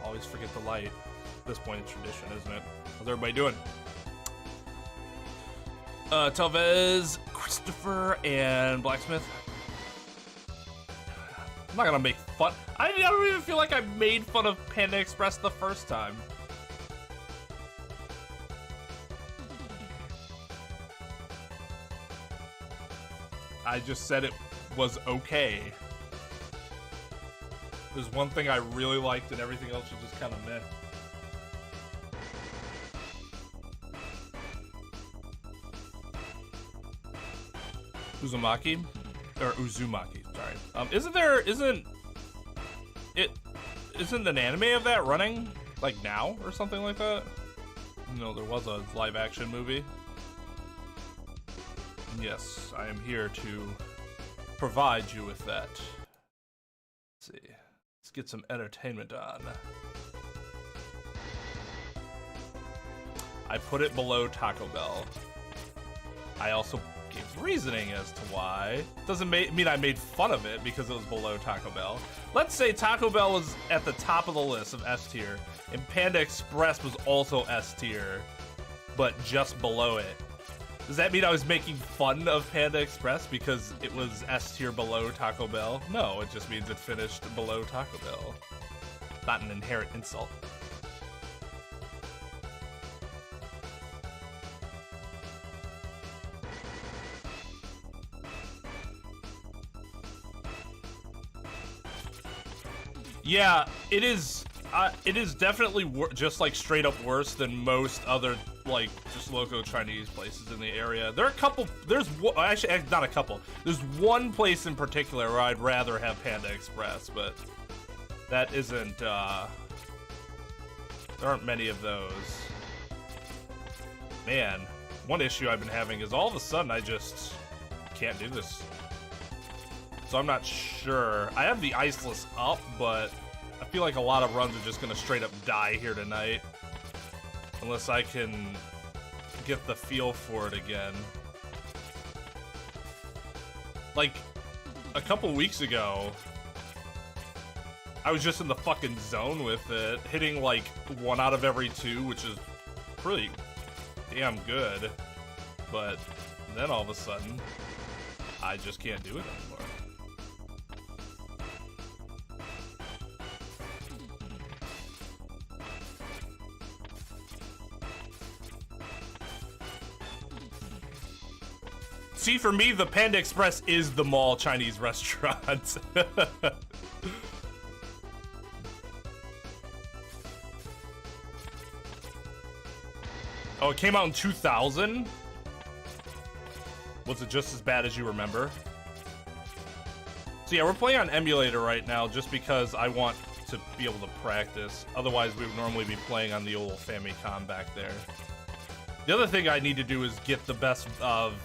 Always forget the light. At this point, it's tradition, isn't it? How's everybody doing? Talvez, Christopher, and Blacksmith. I'm not gonna make fun. I don't even feel like I made fun of Panda Express the first time. I just said it was okay. There's one thing I really liked and everything else was just kind of meh. Uzumaki? Or Uzumaki, sorry. Isn't an anime of that running, like now, or something like that? No, there was a live action movie. Yes, I am here to provide you with that. Let's see. Let's get some entertainment on. I put it below Taco Bell. I also gave reasoning as to why. Doesn't mean I made fun of it because it was below Taco Bell. Let's say Taco Bell was at the top of the list of S tier, and Panda Express was also S tier, but just below it. Does that mean I was making fun of Panda Express because it was S tier below Taco Bell? No, it just means it finished below Taco Bell. Not an inherent insult. Yeah, it is definitely just like straight up worse than most other like just local Chinese places in the area. There are a couple. Actually not a couple. There's one place in particular where I'd rather have Panda Express, but that isn't. There aren't many of those. Man, one issue I've been having is all of a sudden I just can't do this. So I'm not sure. I have the iceless up, but I feel like a lot of runs are just gonna straight up die here tonight. Unless I can get the feel for it again. Like, a couple weeks ago, I was just in the fucking zone with it, hitting like 1 out of every 2, which is pretty damn good. But then all of a sudden, I just can't do it anymore. See, for me, the Panda Express is the mall Chinese restaurant. Oh, it came out in 2000? Was it just as bad as you remember? So yeah, we're playing on emulator right now just because I want to be able to practice. Otherwise, we would normally be playing on the old Famicom back there. The other thing I need to do is get the best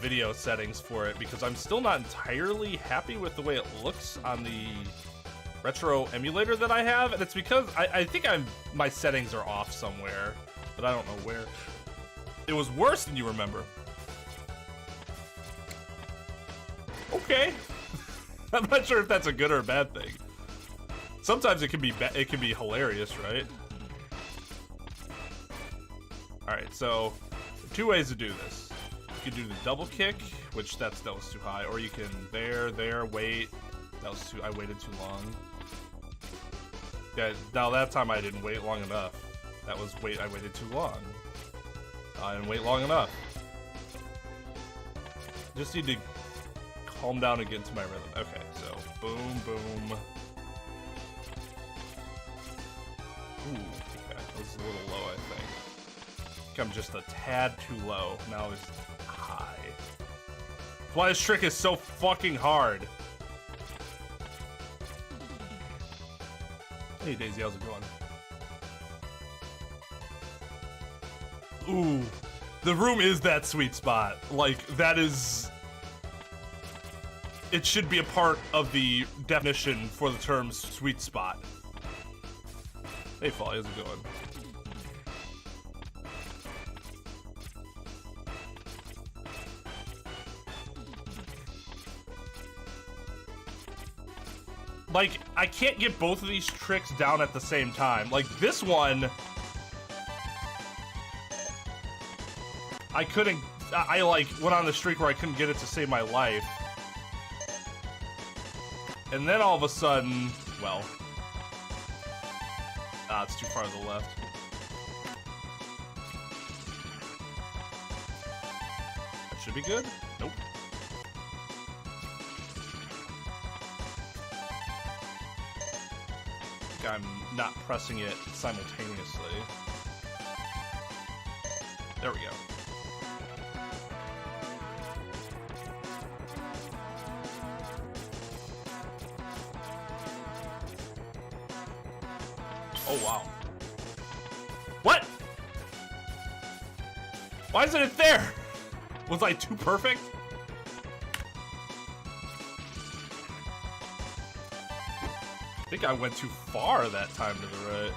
video settings for it because I'm still not entirely happy with the way it looks on the retro emulator that I have, and it's because I think my settings are off somewhere, but I don't know where. It was worse than you remember. Okay. I'm not sure if that's a good or a bad thing. Sometimes it can be hilarious, right? All right, so 2 ways to do this. You can do the double kick, which that was too high, or you can there, wait. I waited too long. Yeah, now that time I didn't wait long enough. I waited too long. I didn't wait long enough. Just need to calm down and get into my rhythm. Okay, so boom, boom. Ooh, okay, that was a little low, I think. I'm just a tad too low. Now it's high. That's why this trick is so fucking hard. Hey Daisy, how's it going? Ooh, the room is that sweet spot. Like, that is... It should be a part of the definition for the term sweet spot. Hey Folly, how's it going? like, I can't get both of these tricks down at the same time. Like, this one, I couldn't, I like, went on the streak where I couldn't get it to save my life. And then all of a sudden, well, it's too far to the left. That should be good. Nope. I think I'm not pressing it simultaneously. There we go. Oh, wow. What? Why isn't it there? Was I too perfect? I think I went too far that time to the right.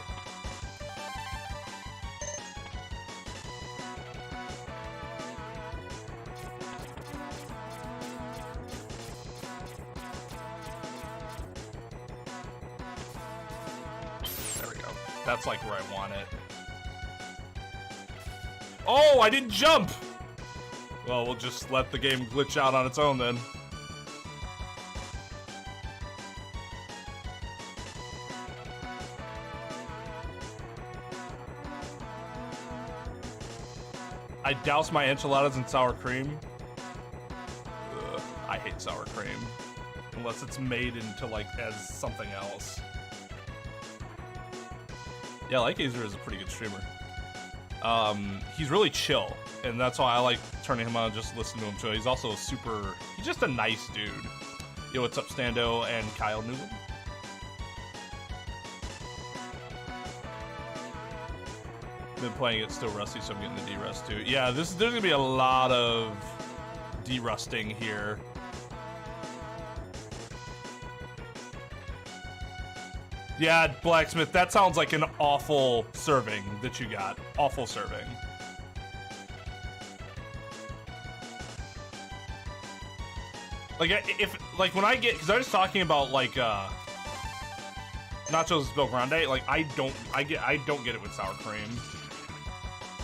That's like where I want it. Oh, I didn't jump! Well, we'll just let the game glitch out on its own then. I douse my enchiladas in sour cream. Ugh, I hate sour cream. Unless it's made into like as something else. Yeah, Lightgazer is a pretty good streamer. He's really chill, and that's why I like turning him on and just listening to him chill. He's also he's just a nice dude. Yo, what's up, Stando and Kyle Newman? Been playing it, still rusty, so I'm getting the D-rust too. Yeah, there's gonna be a lot of D-rusting here. Yeah, Blacksmith, that sounds like an awful serving that you got. Awful serving. Like, when I get, because I was talking about, like, Nachos Del Grande, like, I don't get it with sour cream.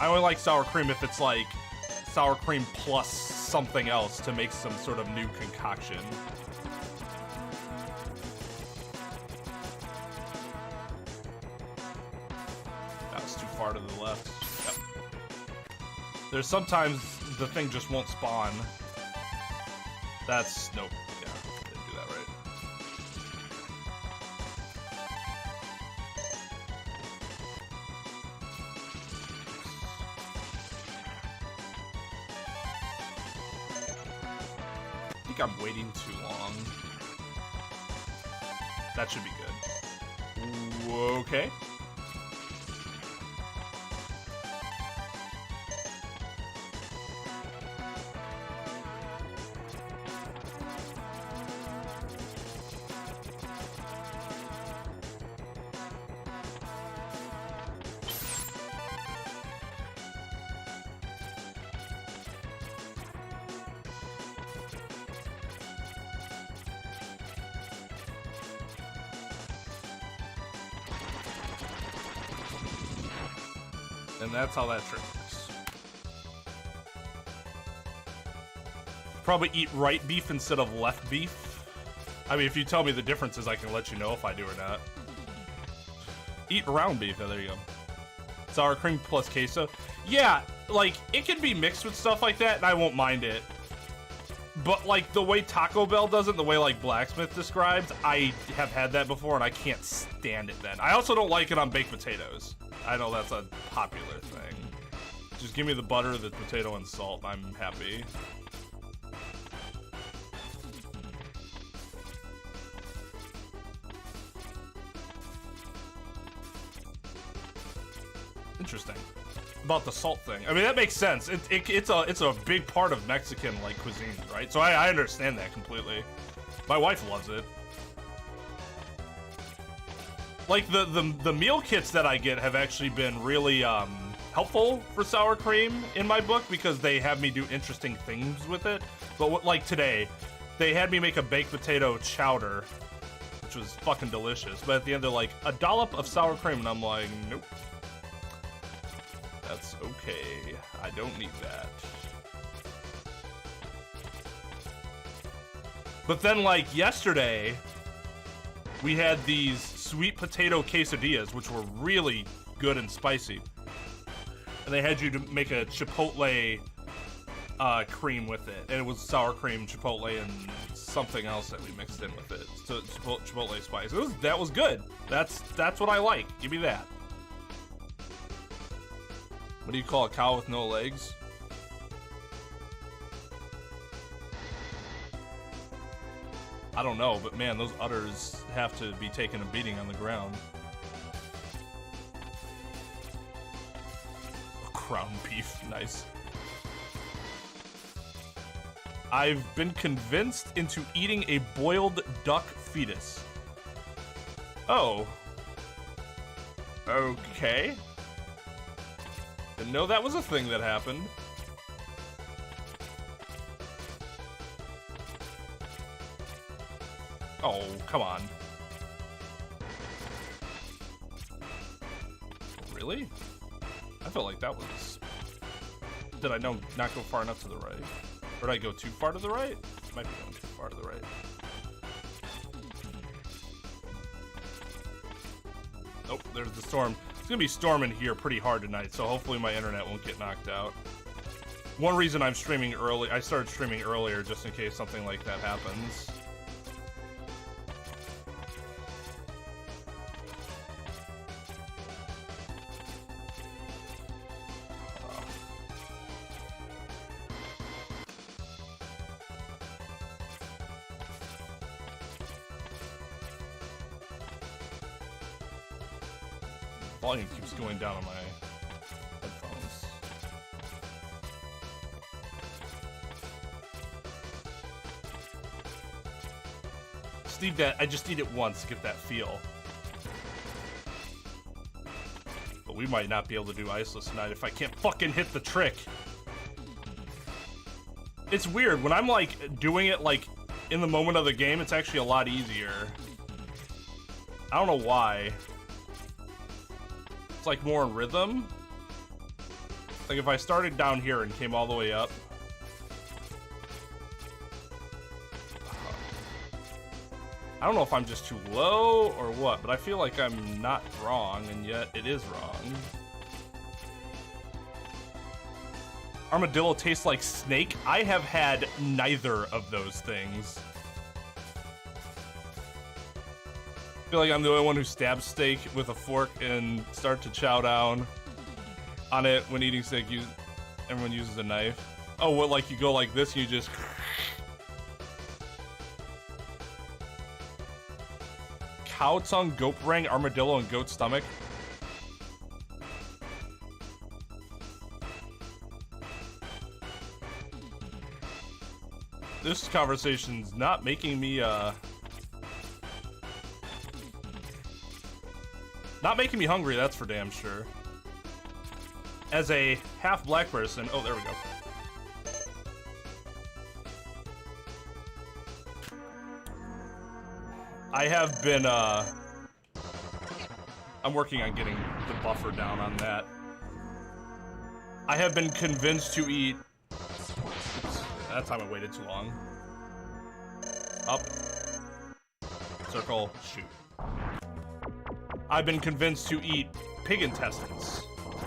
I only like sour cream if it's, like, sour cream plus something else to make some sort of new concoction. Far to the left. Yep. There's sometimes the thing just won't spawn. That's nope. Yeah, didn't do that right. I think I'm waiting too long. That should be good. Okay. And that's how that trick works. Probably eat right beef instead of left beef. I mean, if you tell me the differences, I can let you know if I do or not. Eat round beef. Oh, there you go. Sour cream plus queso. Yeah, like, it can be mixed with stuff like that, and I won't mind it. But, like, the way Taco Bell does it, the way, like, Blacksmith describes, I have had that before, and I can't stand it then. I also don't like it on baked potatoes. I know that's a popular thing. Just give me the butter, the potato, and salt. I'm happy. Interesting. About the salt thing. I mean, that makes sense. It's a big part of Mexican, like, cuisine, right? So I understand that completely. My wife loves it. Like, the meal kits that I get have actually been really helpful for sour cream in my book because they have me do interesting things with it. But like today, they had me make a baked potato chowder, which was fucking delicious. But at the end, they're like, a dollop of sour cream, and I'm like, nope. That's okay. I don't need that. But then, like, yesterday, we had these sweet potato quesadillas, which were really good and spicy. And they had you to make a chipotle cream with it. And it was sour cream, chipotle, and something else that we mixed in with it. So chipotle spice. That was good. That's what I like. Give me that. What do you call a cow with no legs? I don't know, but man, those udders have to be taking a beating on the ground. Ground beef, nice. I've been convinced into eating a boiled duck fetus. Oh. Okay. Didn't know that was a thing that happened. Oh, come on. Really? I felt like that was... Did I not go far enough to the right? Or did I go too far to the right? Might be going too far to the right. Nope, there's the storm. It's gonna be storming here pretty hard tonight, so hopefully my internet won't get knocked out. One reason I'm streaming early, I started streaming earlier just in case something like that happens. Volume keeps going down on my headphones. Steve, that I just need it once to get that feel. But we might not be able to do Iceless tonight if I can't fucking hit the trick. It's weird, when I'm like doing it like in the moment of the game, it's actually a lot easier. I don't know why. It's like more in rhythm. Like if I started down here and came all the way up. I don't know if I'm just too low or what, but I feel like I'm not wrong, and yet it is wrong. Armadillo tastes like snake. I have had neither of those things. I feel like I'm the only one who stabs steak with a fork and start to chow down on it when eating steak. Everyone uses a knife. Oh, what, like you go like this and you just... Cow tongue, goat brain, armadillo, and goat stomach. This conversation's not making me, not making me hungry, that's for damn sure. As a half black person, oh, there we go. I have been, I'm working on getting the buffer down on that. I have been convinced to eat, oops, that time I waited too long. Up, circle, shoot. I've been convinced to eat pig intestines.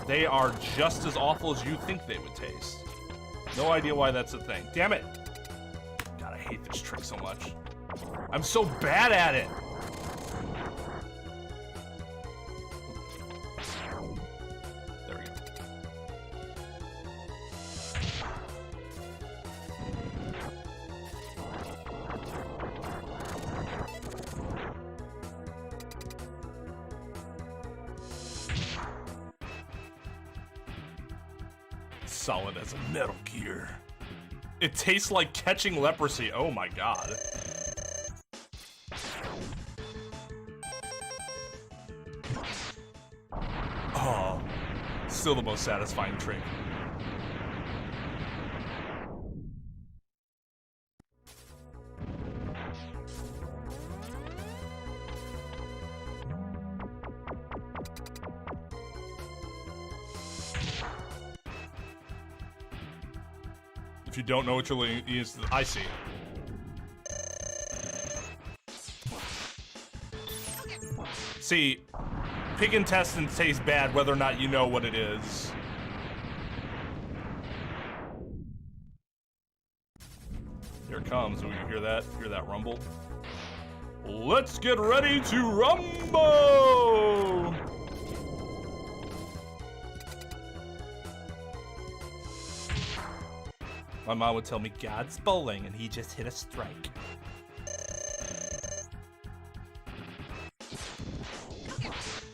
They are just as awful as you think they would taste. No idea why that's a thing. Damn it! God, I hate this trick so much. I'm so bad at it! There we go. Solid as a Metal Gear. It tastes like catching leprosy. Oh my god. Oh, still the most satisfying trick. If you don't know what you're leaning against, I see. See, pig intestines taste bad whether or not you know what it is. Here it comes. Will you hear that? Hear that rumble? Let's get ready to rumble! My mom would tell me God's bowling and he just hit a strike.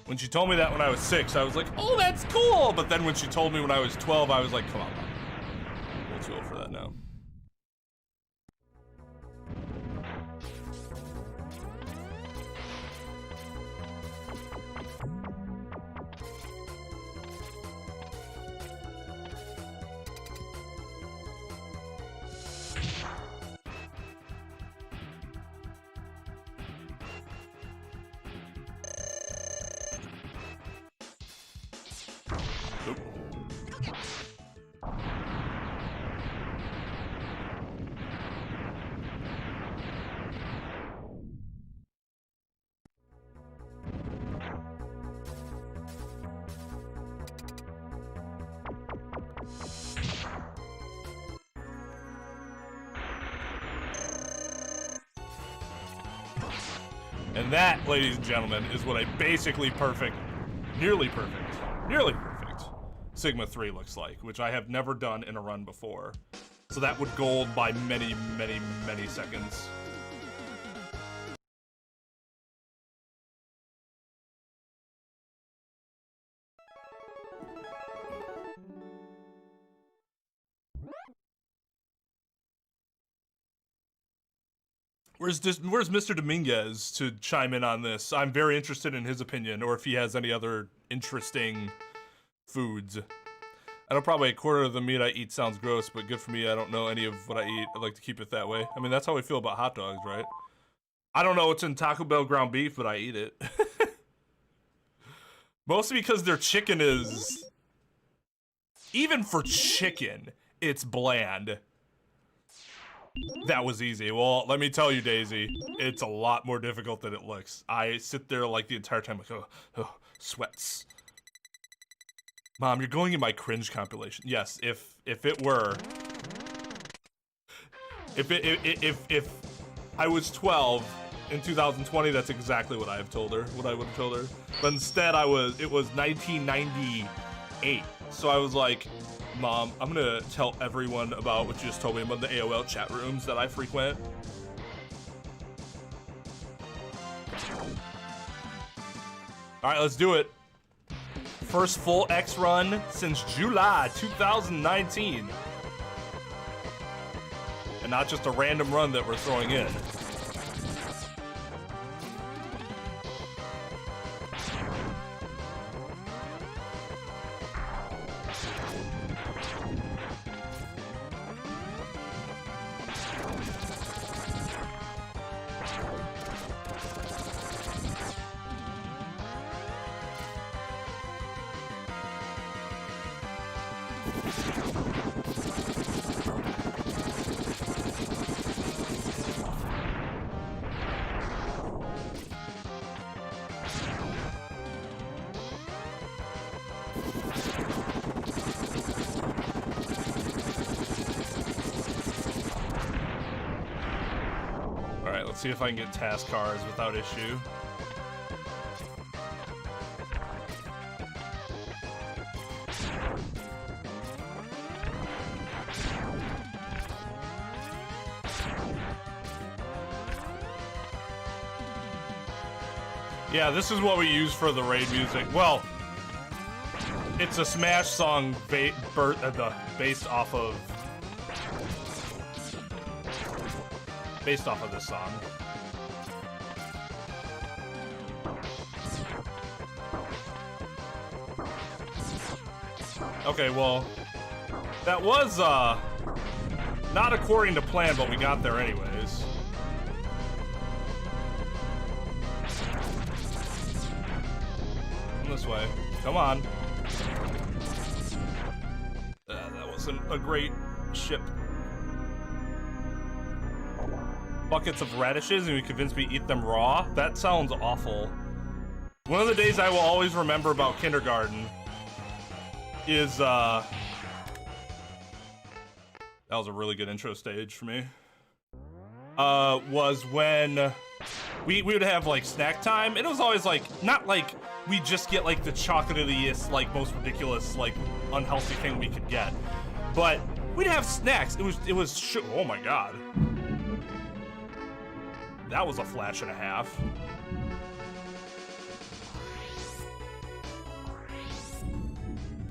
When she told me that when I was 6, I was like, oh, that's cool. But then when she told me when I was 12, I was like, come on, Mom. I'm too old for that now. And that, ladies and gentlemen, is what a basically perfect, nearly perfect Sigma 3 looks like, which I have never done in a run before. So that would gold by many, many, many seconds. Where's Mr. Dominguez to chime in on this? I'm very interested in his opinion, or if he has any other interesting foods. I know probably a quarter of the meat I eat sounds gross, but good for me. I don't know any of what I eat. I like to keep it that way. I mean, that's how we feel about hot dogs, right? I don't know what's in Taco Bell ground beef, but I eat it. Mostly because their chicken is... Even for chicken, it's bland. That was easy. Well, let me tell you, Daisy, it's a lot more difficult than it looks. I sit there like the entire time like, oh, sweats. Mom, you're going in my cringe compilation. Yes, if it were, if I was 12 in 2020, that's exactly what I have told her. What I would have told her. But instead, it was 1998. So I was like, Mom, I'm gonna tell everyone about what you just told me about the AOL chat rooms that I frequent. All right, let's do it. First full X run since July 2019. And not just a random run that we're throwing in. See if I can get task cars without issue. Yeah, this is what we use for the raid music. Well, it's a Smash song based off of this song. Okay, well, that was not according to plan, but we got there anyways. Come this way. Come on. That wasn't a great ship buckets of radishes and you convinced me to eat them raw. That sounds awful. One of the days I will always remember about kindergarten is, that was a really good intro stage for me. Was when we would have like snack time, and it was always like, not like we just get like the chocolatiest, like most ridiculous, like unhealthy thing we could get, but we'd have snacks. It was oh my god. That was a flash and a half.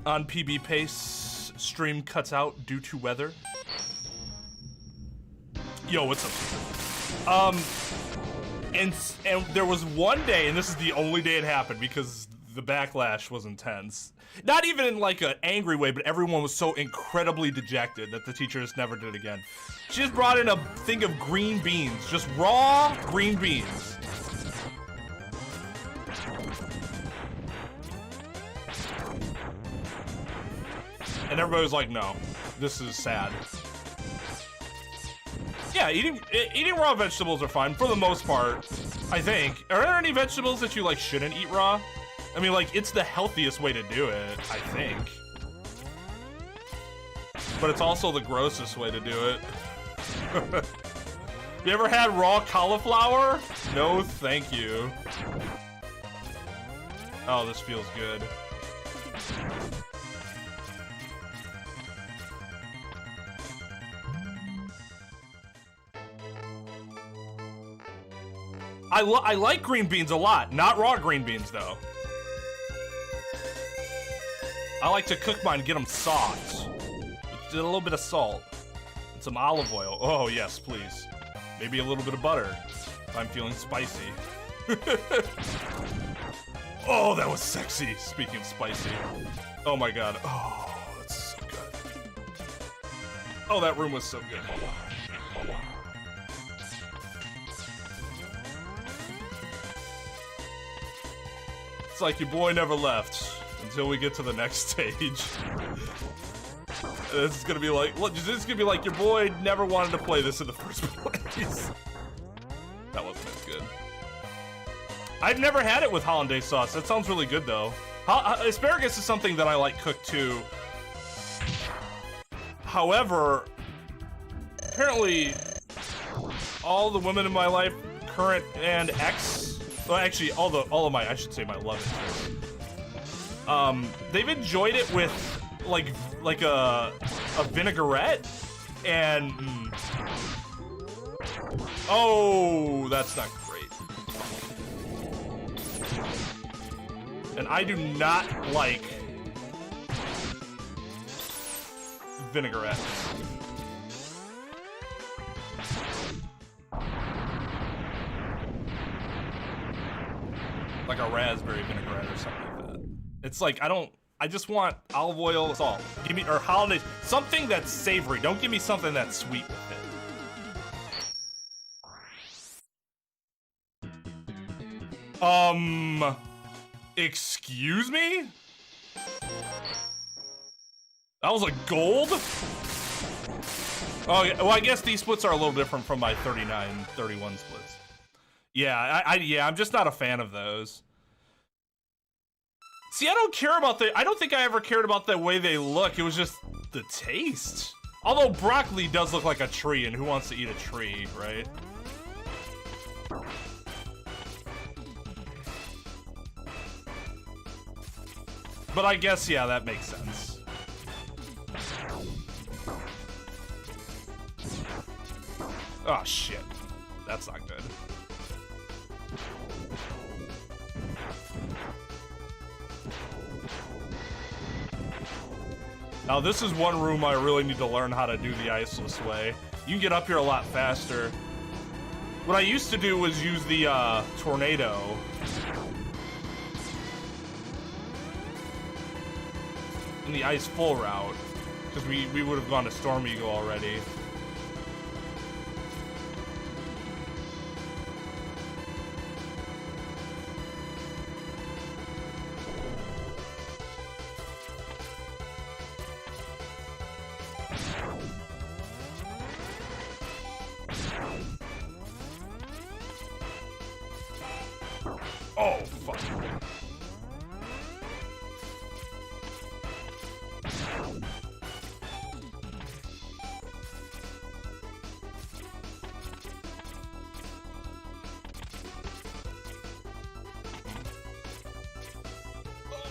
On PB pace, stream cuts out due to weather. Yo, what's up? And there was one day, and this is the only day it happened because the backlash was intense. Not even in like an angry way, but everyone was so incredibly dejected that the teacher just never did it again. She just brought in a thing of green beans, just raw green beans. And everybody was like, no, this is sad. Yeah, eating raw vegetables are fine for the most part, I think. Are there any vegetables that you like shouldn't eat raw? I mean, like, it's the healthiest way to do it, I think. But it's also the grossest way to do it. You ever had raw cauliflower? No, thank you. Oh, this feels good. I like green beans a lot, not raw green beans though. I like to cook mine and get them soft. With a little bit of salt and some olive oil. Oh yes, please. Maybe a little bit of butter if I'm feeling spicy. Oh, that was sexy. Speaking of spicy. Oh my god. Oh, that's so good. Oh, that room was so good. It's like your boy never left until we get to the next stage. This is gonna be like, look, this is gonna be like your boy never wanted to play this in the first place. That wasn't as good. I've never had it with hollandaise sauce. That sounds really good though. Asparagus is something that I like cooked too. However, apparently all the women in my life, current and ex, well, actually, all of my, I should say my love interest, they've enjoyed it with like a vinaigrette, and oh, that's not great. And I do not like vinaigrette. Like a raspberry vinaigrette or something like that. It's like, I just want olive oil, salt. Give me, or hollandaise, something that's savory. Don't give me something that's sweet with it. Excuse me? That was like gold? Oh, yeah, well, I guess these splits are a little different from my 39, 31 splits. Yeah, yeah, I'm just not a fan of those. See, I don't care about I don't think I ever cared about the way they look. It was just the taste. Although broccoli does look like a tree, and who wants to eat a tree, right? But I guess, yeah, that makes sense. Oh, shit. That's not good. Now this is one room I really need to learn how to do the iceless way. You can get up here a lot faster. What I used to do was use the tornado. In the ice full route. Because we would have gone to Storm Eagle already. Oh, fuck.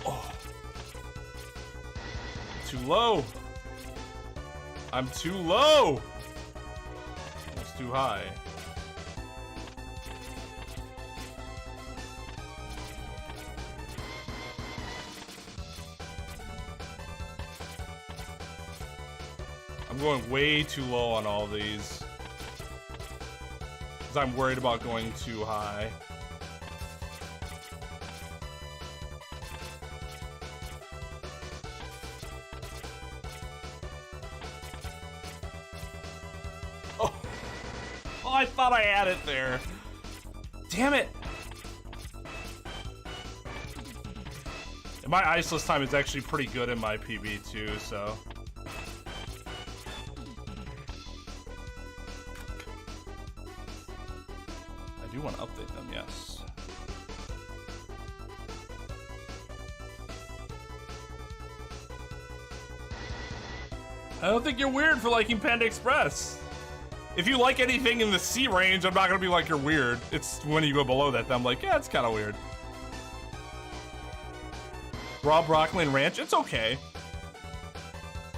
Oh. Too low. I'm too low. Almost too high. I'm going way too low on all these. Because I'm worried about going too high. Oh, I thought I had it there. Damn it. And my iceless time is actually pretty good in my PB too, so. I do want to update them, yes. I don't think you're weird for liking Panda Express. If you like anything in the C range, I'm not gonna be like you're weird. It's when you go below that, I'm like, yeah, it's kind of weird. Raw broccoli and ranch, it's okay.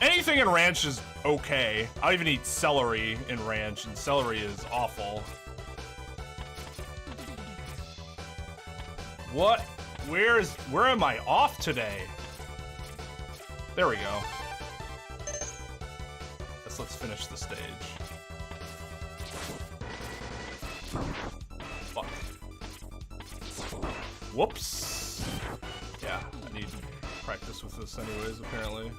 Anything in ranch is okay. I don't even eat celery in ranch, and celery is awful. What? Where am I off today? There we go. Let's finish the stage. Fuck. Whoops. Yeah, I need practice with this anyways, apparently.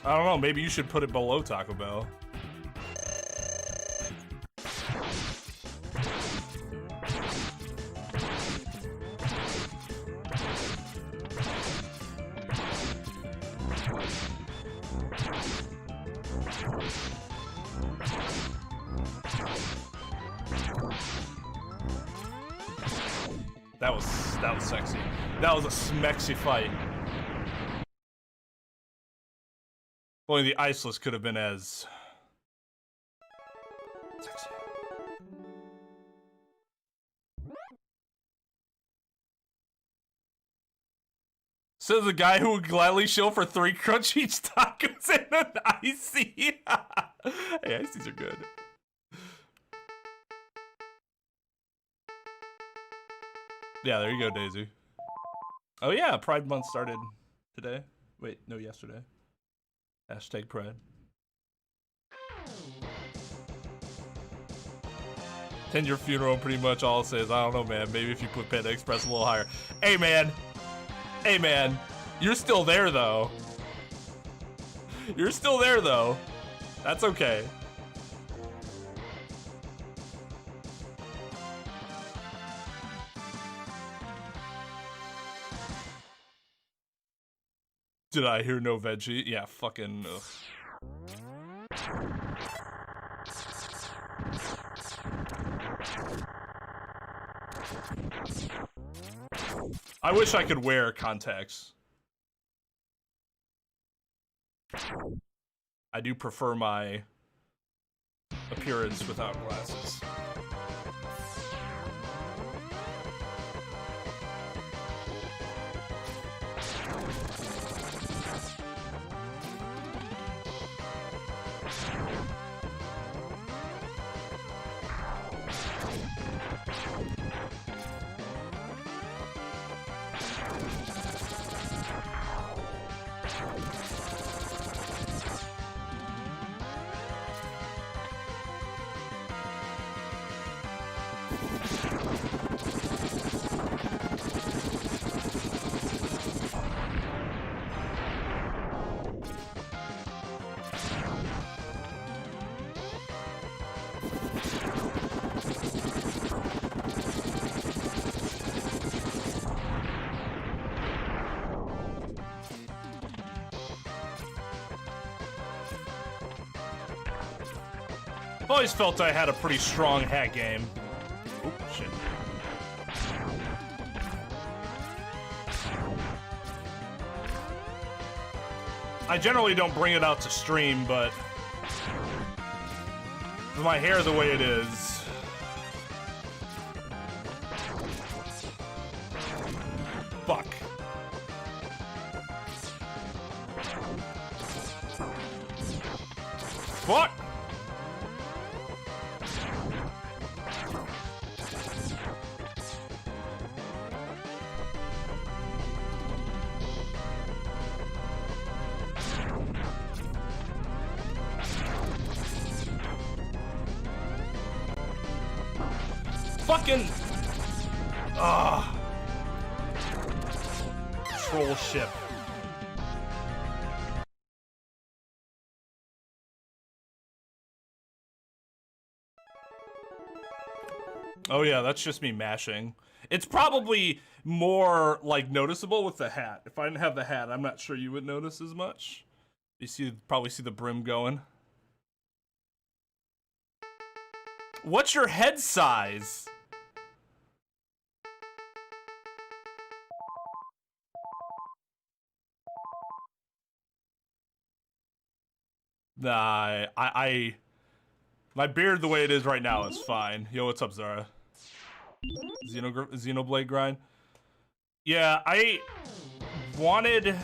I don't know, maybe you should put it below Taco Bell. That was sexy. That was a smexy fight. Only the iceless could have been as sexy. Says the guy who would gladly chill for 3 crunchy tacos and an icy. Hey, ices are good. Yeah, there you go, Daisy. Oh yeah, Pride Month started today. Wait, no, yesterday. Hashtag Pride. 10-year funeral, pretty much all it says. I don't know, man. Maybe if you put Panda Express a little higher. Hey, man. Hey, man. You're still there, though. You're still there, though. That's okay. Did I hear no veggie? Yeah, fucking. Ugh. I wish I could wear contacts. I do prefer my appearance without glasses. I've always felt I had a pretty strong hat game. Oh, shit. I generally don't bring it out to stream, but with my hair the way it is, fuck. Fuck! Fucking... Troll ship. Oh yeah, that's just me mashing. It's probably more, like, noticeable with the hat. If I didn't have the hat, I'm not sure you would notice as much. Probably see the brim going. What's your head size? Nah, my beard the way it is right now is fine. Yo, what's up, Zara? Xenoblade grind? Yeah, I wanted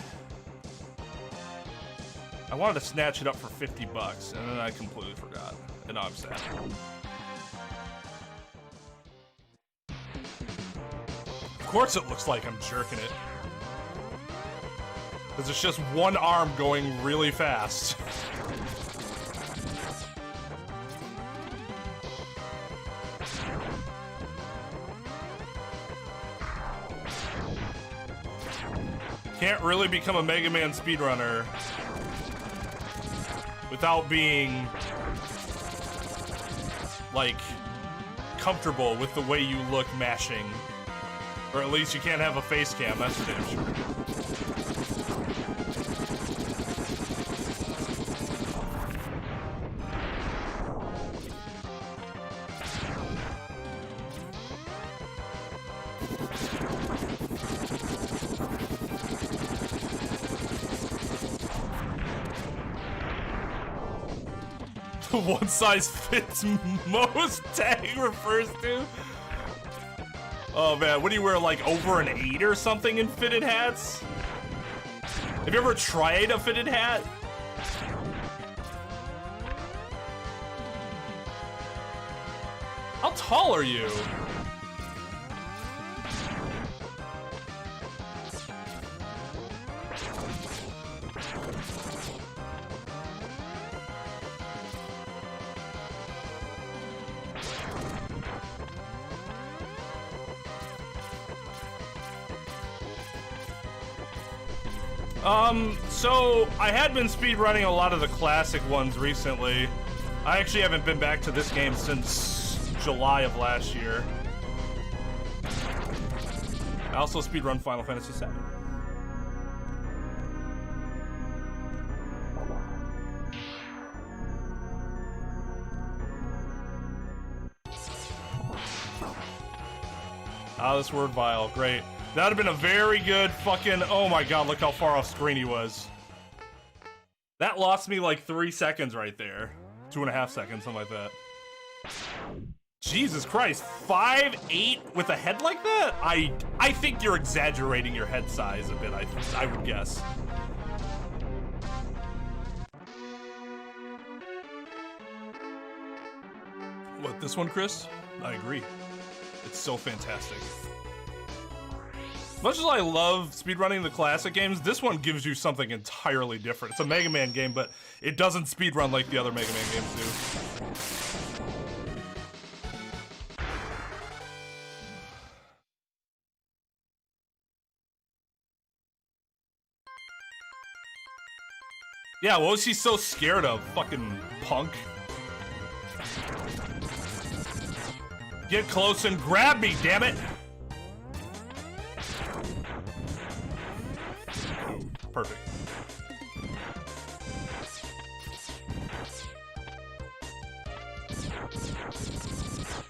to snatch it up for 50 bucks, and then I completely forgot. And now I'm sad. Of course it looks like I'm jerking it. Because it's just one arm going really fast. Can't really become a Mega Man speedrunner without being, like, comfortable with the way you look mashing. Or at least you can't have a face cam, that's for damn sure. One size fits most tag refers to? Oh man, what do you wear, like over an 8 or something in fitted hats? Have you ever tried a fitted hat? How tall are you? So I had been speedrunning a lot of the classic ones recently. I actually haven't been back to this game since July of last year. I also speedrun Final Fantasy VII. Ah, this word vile, great. That would have been a very good fucking, oh my god, look how far off screen he was. That lost me like 3 seconds right there. 2.5 seconds, something like that. Jesus Christ, 5'8" with a head like that? I think you're exaggerating your head size a bit, I would guess. What, this one, Chris? I agree. It's so fantastic. Much as I love speedrunning the classic games, this one gives you something entirely different. It's a Mega Man game, but it doesn't speedrun like the other Mega Man games do. Yeah, what was he so scared of? Fucking punk. Get close and grab me, damn it! Perfect.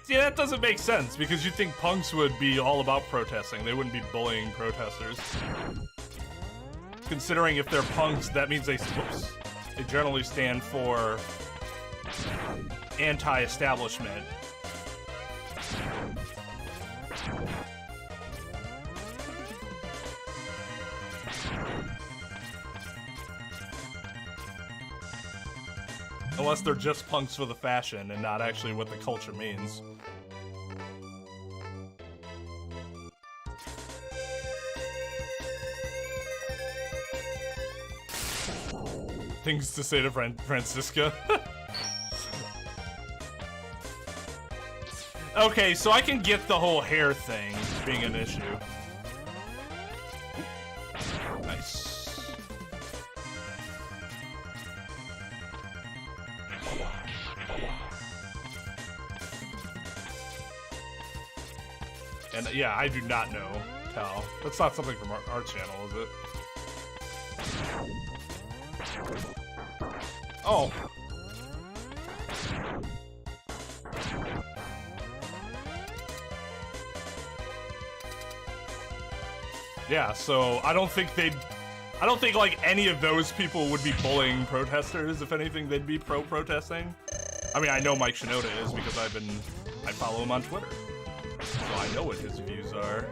See, that doesn't make sense, because you'd think punks would be all about protesting. They wouldn't be bullying protesters. Considering if they're punks, that means they generally stand for anti-establishment. Unless they're just punks for the fashion and not actually what the culture means. Things to say to Francisca. Okay, so I can get the whole hair thing being an issue. Nice. And yeah, I do not know Cal. That's not something from our channel, is it? Oh. Yeah, so I don't think like any of those people would be bullying protesters. If anything, they'd be pro-protesting. I mean, I know Mike Shinoda is because I follow him on Twitter. So I know what his views are.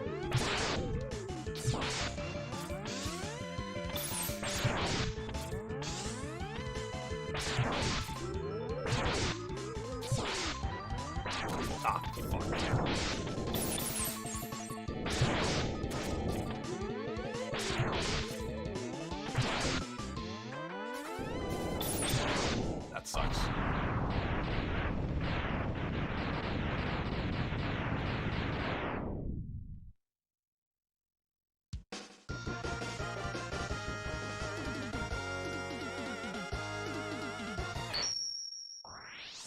Ah, fuck. That sucks.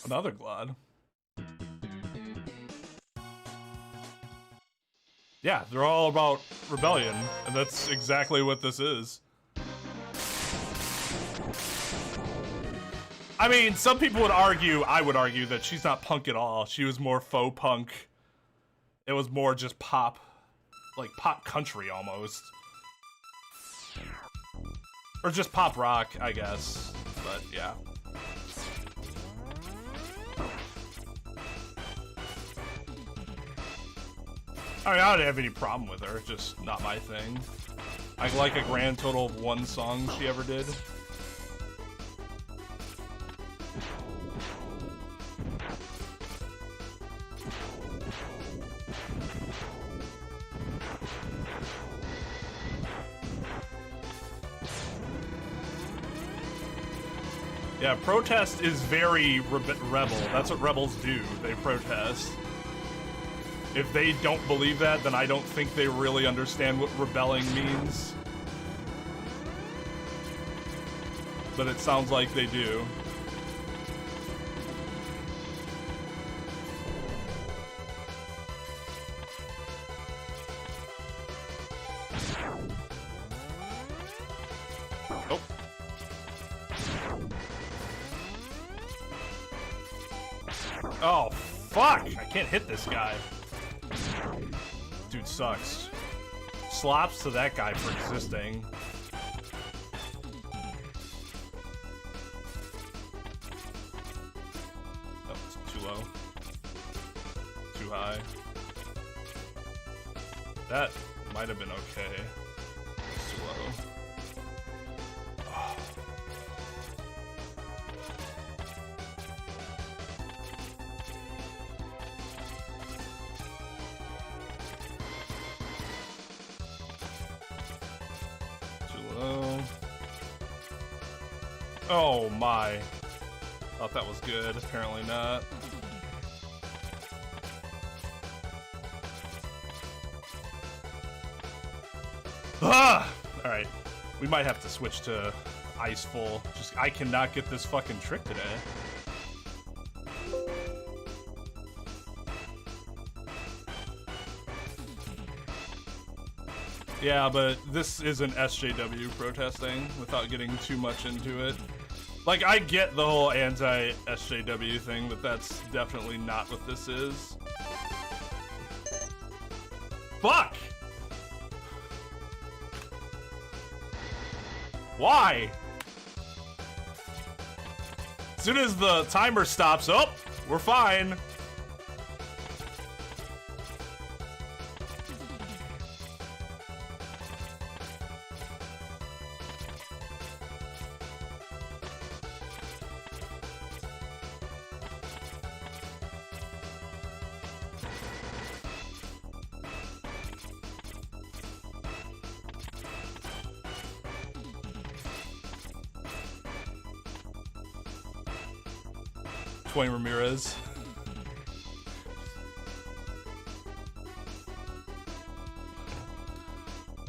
Another Glad. Yeah, they're all about rebellion, and that's exactly what this is. I mean, some people would argue, I would argue, that she's not punk at all. She was more faux punk. It was more just pop, like pop country almost. Or just pop rock, I guess, but yeah. I mean, I don't have any problem with her, just not my thing. I like a grand total of 1 song she ever did. Yeah, protest is very rebel. That's what rebels do. They protest. If they don't believe that, then I don't think they really understand what rebelling means. But it sounds like they do. Oh. Oh, fuck! I can't hit this guy. Dude sucks. Slops to that guy for existing. Oh, it's too low. Too high. That might have been okay. It's too low. Oh. Oh my. Thought that was good. Apparently not. Ah! Alright. We might have to switch to ice full. Just, I cannot get this fucking trick today. Yeah, but this isn't SJW protesting, without getting too much into it. Like, I get the whole anti-SJW thing, but that's definitely not what this is. Fuck! Why? As soon as the timer stops, oh, we're fine. Twain Ramirez.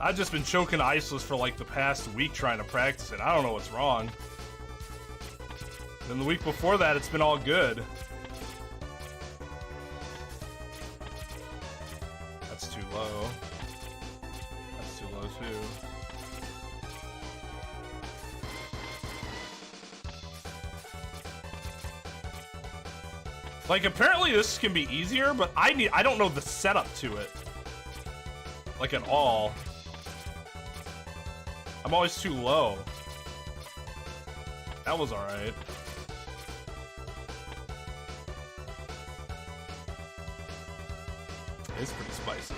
I've just been choking iceless for like the past week trying to practice it. I don't know what's wrong. Then the week before that, it's been all good. That's too low. That's too low too. Like, apparently this can be easier, but I don't know the setup to it. Like, at all. I'm always too low. That was alright. It's pretty spicy.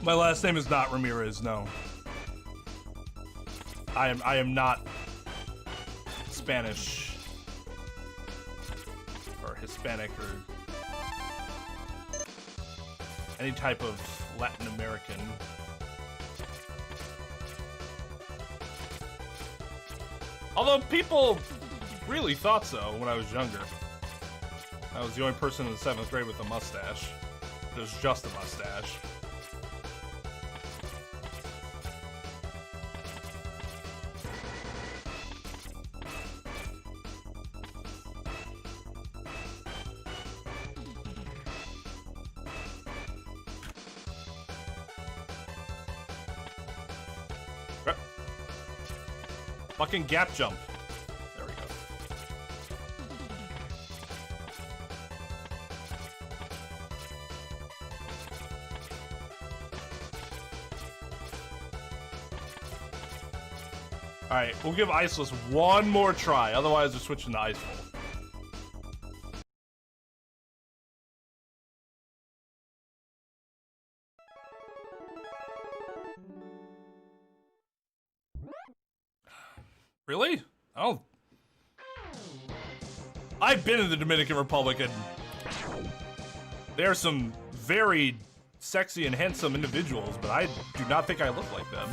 My last name is not Ramirez, no. I am not Spanish or Hispanic or any type of Latin American. Although people really thought so when I was younger. I was the only person in the 7th grade with a mustache. It was just a mustache. Fucking gap jump. There we go. Alright, we'll give Iceless one more try, otherwise we're switching to Iceful. Really? Oh. I've been in the Dominican Republic and there are some very sexy and handsome individuals, but I do not think I look like them.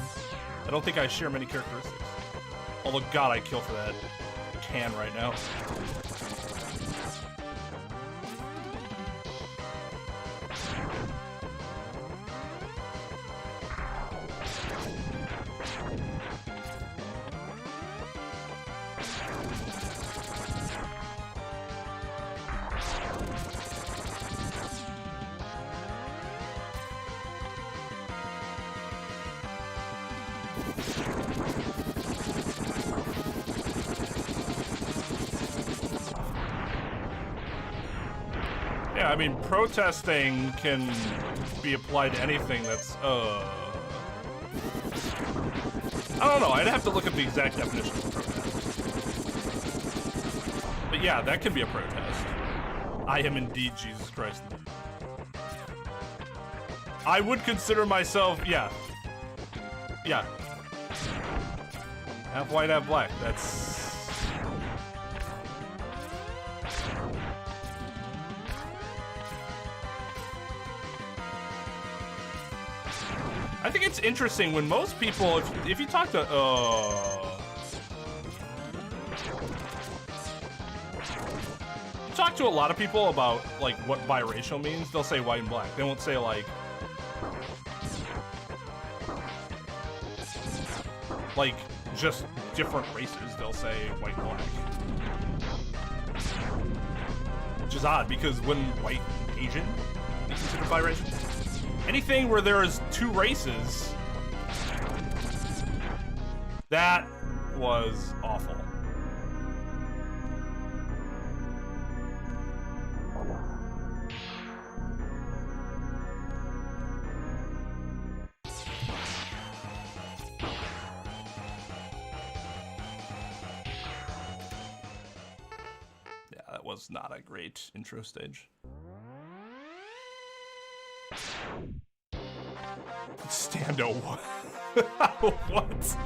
I don't think I share many characteristics. Although, God, I kill for that can right now. Yeah, I mean, protesting can be applied to anything that's, I don't know, I'd have to look at the exact definition of protest. But yeah, that can be a protest. I am indeed Jesus Christ. I would consider myself, yeah. Yeah. Half white, half black, that's... I think it's interesting when most people, if you talk to, talk to a lot of people about like what biracial means, they'll say white and black. They won't say like just different races. They'll say white and black, which is odd because when white and Asian is considered biracial. Anything where there is two races That was awful. Yeah, that was not a great intro stage. Stando, what? What?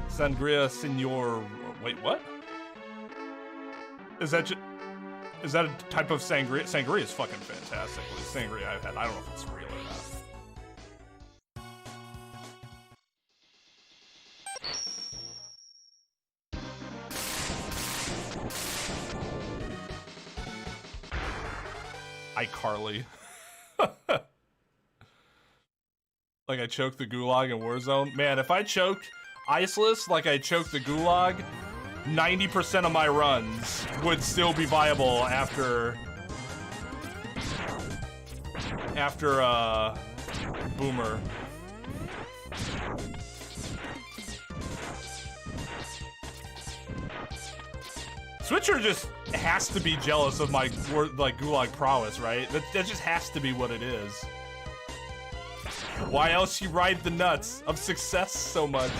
Sangria Senor. Wait, what? Is that a type of sangria? Sangria is fucking fantastic. The sangria I've had. I don't know if it's real or not. iCarly. Like I choked the gulag in Warzone. Man, if I choked Iceless like I choked the gulag, 90% of my runs would still be viable after Boomer. Switcher just has to be jealous of my like gulag prowess, right? That just has to be what it is. Why else you ride the nuts of success so much?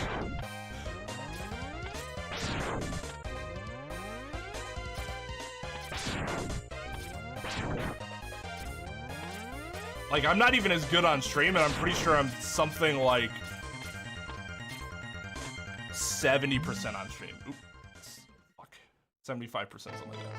Like, I'm not even as good on stream, and I'm pretty sure I'm something like 70% on stream. Oops. Fuck. 75%, something like that.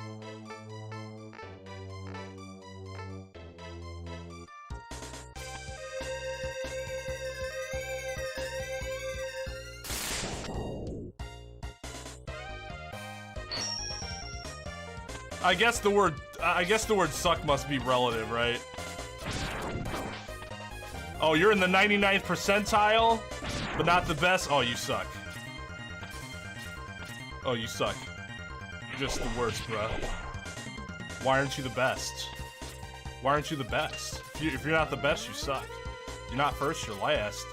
I guess the word suck must be relative, right? Oh, you're in the 99th percentile, but not the best? Oh, you suck. Oh, you suck. You're just the worst, bro. Why aren't you the best? Why aren't you the best? If you're not the best, you suck. You're not first, you're last.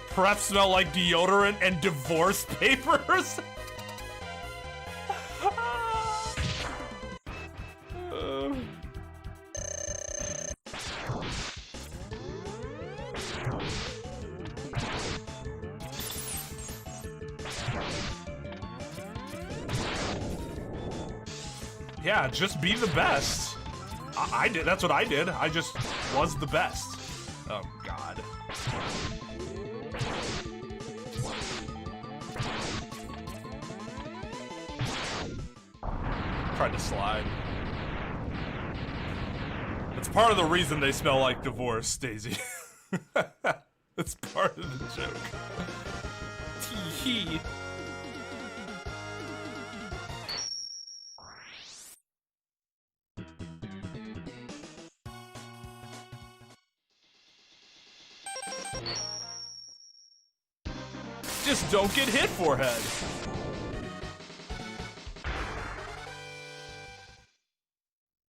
Prep smell like deodorant and divorce papers? Yeah, just be the best. I did. That's what I did. I just was the best. Oh, God. Tried to slide. It's part of the reason they smell like divorce, Daisy. That's part of the joke. Tee-hee. Just don't get hit, forehead.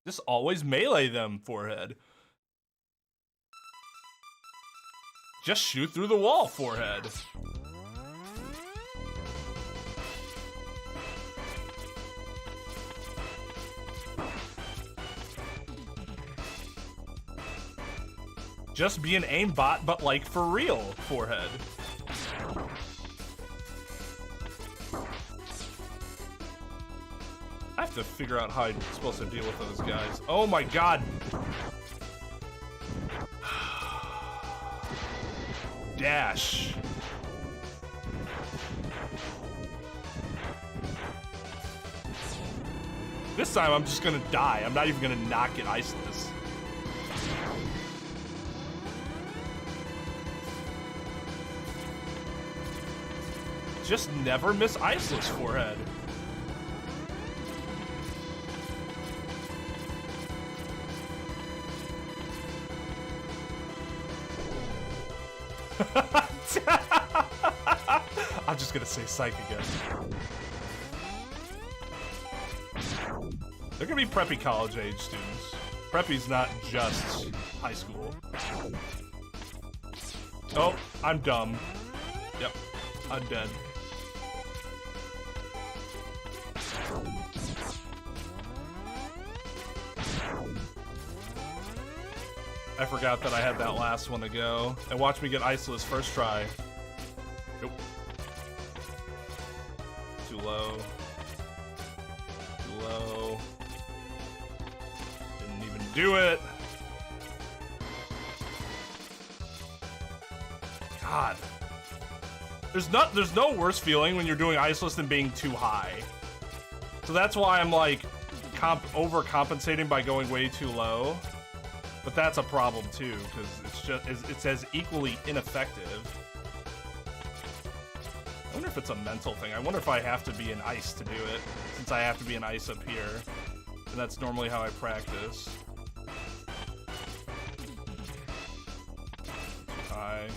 Just always melee them, forehead. Just shoot through the wall, forehead. Just be an aimbot, but like for real, forehead. I have to figure out how I'm supposed to deal with those guys. Oh my God. Dash. This time I'm just gonna die. I'm not even gonna not get iceless. Just never miss iceless, forehead. I'm just gonna say psych again. They're gonna be preppy college age students. Preppy's not just high school. Oh, I'm dumb. Yep, I'm dead. I forgot that I had that last one to go. And watch me get iceless first try. Nope. Too low. Too low. Didn't even do it. God. There's no worse feeling when you're doing iceless than being too high. So that's why I'm like overcompensating by going way too low. But that's a problem too, because it's as equally ineffective. I wonder if it's a mental thing. I wonder if I have to be in ice to do it, since I have to be in ice up here. And that's normally how I practice. Too high.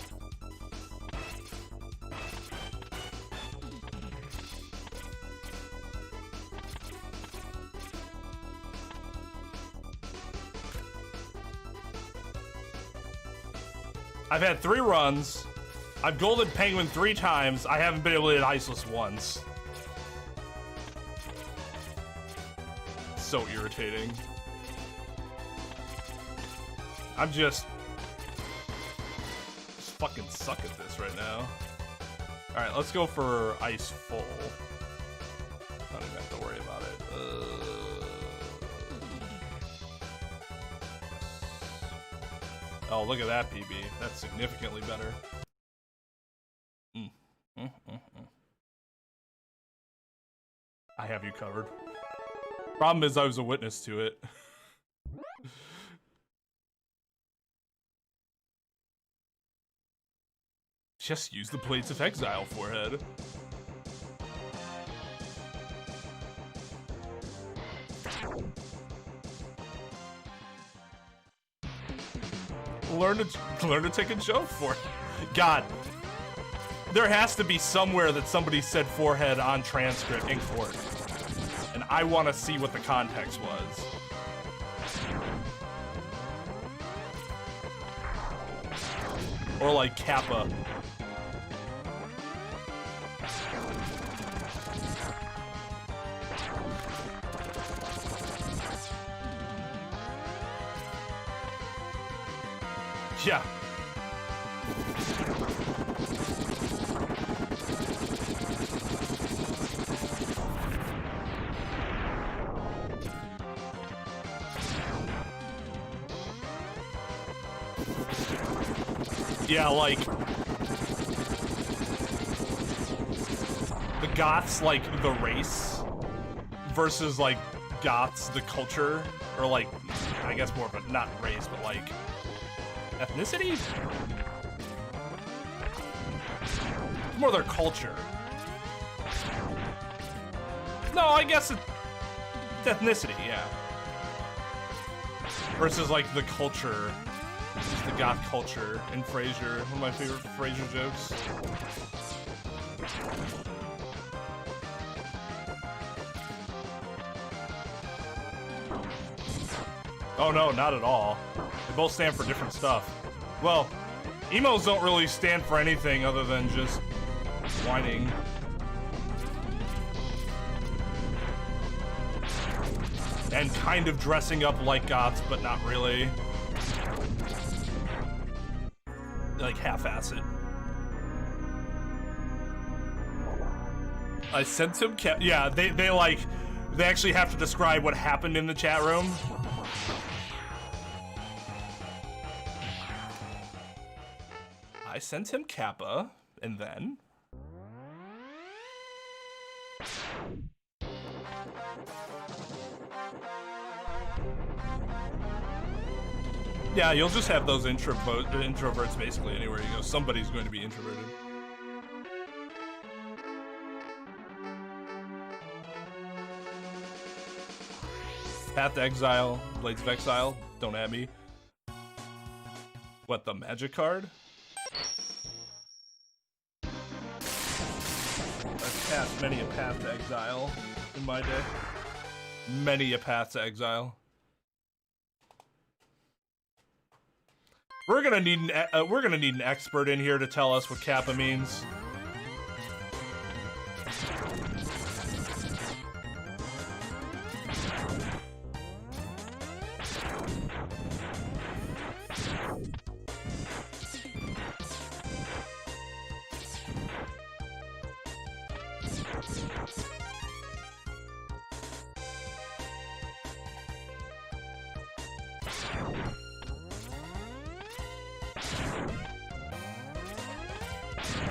I've had 3 runs. I've golden penguin 3 times. I haven't been able to hit iceless once. So irritating. I'm just fucking suck at this right now. All right, let's go for ice full. I don't even have to worry about it. Oh, look at that PB. That's significantly better. I have you covered. Problem is I was a witness to it. Just use the Blades of Exile forehead. Learn to take a joke for it. God, there has to be somewhere that somebody said forehead on transcript in court, and I want to see what the context was. Or like Kappa. Yeah. Yeah, like the goths like the race versus like goths the culture, or like I guess more of a not race but like ethnicity? More their culture. No, I guess it's ethnicity, yeah. Versus like the culture, the goth culture in Frasier. One of my favorite Frasier jokes. Oh no, not at all. They both stand for different stuff. Well, emos don't really stand for anything other than just whining. And kind of dressing up like goths, but not really. Like half-ass it. I sent him yeah, they actually have to describe what happened in the chat room. I sent him Kappa, and then... Yeah, you'll just have those introverts basically anywhere you go. Somebody's going to be introverted. Path to Exile, Blades of Exile, don't at me. What, the magic card? I've passed many a path to exile in my day. Many a path to exile. We're gonna need an expert in here to tell us what Kappa means.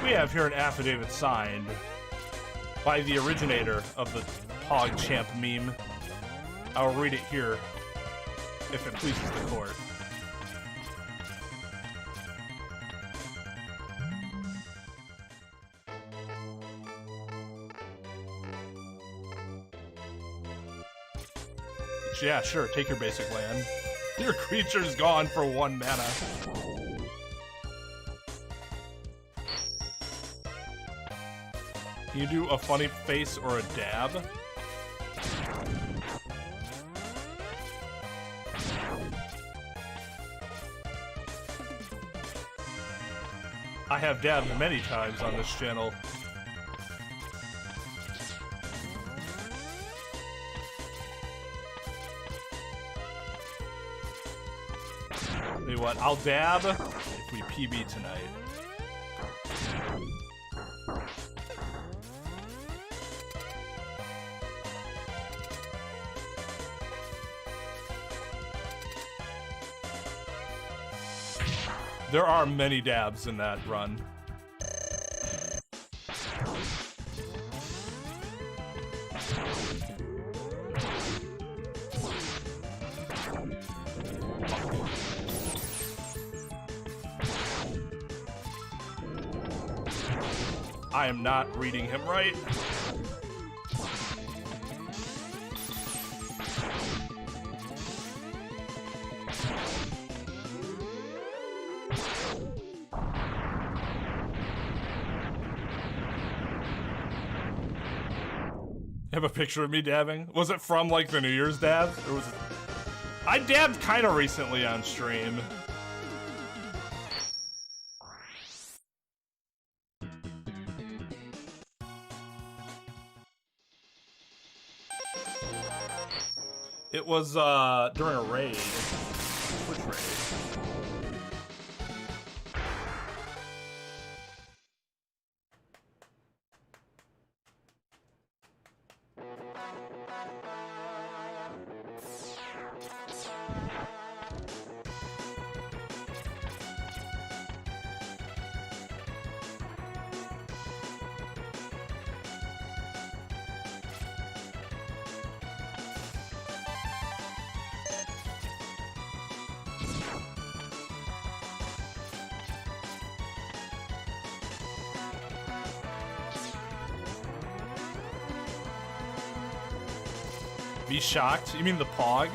We have here an affidavit signed by the originator of the PogChamp meme. I'll read it here, if it pleases the court. Yeah, sure, take your basic land. Your creature's gone for 1 mana. Can you do a funny face or a dab? I have dabbed many times on this channel. Tell you what, I'll dab if we PB tonight. There are many dabs in that run. I am not reading him right. Have a picture of me dabbing? Was it from like the New Year's dabs? Or was it... I dabbed kind of recently on stream. It was during a raid. Which raid? Be shocked? You mean the Pog?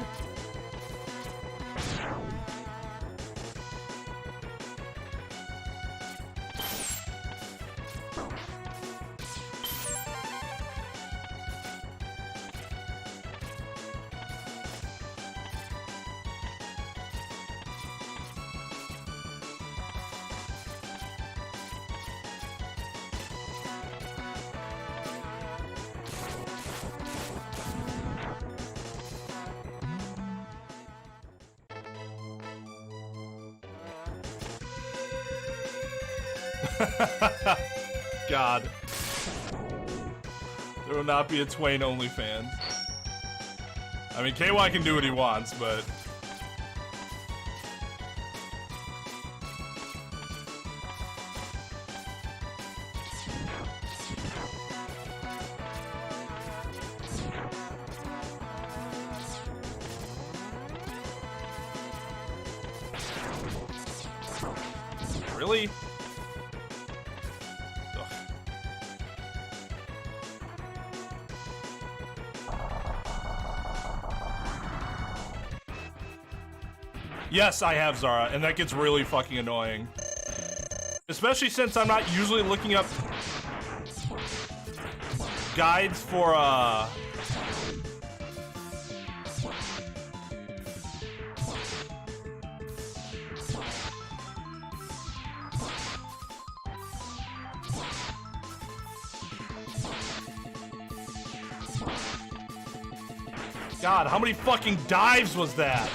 God. There will not be a Twain OnlyFans. I mean, KY can do what he wants, but... Really? Yes, I have Zara, and that gets really fucking annoying. Especially since I'm not usually looking up... guides for God, how many fucking dives was that?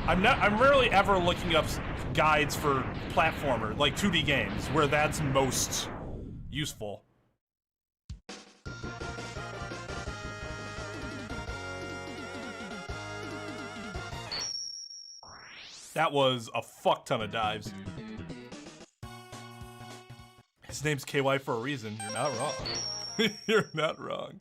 I'm rarely ever looking up guides for platformer, like 2D games, where that's most useful. That was a fuck ton of dives. His name's KY for a reason. You're not wrong. You're not wrong.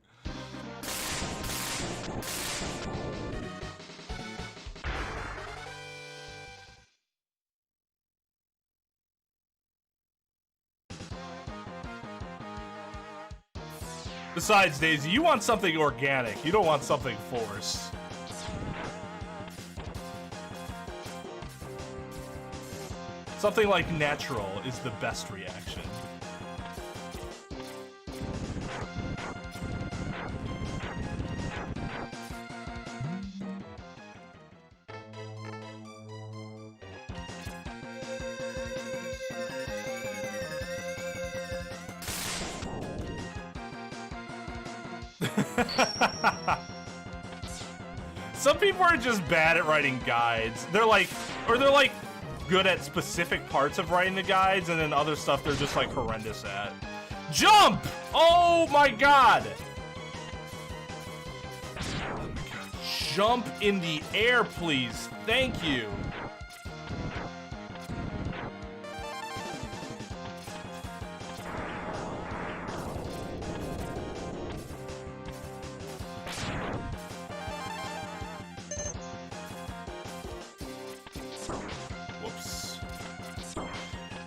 Besides, Daisy, you want something organic. You don't want something forced. Something like natural is the best reaction. Some people are just bad at writing guides. They're like good at specific parts of writing the guides, and then other stuff they're just like horrendous at. Jump! Oh my god! Jump in the air, please. Thank you.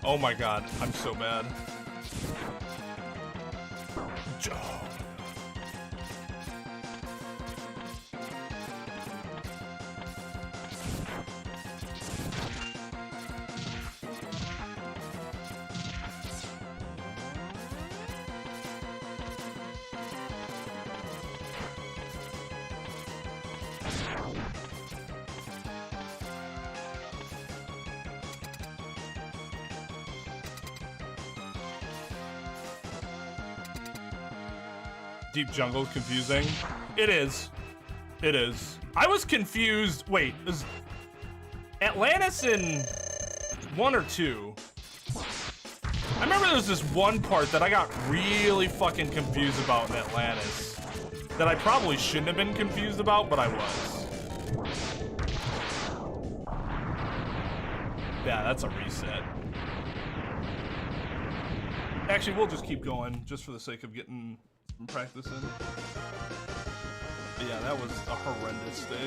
Oh my god, I'm so bad. Deep jungle confusing. It is. It is. I was confused. Wait, is Atlantis in 1 or 2? I remember there was this one part that I got really fucking confused about in Atlantis that I probably shouldn't have been confused about, but I was. Yeah, that's a reset. Actually, we'll just keep going just for the sake of getting some practice in. But yeah, that was a horrendous stage.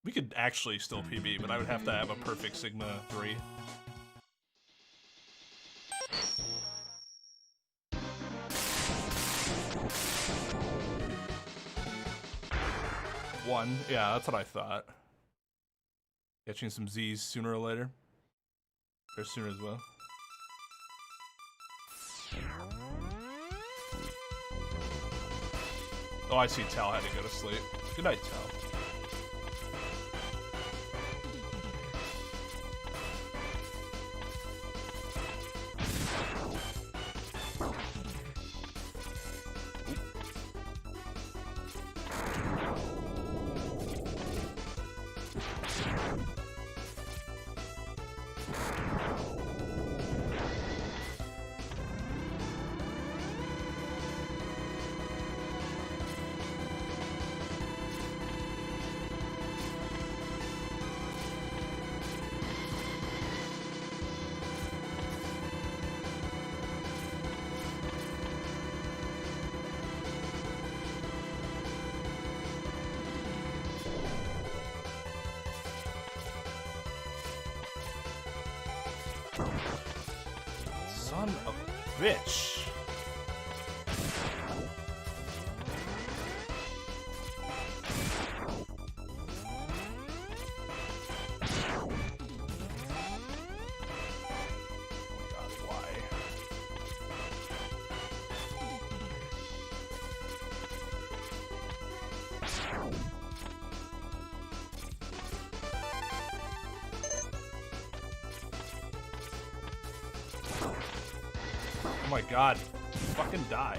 We could actually still PB, but I would have to have a perfect Sigma 3. One, yeah, that's what I thought. Catching some Z's sooner or later. Or sooner as well. Oh, I see Tal had to go to sleep. Good night, Tal. Son of a bitch. Oh my god. Fucking die.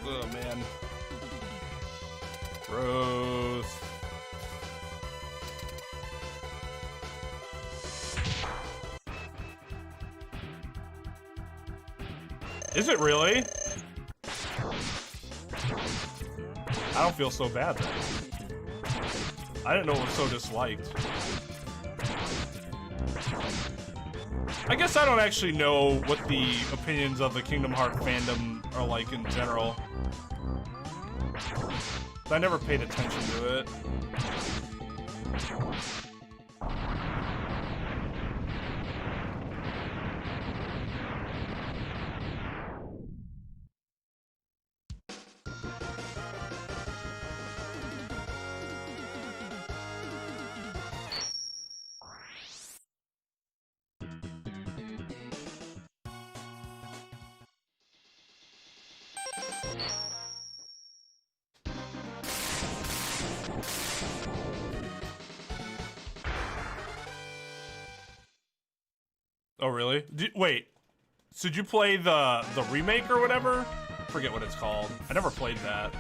Oh man. Gross. Is it really? I don't feel so bad then. I didn't know it was so disliked. I guess I don't actually know what the opinions of the Kingdom Hearts fandom are like in general. I never paid attention to it. Oh, really? Wait, so did you play the remake or whatever? I forget what it's called. I never played that.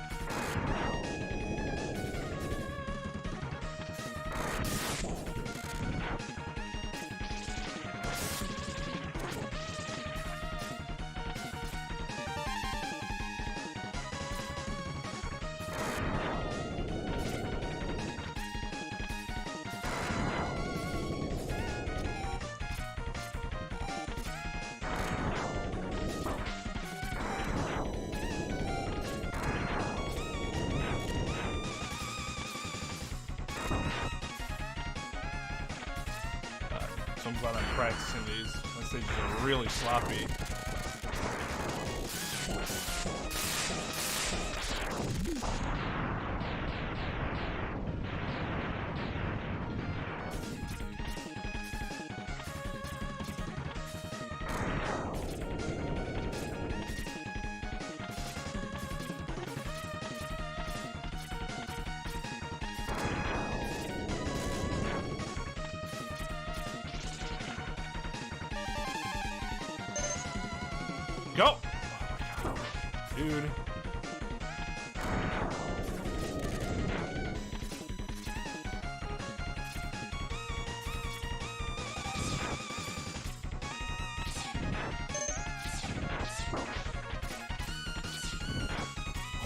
So I'm glad I'm practicing these. My stages are really sloppy. Go! Dude.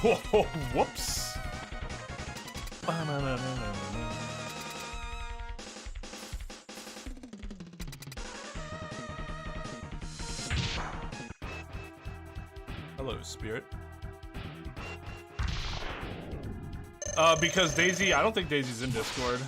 Whoa, whoops. Hello, Spirit. Because Daisy, I don't think Daisy's in Discord.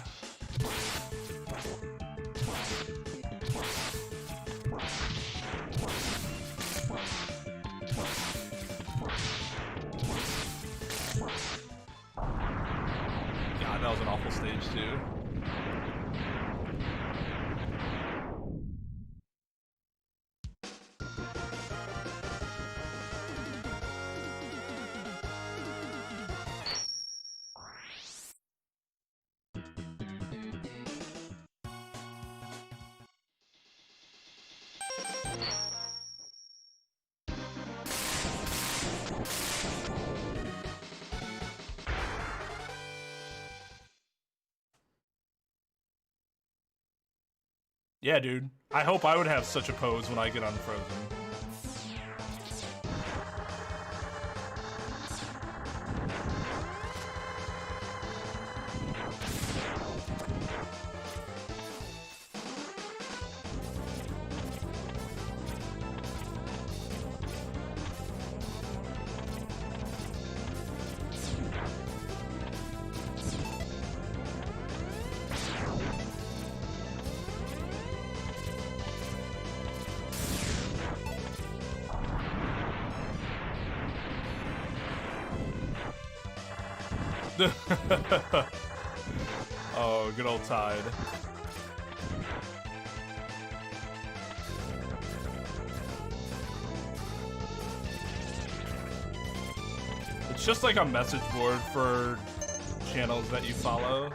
God, that was an awful stage too. Yeah, dude. I hope I would have such a pose when I get unfrozen. Oh, good old Tide. just like a message board for channels that you follow.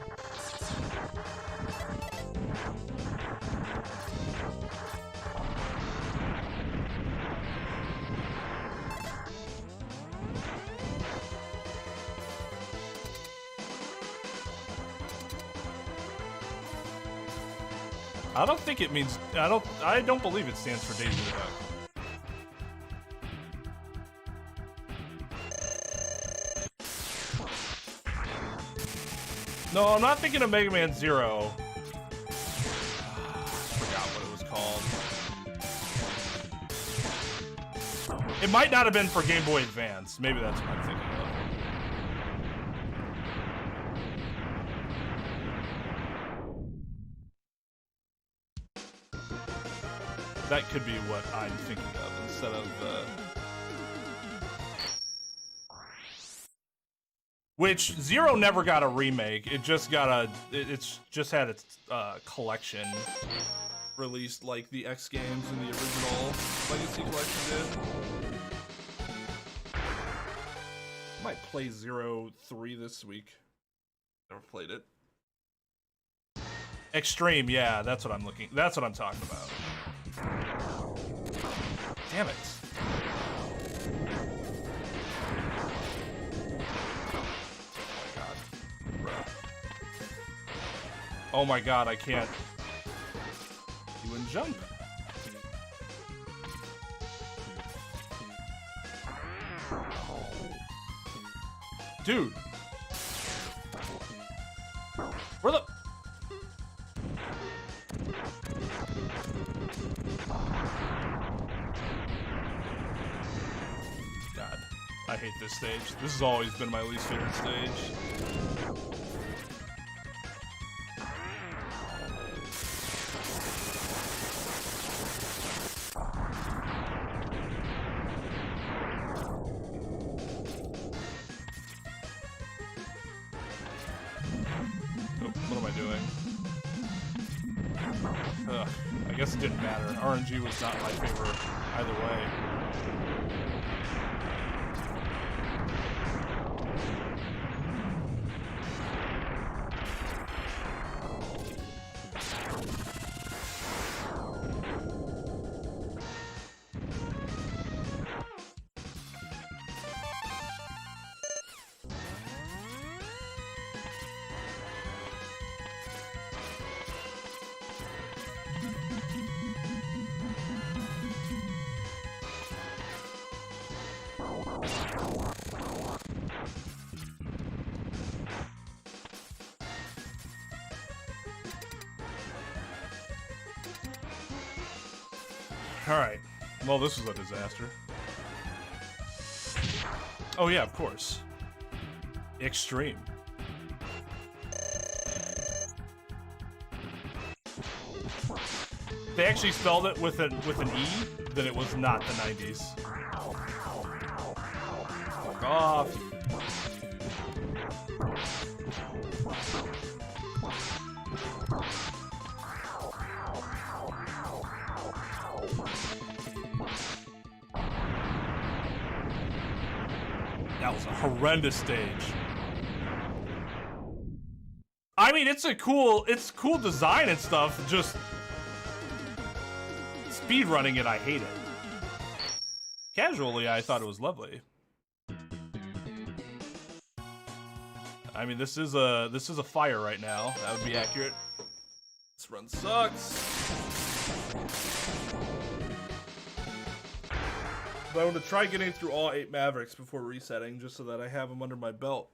I don't think it means, I don't believe it stands for Daisy the Duck. No, I'm not thinking of Mega Man Zero. I forgot what it was called. It might not have been for Game Boy Advance. Maybe that's what I'm thinking of. That could be what I'm thinking of instead of which Zero never got a remake. It just got it's just had its collection released like the X games and the original Legacy collection did. Might play 0-3 this week. Never played it. Extreme, yeah, that's what I'm talking about. Damn it. Oh my god, I can't. You wouldn't jump. Dude. Where the... God, I hate this stage. This has always been my least favorite stage. I guess it didn't matter. RNG was not my favorite either way. Alright. Well, this was a disaster. Oh yeah, of course. Extreme. If they actually spelled it with an E, then it was not the 90s. Fuck off. That was a horrendous stage. I mean, it's cool design and stuff, just speedrunning it, I hate it. Casually, I thought it was lovely. I mean, this is a fire right now. That would be accurate. This run sucks. But I want to try getting through all 8 Mavericks before resetting, just so that I have them under my belt.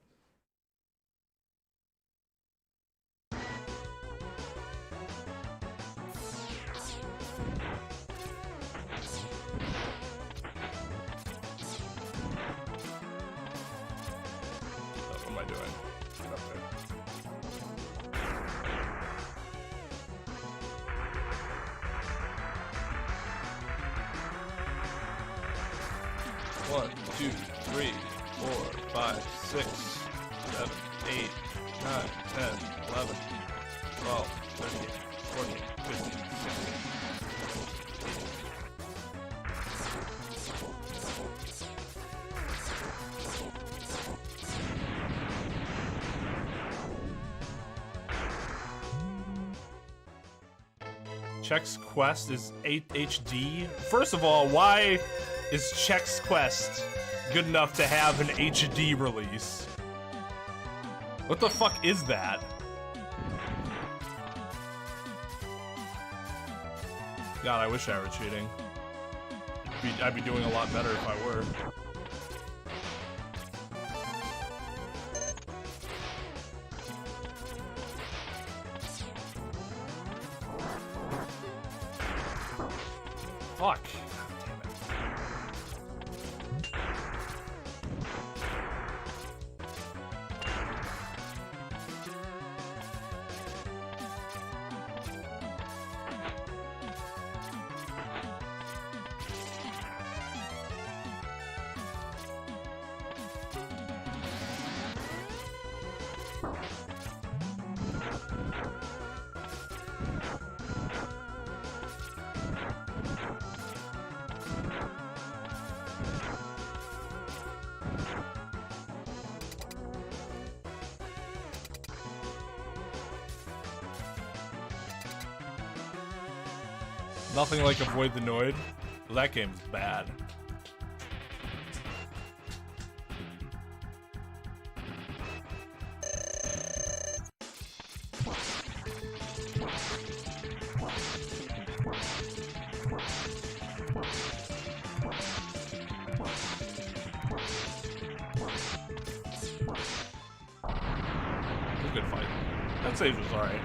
What am I doing? Get up there. 1, 2, 3, 4, 5, 6, 7, 8, 9, 10, 11, 12, 13, 14, 15, 16. Chex Quest is 8 HD. First of all, why is Chex Quest good enough to have an HD release? What the fuck is that? God, I wish I were cheating. I'd be doing a lot better if I were. Fuck. Nothing like Avoid the Noid. Well, that game's bad. It was a good fight. That save was alright.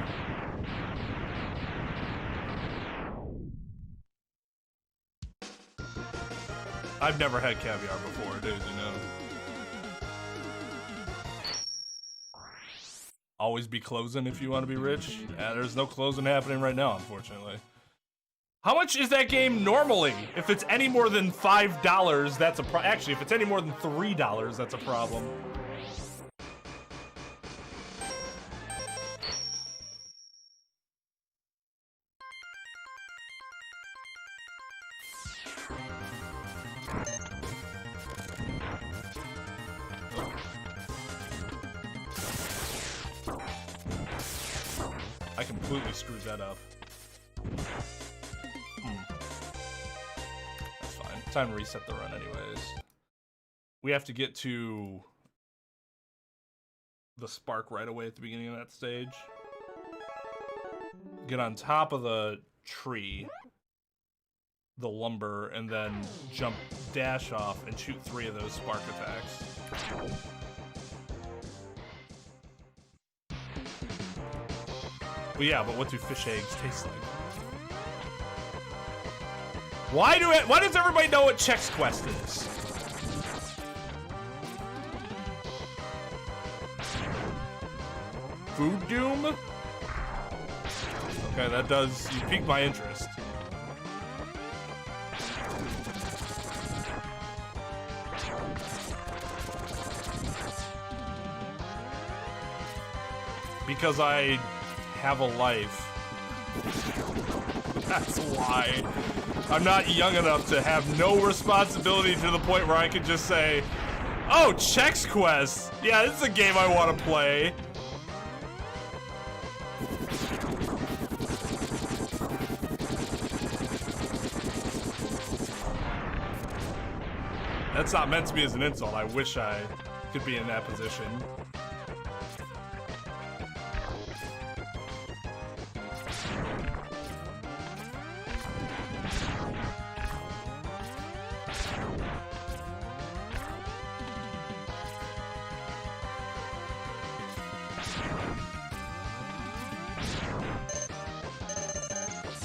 I've never had caviar before, dude, you know. Always be closing if you want to be rich. Yeah, there's no closing happening right now, unfortunately. How much is that game normally? If it's any more than $5, that's a problem. Actually, if it's any more than $3, that's a problem. I completely screwed that up. That's fine. Time to reset the run anyways. We have to get to the spark right away at the beginning of that stage. Get on top of the tree, the lumber, and then jump, dash off, and shoot 3 of those spark attacks. But yeah, but what do fish eggs taste like? Why does everybody know what Chex Quest is? Food Doom? Okay, that does, you piqued my interest. Because I have a life. That's why. I'm not young enough to have no responsibility to the point where I can just say, oh, Chex Quest. Yeah, this is a game I want to play. That's not meant to be as an insult. I wish I could be in that position.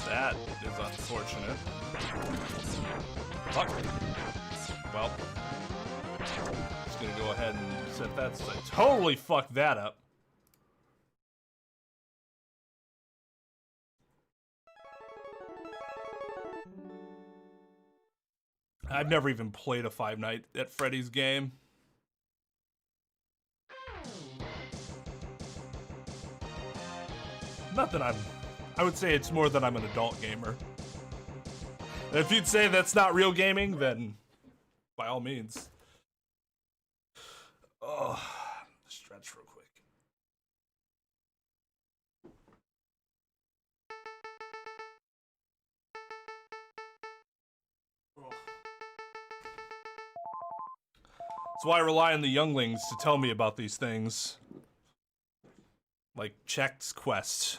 That is unfortunate. Fuck. Well, just gonna go ahead and set that. So I totally fucked that up. I've never even played a Five Nights at Freddy's game. Not that I would say it's more that I'm an adult gamer. If you'd say that's not real gaming, then by all means. Oh, stretch real quick. That's why I rely on the younglings to tell me about these things. Like Chex Quest.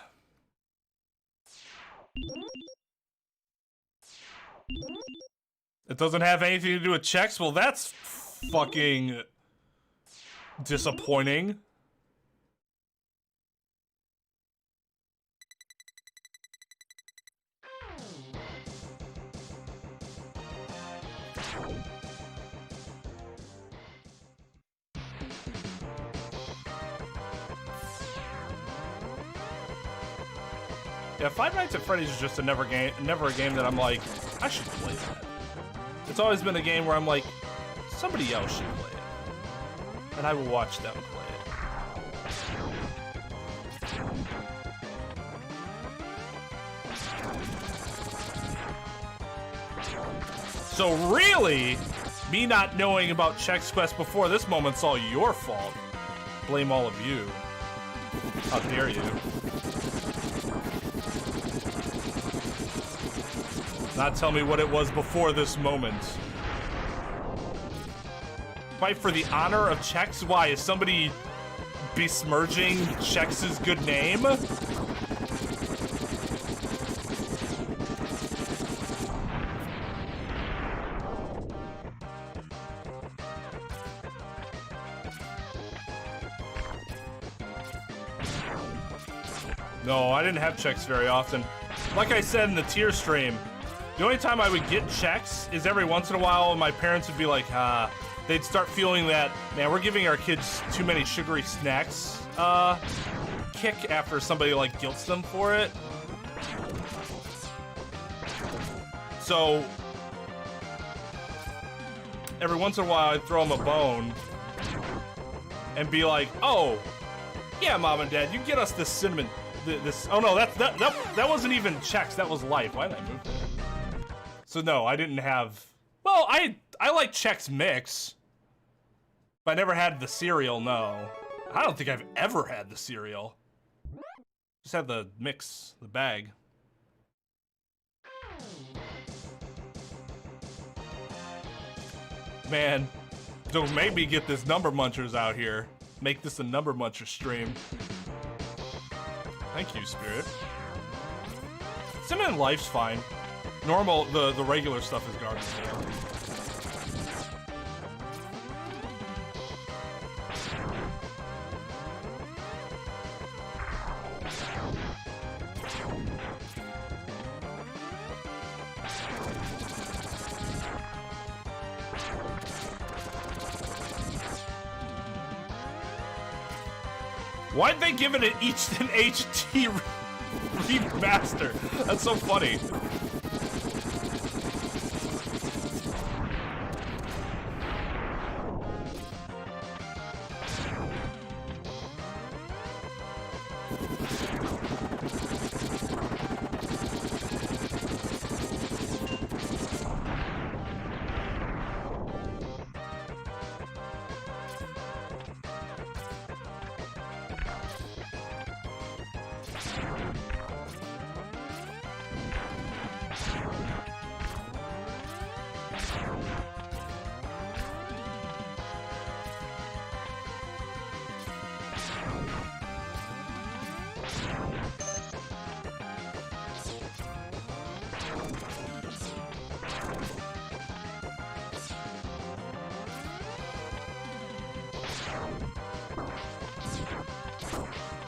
It doesn't have anything to do with Chex? Well, that's fucking disappointing. Yeah, Five Nights at Freddy's is just never a game that I'm like, I should play that. It's always been a game where I'm like, somebody else should play it. And I will watch them play it. So really, me not knowing about Chex Quest before this moment's all your fault. Blame all of you. How dare you. Not tell me what it was before this moment. Fight for the honor of Chex? Why? Is somebody besmirching Chex's good name? No, I didn't have Chex very often. Like I said in the tier stream, the only time I would get Chex is every once in a while, and my parents would be like, they'd start feeling that, man, we're giving our kids too many sugary snacks, kick after somebody, like, guilts them for it. So, every once in a while, I'd throw them a bone and be like, oh, yeah, Mom and Dad, you get us this cinnamon, oh no, that wasn't even Chex, that was Life. Why did I move that? So no, I didn't have, well, I like Chex Mix, but I never had the cereal, no. I don't think I've ever had the cereal. Just had the mix, the bag. Man, don't make me get this Number Munchers out here. Make this a Number Muncher stream. Thank you, Spirit. Cinnamon Life's fine. Normal, the regular stuff is garbage. Why'd they give it an HD remaster? That's so funny.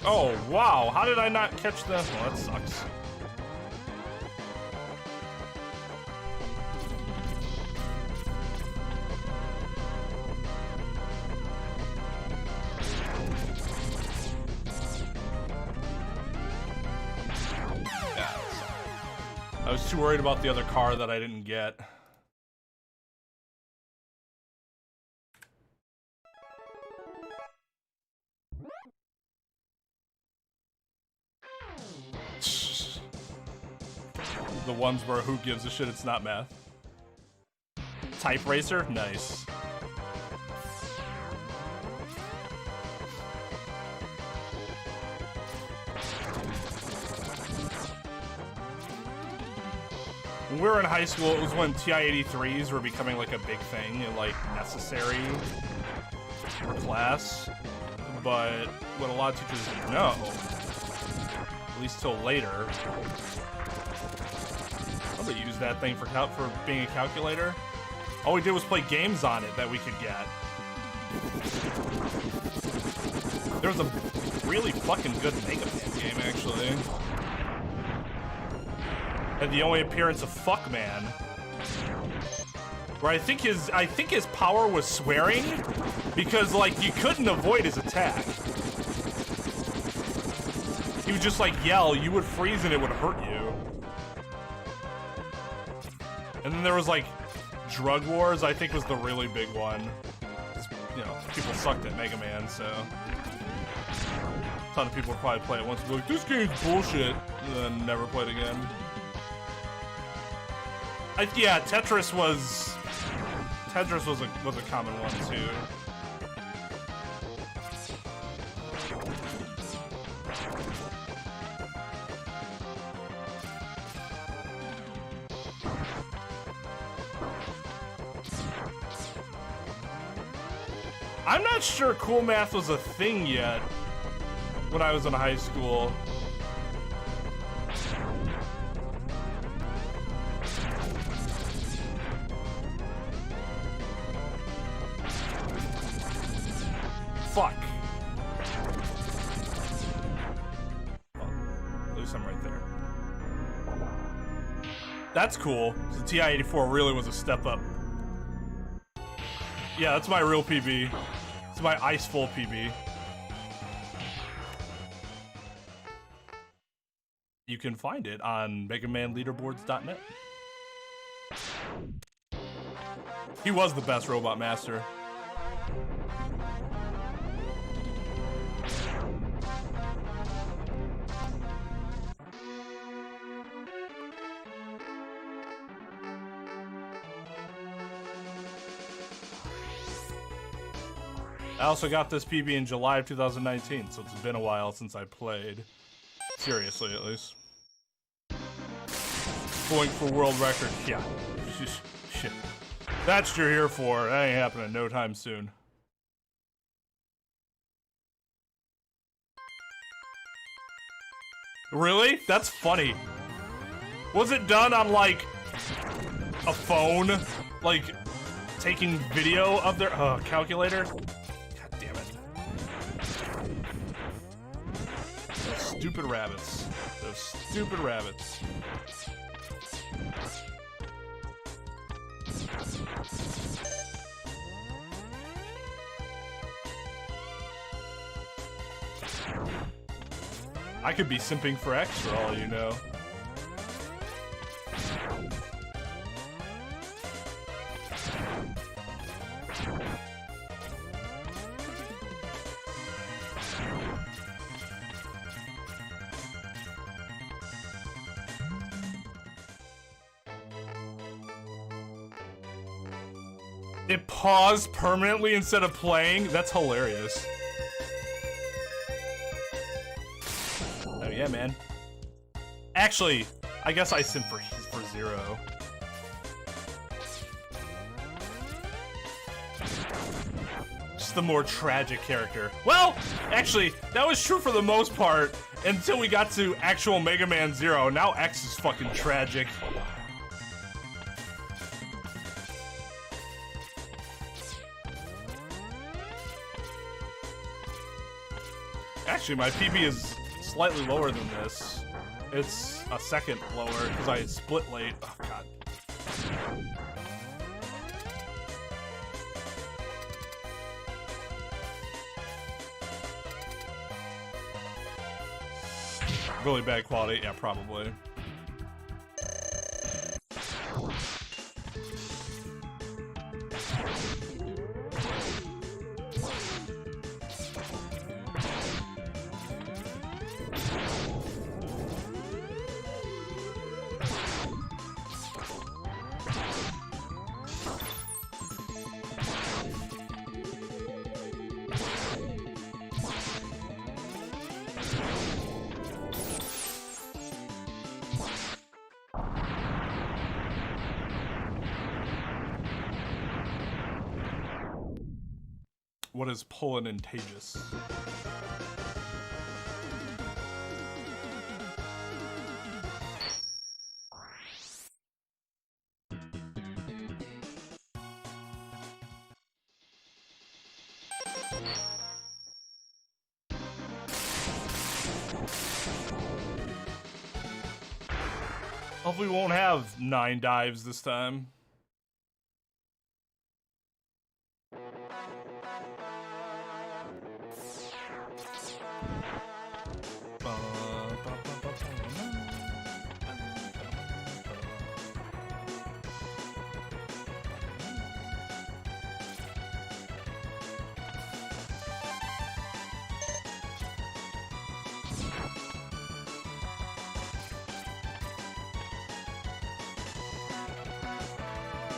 Oh, wow. How did I not catch the... Well, that sucks. Yeah, I was too worried about the other car that I didn't get. The ones where who gives a shit, it's not math. Type Racer? Nice. When we were in high school, it was when TI-83s were becoming like a big thing and like necessary per class, but what a lot of teachers don't know, at least till later, nobody used that thing for being a calculator. All we did was play games on it that we could get. There was a really fucking good Mega Man game, actually. And the only appearance of Fuckman, where I think his power was swearing, because like you couldn't avoid his attack. He would just like yell, you would freeze and it would hurt you. And then there was like Drug Wars, I think was the really big one. You know, people sucked at Mega Man, so a ton of people would probably play it once and be like, this game's bullshit, and then never played again. Yeah, Tetris was a common one too. I'm not sure Cool Math was a thing yet when I was in high school. Fuck. Well, at least I'm right there. That's cool. So the TI-84 really was a step up. Yeah, that's my real PB. It's my ice full PB. You can find it on MegaManLeaderboards.net. He was the best Robot Master. I also got this PB in July of 2019, so it's been a while since I played. Seriously, at least. Going for world record. Yeah. Shit. That's what you're here for. That ain't happening no time soon. Really? That's funny. Was it done on, like, a phone? Like, taking video of their calculator? God damn it. Those stupid rabbits. Those stupid rabbits. I could be simping for X for all you know. It paused permanently instead of playing? That's hilarious. Oh yeah, man. Actually, I guess I simp for Zero. Just the more tragic character. Well, actually, that was true for the most part until we got to actual Mega Man Zero. Now X is fucking tragic. Actually, my PB is slightly lower than this. It's a second lower because I split late. Oh, God. Really bad quality? Yeah, probably. what is pulling Nintagious? Hopefully we won't have 9 dives this time.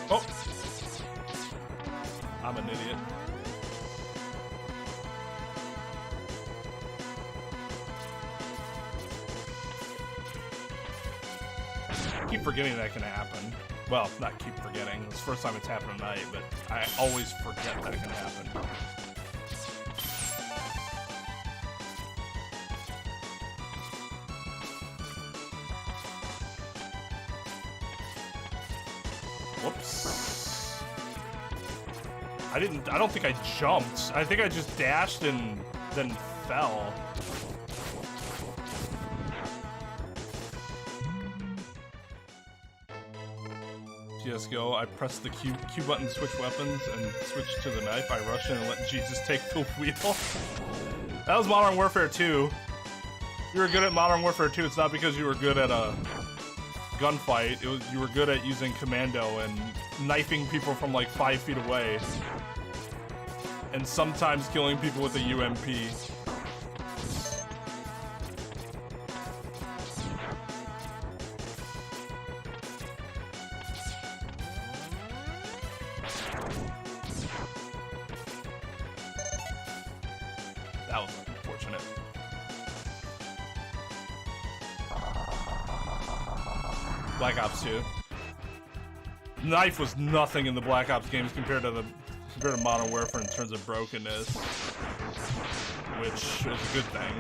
Oh! I'm an idiot. I keep forgetting that can happen. Well, not keep forgetting. It's the first time it's happened tonight, but I always forget that it can happen. Whoops. I don't think I jumped. I think I just dashed and then fell. CSGO, I press the Q button to switch weapons and switch to the knife. I rush in and let Jesus take the wheel. That was Modern Warfare 2. You were good at Modern Warfare 2. It's not because you were good at a gunfight. You were good at using commando and knifing people from like 5 feet away. And sometimes killing people with a UMP. That was unfortunate. Black Ops 2. Knife was nothing in the Black Ops games compared to Modern Warfare in terms of brokenness, which is a good thing.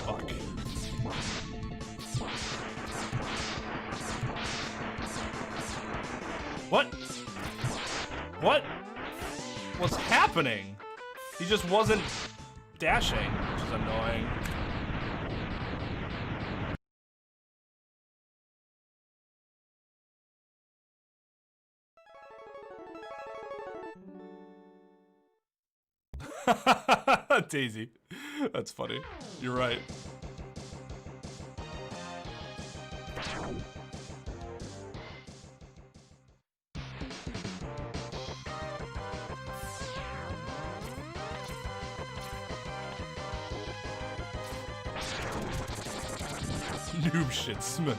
Fuck. What? What was happening? He just wasn't dashing, which is annoying. Daisy. That's funny. You're right. Noob shit, Smith.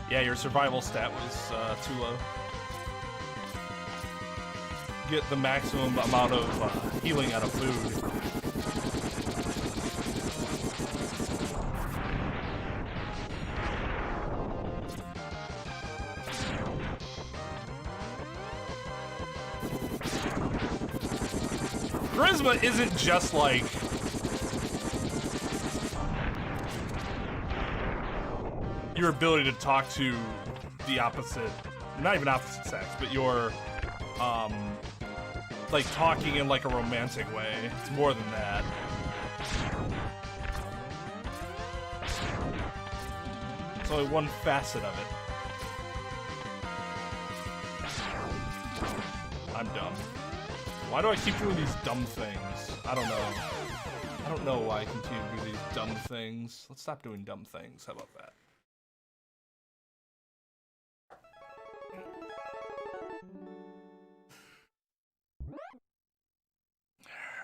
Yeah, your survival stat was too low. Get the maximum amount of healing out of food. Charisma isn't just like your ability to talk to the opposite, not even opposite sex, but your like talking in like a romantic way. It's more than that. It's only one facet of it. I'm dumb. Why do I keep doing these dumb things? I don't know. I don't know why I continue to do these dumb things. Let's stop doing dumb things. How about that?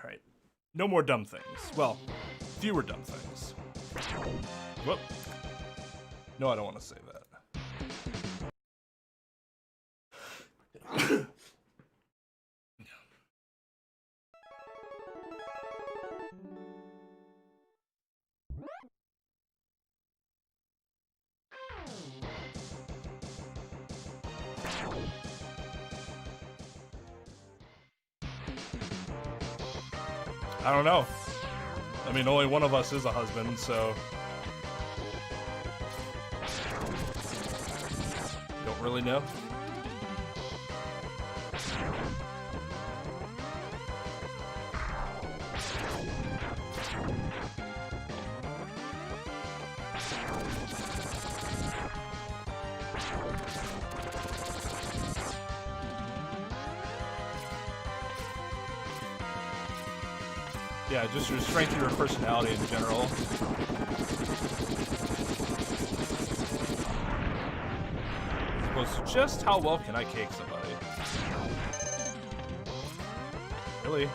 Alright. No more dumb things. Well, fewer dumb things. Whoop. No, I don't want to say that. I don't know. I mean, only one of us is a husband, so... Don't really know. Yeah, just your strength of your personality in general. Was just how well can I cake somebody? Really?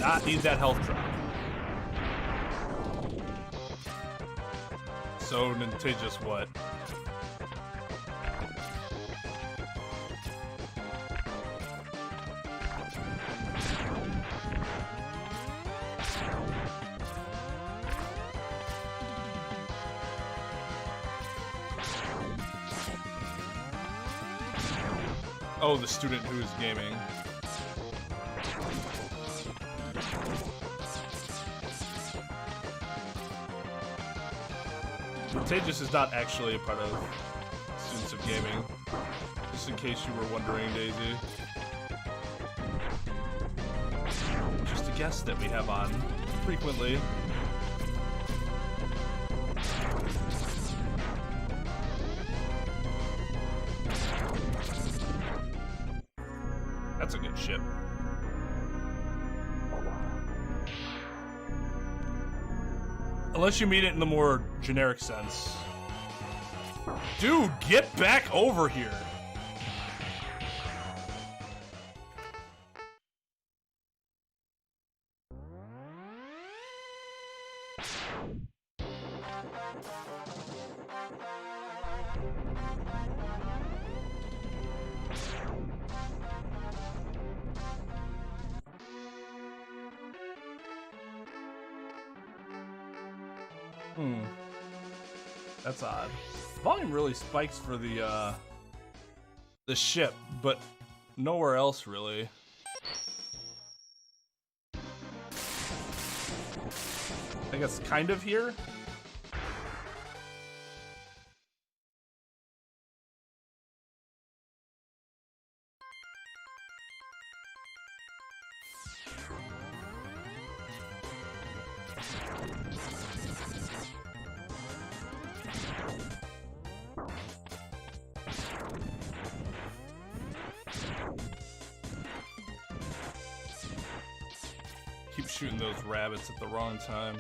Not need that health drop. So Nintagious what? Oh, the student who is gaming. Nintagious is not actually a part of Students of Gaming. Just in case you were wondering, Daisy. Just a guest that we have on frequently. That's a good ship. Unless you mean it in the more generic sense. Dude, get back over here. That's odd. Volume really spikes for the ship, but nowhere else really. I guess kind of here. Keep shooting those rabbits at the wrong time.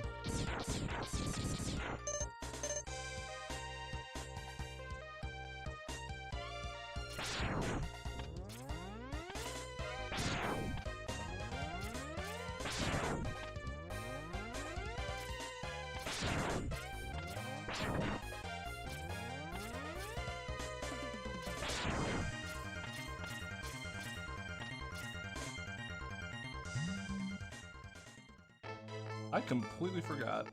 I completely forgot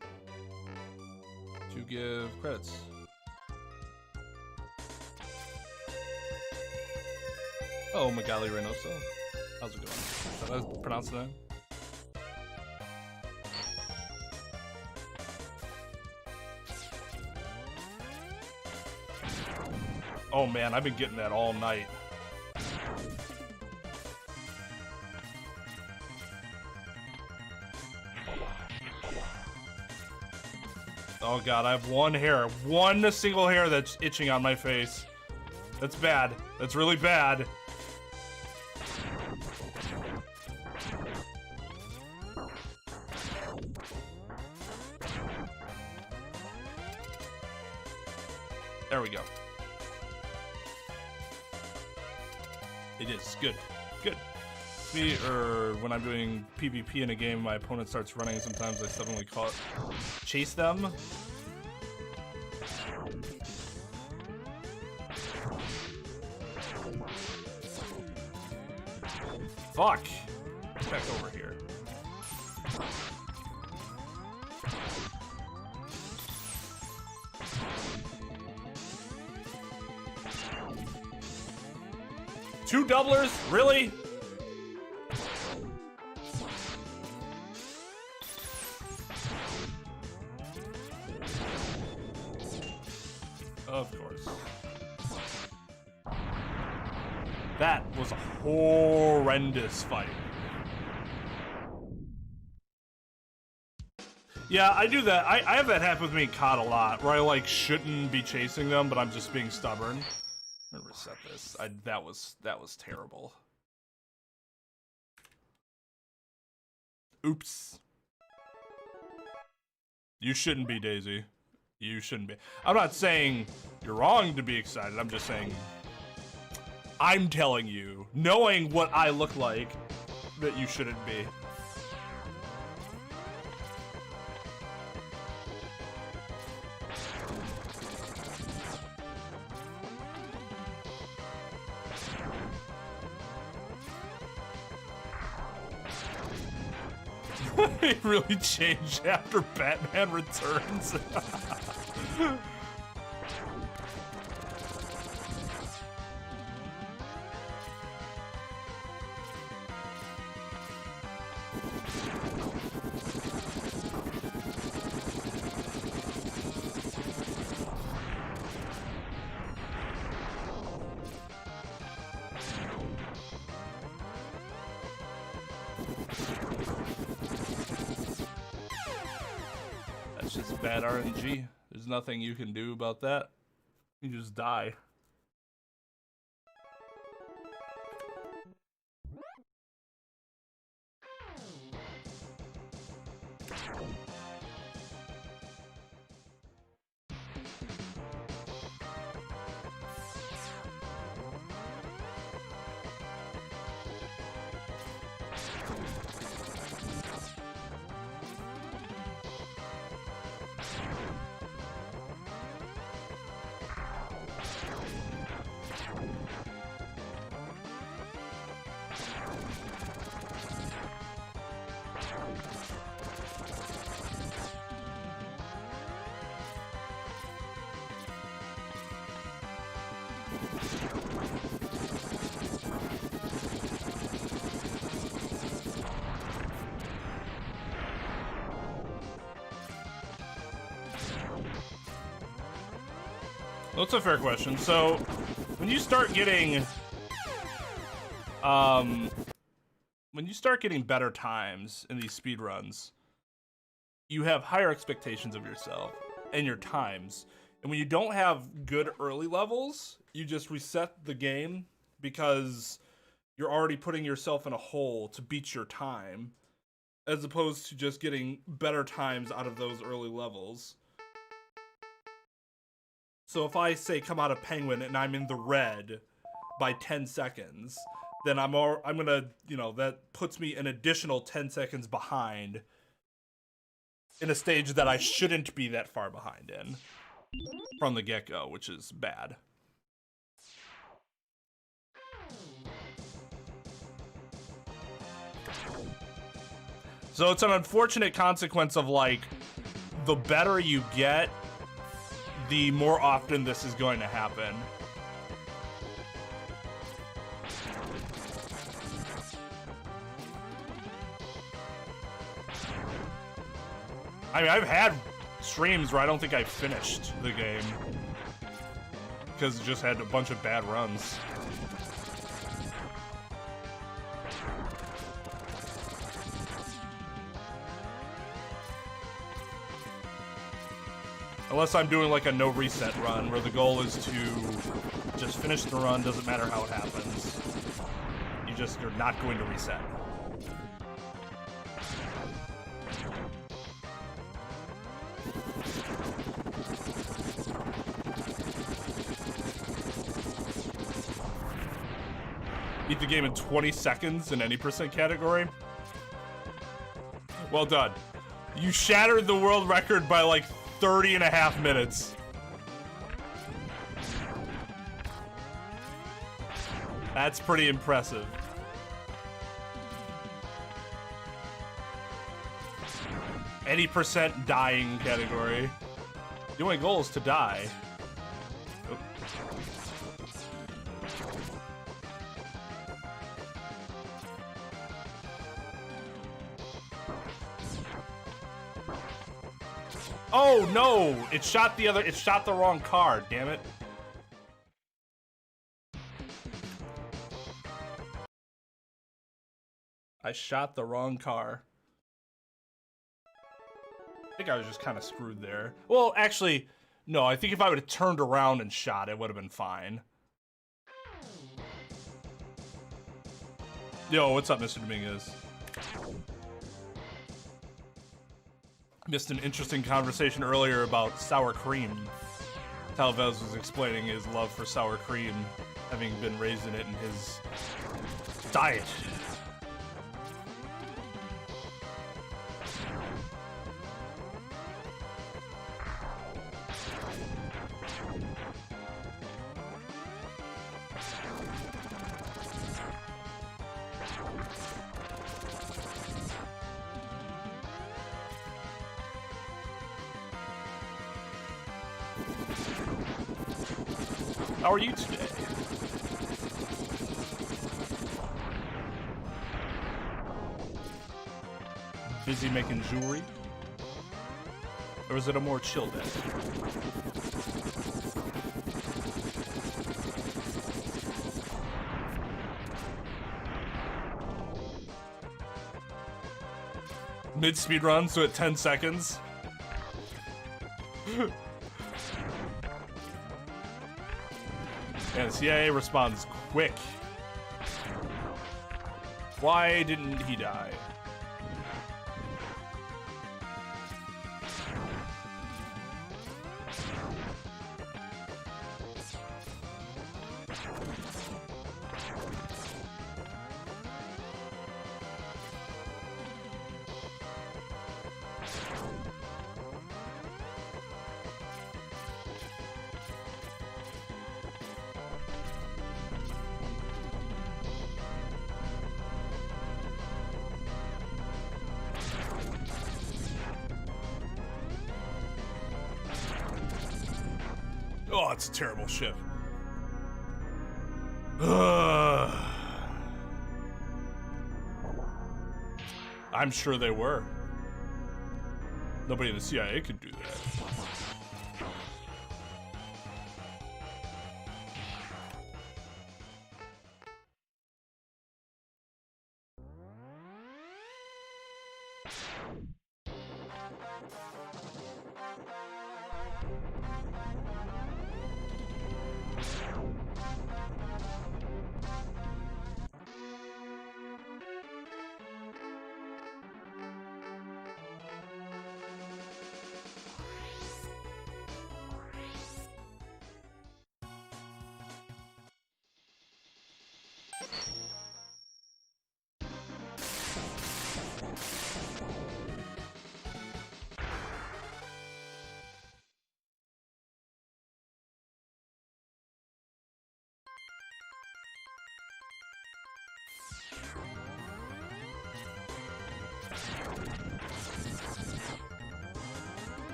to give credits. Oh, Magali Reynoso. How's it going? Is that how I pronounce the name? Oh man, I've been getting that all night. Oh god, I have one single hair that's itching on my face. That's bad. That's really bad. There we go. It is good. Good. Me, or when I'm doing PvP in a game, my opponent starts running, sometimes I suddenly chase them. Fuck! Get back over here. Two doublers? Really? Of course. That was a horrendous fight. Yeah, I do that. I have that happen with me in COD a lot, where I like shouldn't be chasing them, but I'm just being stubborn. I'm gonna reset this. That was terrible. Oops. You shouldn't be, Daisy. You shouldn't be. I'm not saying you're wrong to be excited. I'm just saying, I'm telling you, knowing what I look like, that you shouldn't be. It really changed after Batman Returns. That's just bad RNG. There's nothing you can do about that. You just die. Well, that's a fair question. So, when you start getting, better times in these speedruns, you have higher expectations of yourself and your times. And when you don't have good early levels, you just reset the game because you're already putting yourself in a hole to beat your time, as opposed to just getting better times out of those early levels. So if I say come out of Penguin and I'm in the red by 10 seconds, then I'm gonna, you know, that puts me an additional 10 seconds behind in a stage that I shouldn't be that far behind in from the get-go, which is bad. So it's an unfortunate consequence of, like, the better you get, the more often this is going to happen. I mean, I've had streams where I don't think I finished the game because it just had a bunch of bad runs. Unless I'm doing like a no reset run where the goal is to just finish the run, doesn't matter how it happens. You're not going to reset. Beat the game in 20 seconds in any percent category. Well done. You shattered the world record by like 30.5 minutes. That's pretty impressive. Any percent dying category. The only goal is to die. Oh no! It shot the wrong car, damn it. I shot the wrong car. I think I was just kind of screwed there. Well, actually, no, I think if I would have turned around and shot, it would have been fine. Yo, what's up, Mr. Dominguez? Missed an interesting conversation earlier about sour cream. Talvez was explaining his love for sour cream, having been raised in it in his diet. How are you today? Busy making jewelry? Or is it a more chill day? Mid speedrun, so at 10 seconds. And the CIA responds quick. Why didn't he die? Oh, it's a terrible ship. I'm sure they were. Nobody in the CIA could do that.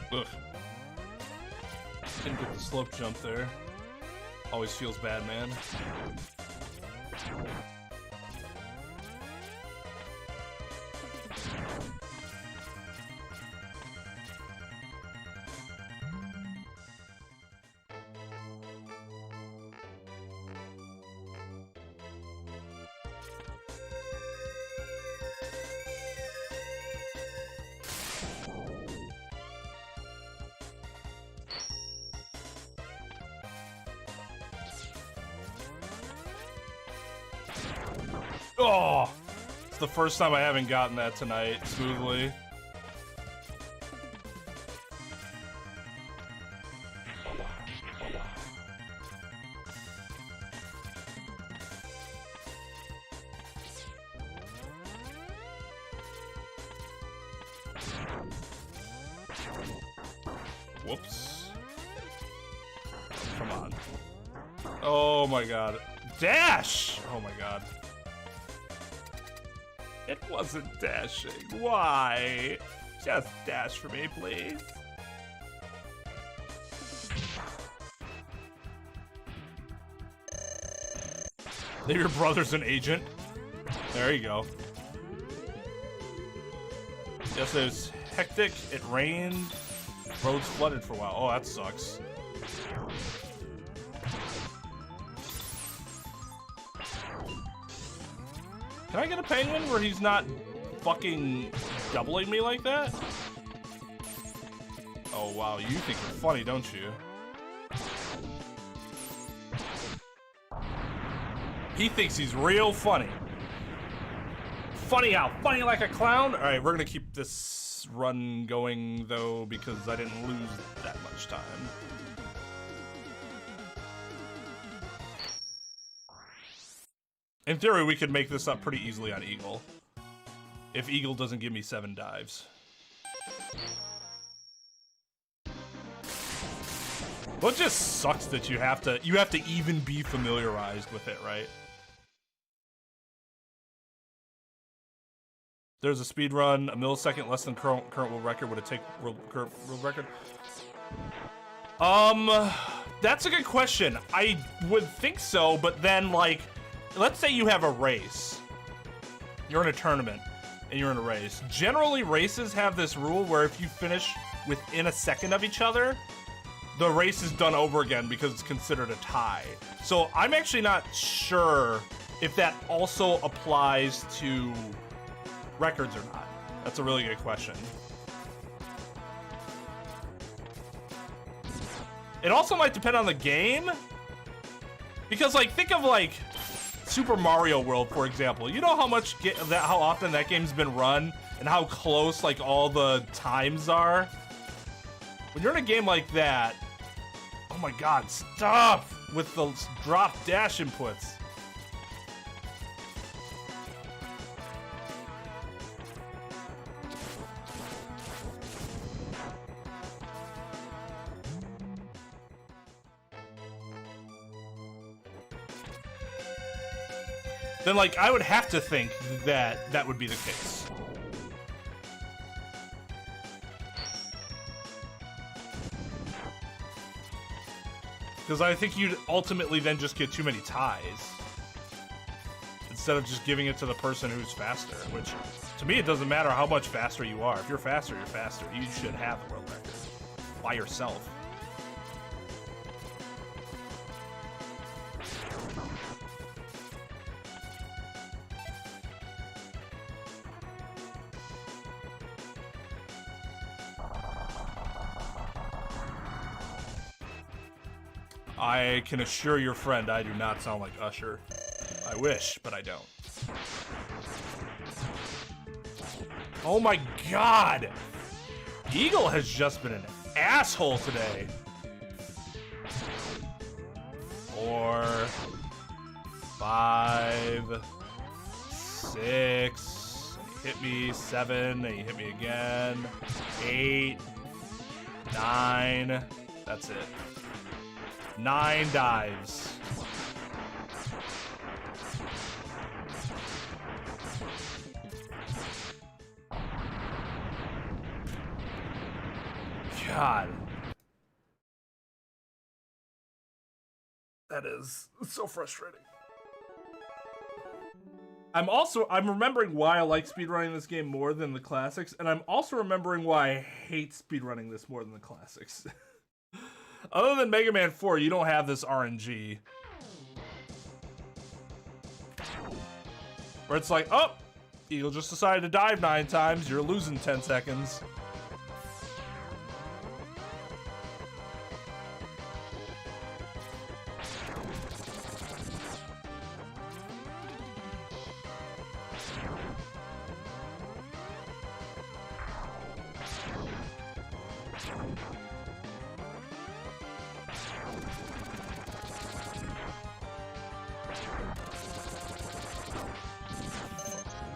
Ugh. Didn't get the slope jump there. Always feels bad, man. Oh! It's the first time I haven't gotten that tonight smoothly. Whoops. Come on. Oh my god. Dash! Oh my god. It wasn't dashing. Why? Just dash for me, please. Maybe your brother's an agent. There you go. Yes, it was hectic. It rained. Roads flooded for a while. Oh, that sucks. Can I get a penguin where he's not fucking doubling me like that? Oh, wow. You think you're funny, don't you? He thinks he's real funny. Funny how? Funny like a clown? All right, we're gonna keep this run going, though, because I didn't lose that much time. In theory, we could make this up pretty easily on Eagle. If Eagle doesn't give me 7 dives. Well, it just sucks that you have to even be familiarized with it, right? There's a speed run, a millisecond less than current world record. Would it take current world record? That's a good question. I would think so, but then, like, let's say you have a race. You're in a tournament, and you're in a race. Generally, races have this rule where if you finish within a second of each other, the race is done over again because it's considered a tie. So I'm actually not sure if that also applies to records or not. That's a really good question. It also might depend on the game. Because, like, think of, like, Super Mario World, for example. You know how how often that game's been run and how close, like, all the times are? When you're in a game like that, oh my god, stop with the drop dash inputs. Then, like, I would have to think that that would be the case. Because I think you'd ultimately then just get too many ties. Instead of just giving it to the person who's faster. Which, to me, it doesn't matter how much faster you are. If you're faster, you're faster. You should have a world record. By yourself. I can assure your friend I do not sound like Usher. I wish, but I don't. Oh my god! Eagle has just been an asshole today. 4, 5, 6. He hit me. 7. And he hit me again. 8, 9. That's it. 9 dives. God. That is so frustrating. I'm remembering why I like speedrunning this game more than the classics, and I'm also remembering why I hate speedrunning this more than the classics. Other than Mega Man 4, you don't have this RNG. Where it's like, oh, Eagle just decided to dive 9 times, you're losing 10 seconds.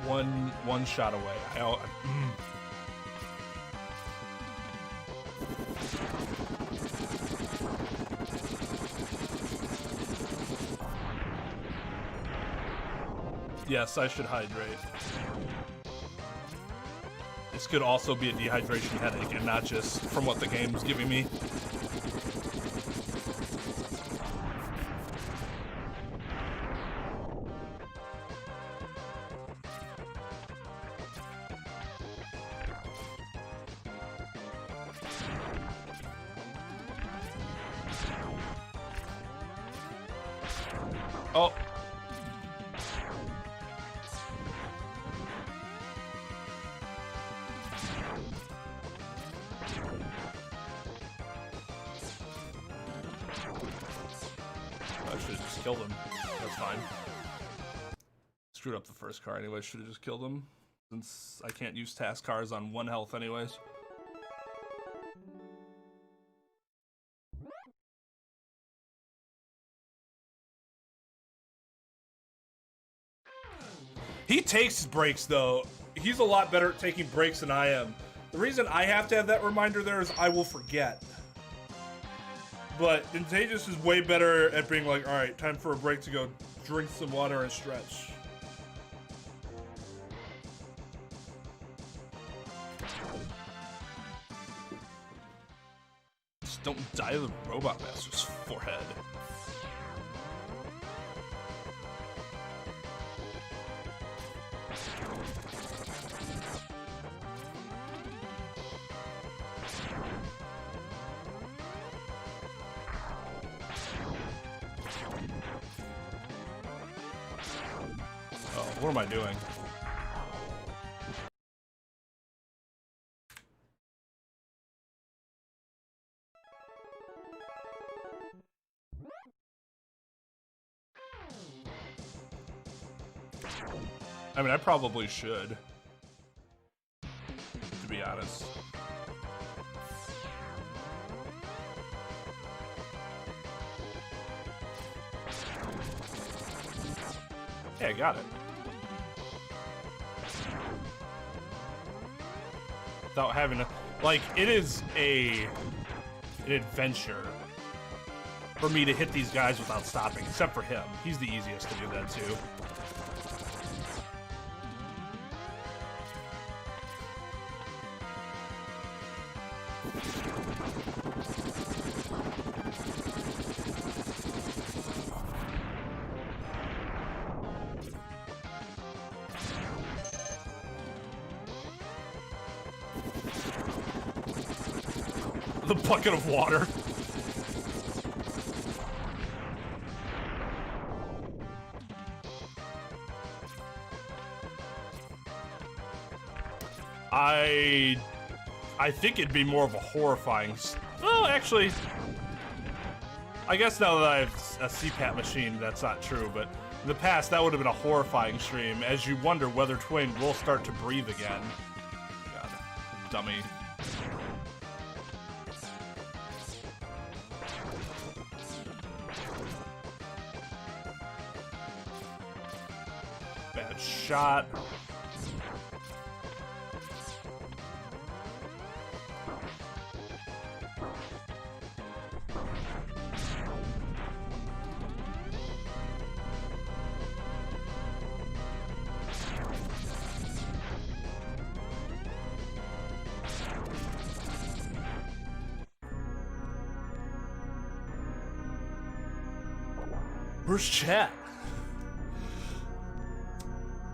one shot away. Yes, I should hydrate. This could also be a dehydration headache and not just from what the game's giving me. Oh. I should have just killed him. That's fine. Screwed up the first car anyway. Should have just killed him. Since I can't use task cars on 1 health anyways. He takes breaks though. He's a lot better at taking breaks than I am. The reason I have to have that reminder there is I will forget. But Nintagious is way better at being like, all right, time for a break to go drink some water and stretch. Just don't die to the Robot Master's forehead. What am I doing? I mean, I probably should, to be honest. Hey, I got it. Without having to, like, it is an adventure for me to hit these guys without stopping, except for him. He's the easiest to do that too. The bucket of water. I think it'd be more of a horrifying. Well, actually, I guess now that I have a CPAP machine, that's not true. But in the past, that would have been a horrifying stream, as you wonder whether Twain will start to breathe again. God, dummy. Bad shot. Where's chat?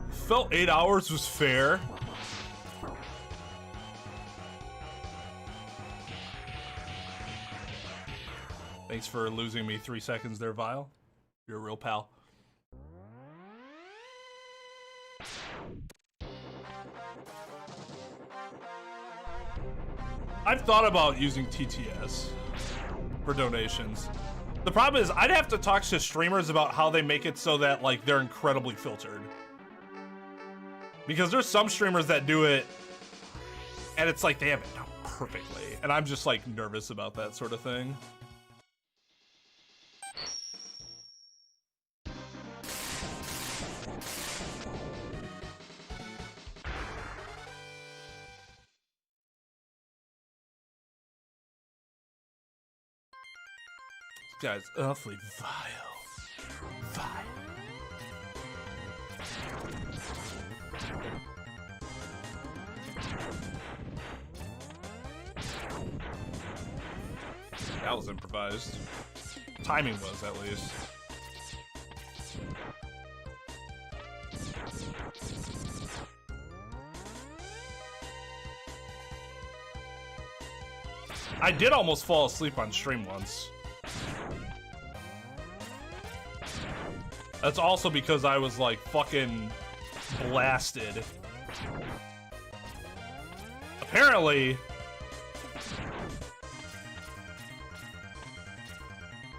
Felt 8 hours was fair. Thanks for losing me 3 seconds there, Vile. You're a real pal. I've thought about using TTS for donations. The problem is I'd have to talk to streamers about how they make it so that like they're incredibly filtered. Because there's some streamers that do it and it's like they have it done perfectly. And I'm just like nervous about that sort of thing. guy's awfully vile. Vile. That was improvised. Timing was, at least. I did almost fall asleep on stream once. That's also because I was like fucking blasted. Apparently,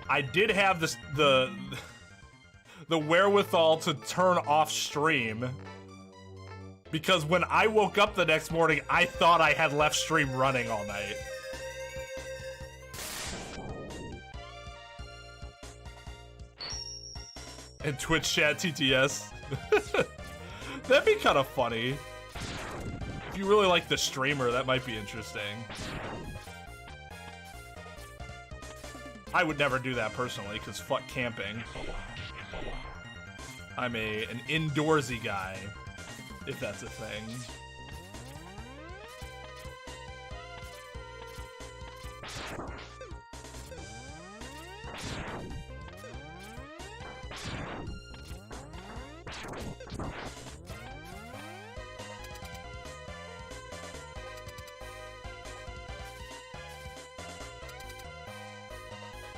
I did have this the wherewithal to turn off stream because when I woke up the next morning, I thought I had left stream running all night. And Twitch chat TTS. That'd be kind of funny. If you really like the streamer, that might be interesting. I would never do that personally, because fuck camping. I'm an indoorsy guy, if that's a thing.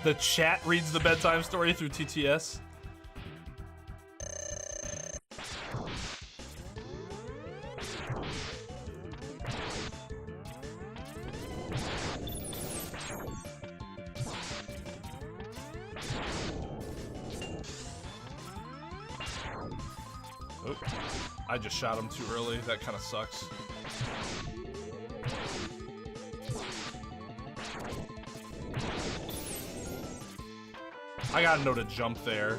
The chat reads the bedtime story through TTS. Oh, I just shot him too early. That kind of sucks. I gotta know to jump there.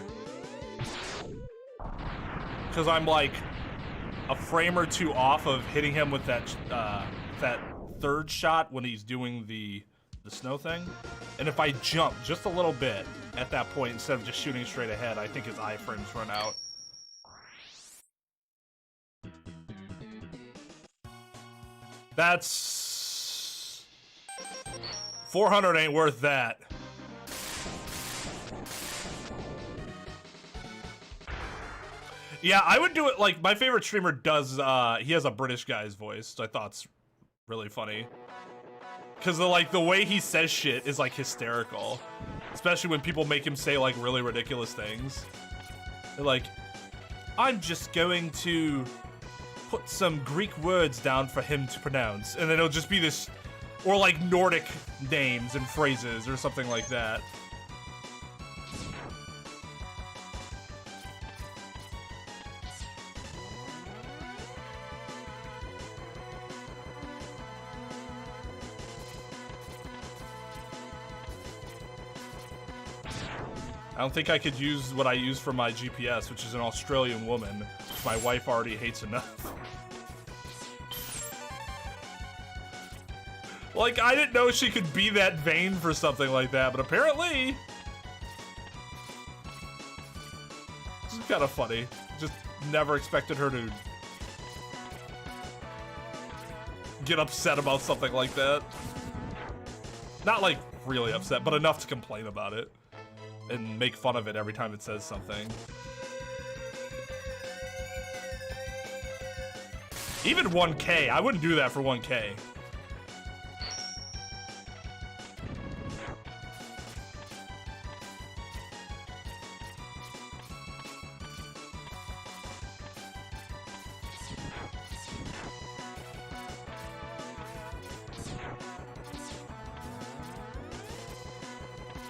Because I'm like a frame or two off of hitting him with that that third shot when he's doing the snow thing. And if I jump just a little bit at that point instead of just shooting straight ahead, I think his iframes run out. That's 400 ain't worth that. Yeah, I would do it like my favorite streamer does. He has a British guy's voice, so I thought it's really funny. Cause the way he says shit is like hysterical, especially when people make him say like really ridiculous things. They're like, "I'm just going to put some Greek words down for him to pronounce," and then it'll just be this, or like Nordic names and phrases or something like that. I don't think I could use what I use for my GPS, which is an Australian woman, which my wife already hates enough. Like, I didn't know she could be that vain for something like that, but apparently... This is kind of funny. Just never expected her to get upset about something like that. Not, like, really upset, but enough to complain about it. And make fun of it every time it says something. Even 1K, I wouldn't do that for 1K.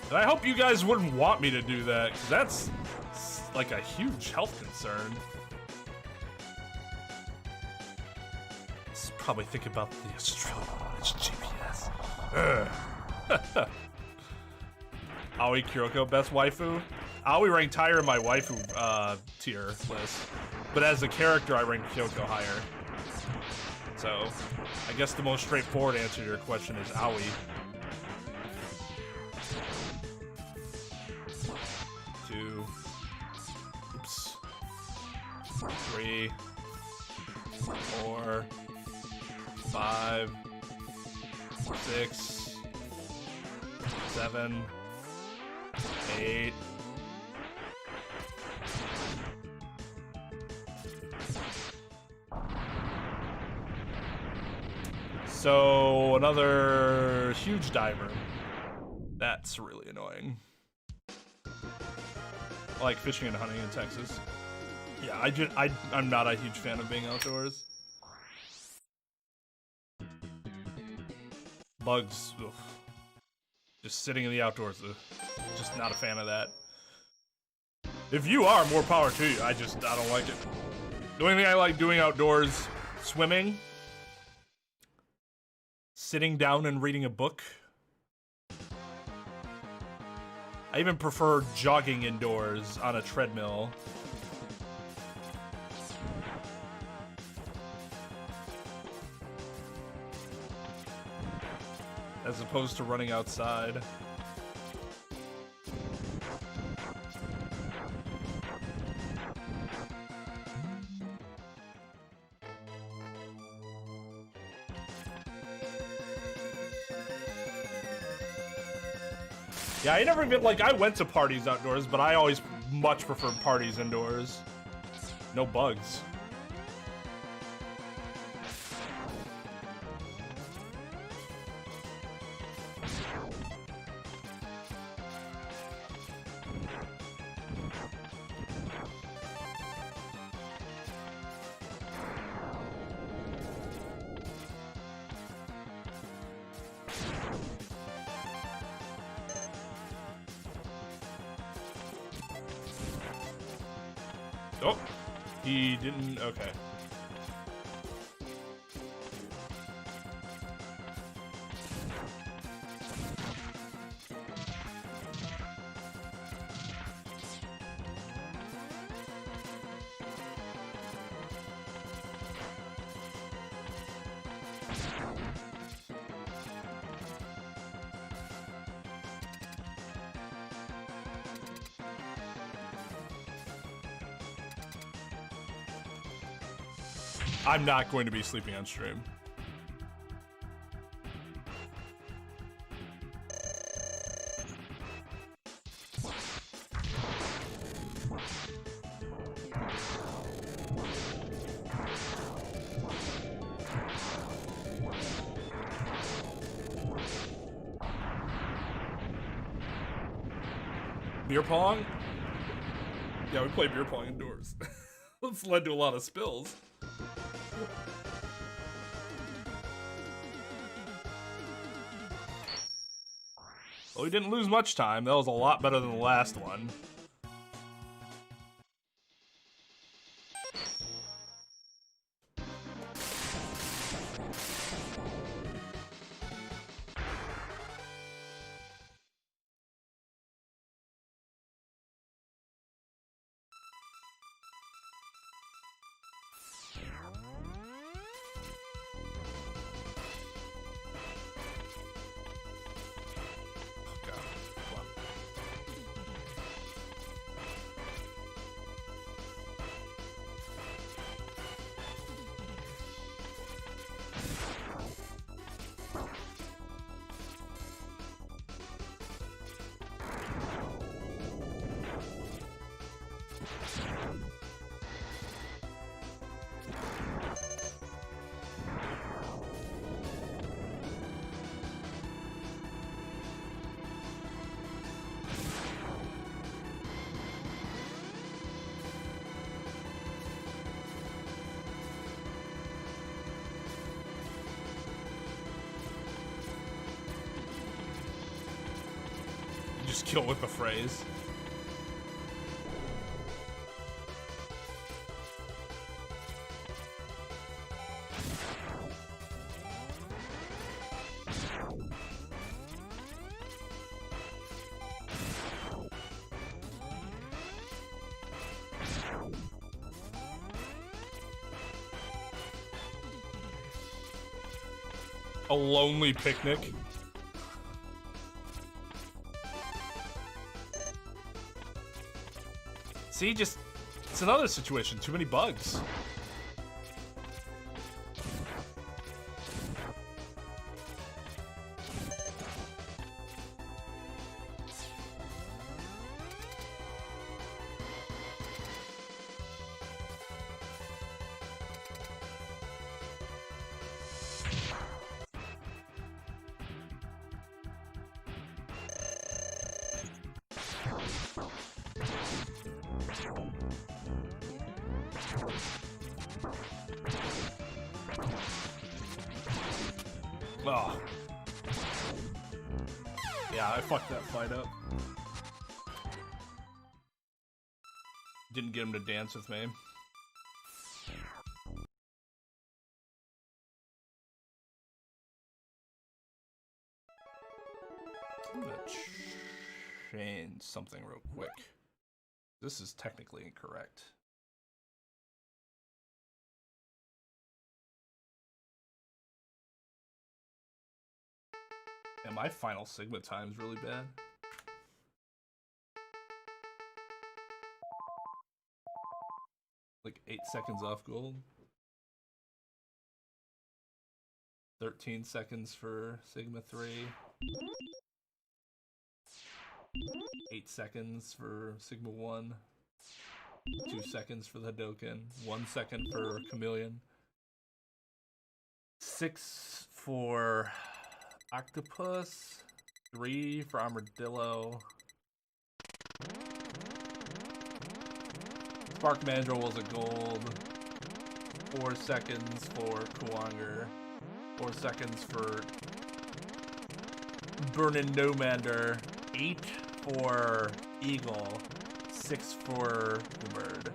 And I hope you guys wouldn't want me to do that, because that's like a huge health concern. Let's probably think about the Australian GPS. Aoi Kyoko, best waifu? Aoi ranked higher in my waifu tier list, but as a character, I rank Kyoko higher. So, I guess the most straightforward answer to your question is Aoi. 3, 4, 5, 6, 7, 8. So another huge diver. That's really annoying. I like fishing and hunting in Texas. Yeah, I'm not a huge fan of being outdoors. Bugs, ugh. Just sitting in the outdoors, ugh. Just not a fan of that. If you are, more power to you. I don't like it. The only thing I like doing outdoors, swimming, sitting down and reading a book. I even prefer jogging indoors on a treadmill. As opposed to running outside. Yeah, I never even, like, I went to parties outdoors, but I always much preferred parties indoors. No bugs. Oh, he didn't, okay. I'm not going to be sleeping on stream. Beer pong? Yeah, we play beer pong indoors. This led to a lot of spills. Well, we didn't lose much time. That was a lot better than the last one. Just kill with a phrase. A lonely picnic. See, just It's another situation. Too many bugs. Oh. Yeah, I fucked that fight up. Didn't get him to dance with me. I'm gonna change something real quick. This is technically incorrect. And my final Sigma time's really bad. Like 8 seconds off gold. 13 seconds for Sigma 3. 8 seconds for Sigma 1. 2 seconds for the Hadoken. 1 second for Chameleon. 6 for Octopus. 3 for Armadillo. Spark Mandrill was a gold. 4 seconds for Kuwanger. 4 seconds for Burnin' Nomander. 8 for Eagle. 6 for the Bird.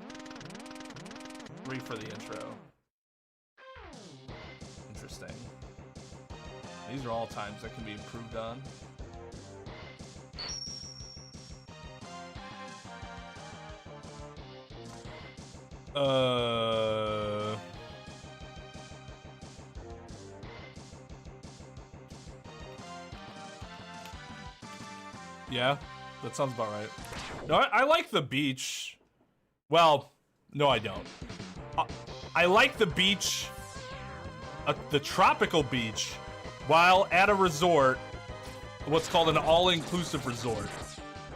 3 for the intro. Interesting. These are all times that can be improved on. Yeah, that sounds about right. No, I like the beach. Well, no, I don't. I like the beach, the tropical beach, while at a resort, what's called an all-inclusive resort,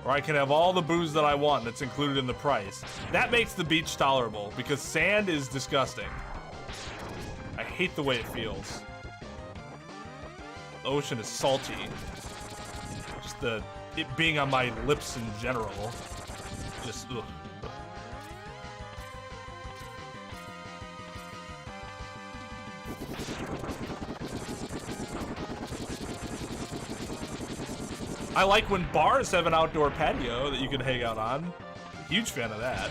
where I can have all the booze that I want that's included in the price. That makes the beach tolerable, because sand is disgusting. I hate the way it feels. The ocean is salty. Just it being on my lips in general. Just, ugh. I like when bars have an outdoor patio that you can hang out on. Huge fan of that.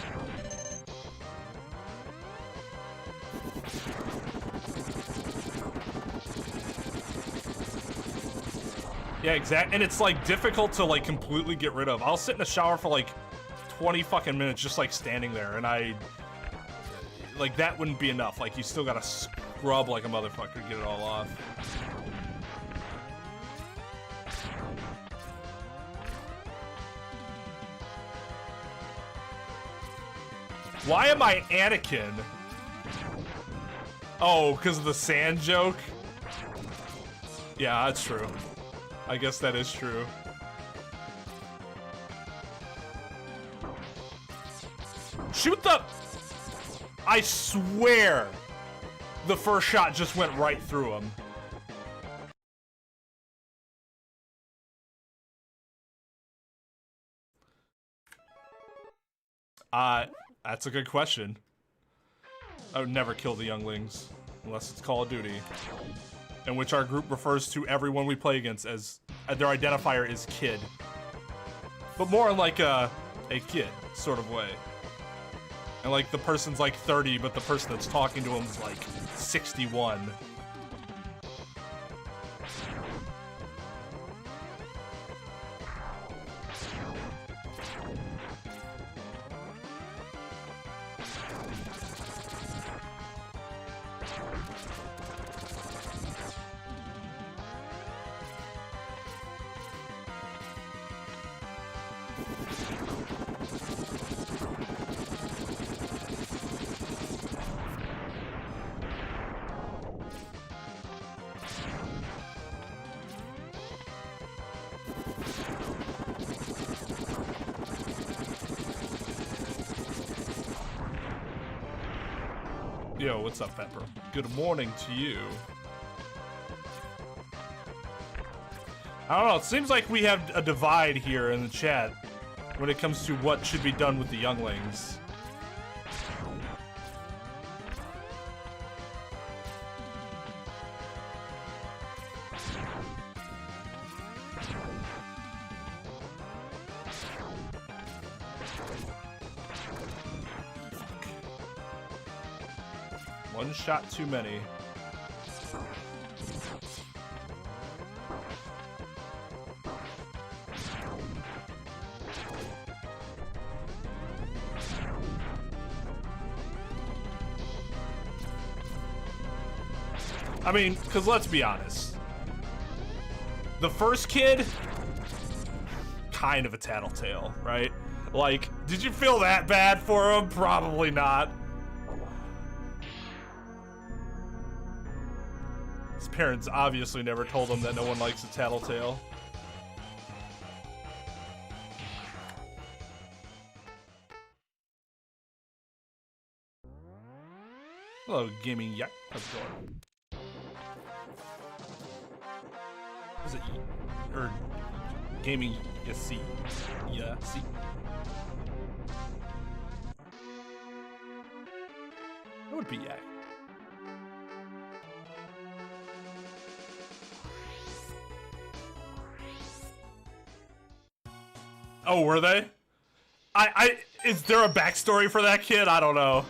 Yeah, exactly. And it's like difficult to like completely get rid of. I'll sit in the shower for like 20 fucking minutes just like standing there, and like that wouldn't be enough. Like you still gotta scrub like a motherfucker to get it all off. Why am I Anakin? Oh, because of the sand joke? Yeah, that's true. I guess that is true. Shoot the... I swear the first shot just went right through him. That's a good question. I would never kill the younglings unless it's Call of Duty, in which our group refers to everyone we play against as their identifier is kid, but more in like a kid sort of way. And like the person's like 30, but the person that's talking to him is like 61. Yo, what's up, Pepper? Good morning to you. I don't know, it seems like we have a divide here in the chat when it comes to what should be done with the younglings. One shot too many. I mean, because let's be honest. The first kid, kind of a tattletale, right? Like, did you feel that bad for him? Probably not. His parents obviously never told him that no one likes a tattletale. Hello, Gaming Yak. How's it going? Is it or Gaming C? Yeah, C. That would be Yak. Oh, were they? Is there a backstory for that kid? I don't know.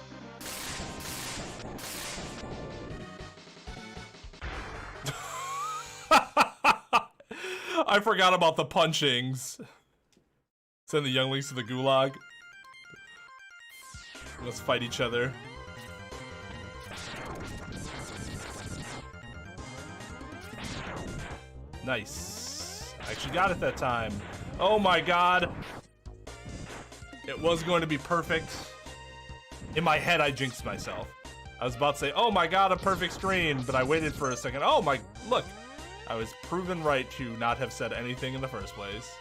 I forgot about the punchings. Send the younglings to the gulag. Let's fight each other. Nice. I actually got it that time. Oh my god. It was going to be perfect. In my head, I jinxed myself. I was about to say, oh my god, a perfect screen, but I waited for a second. Oh my, look. I was proven right to not have said anything in the first place.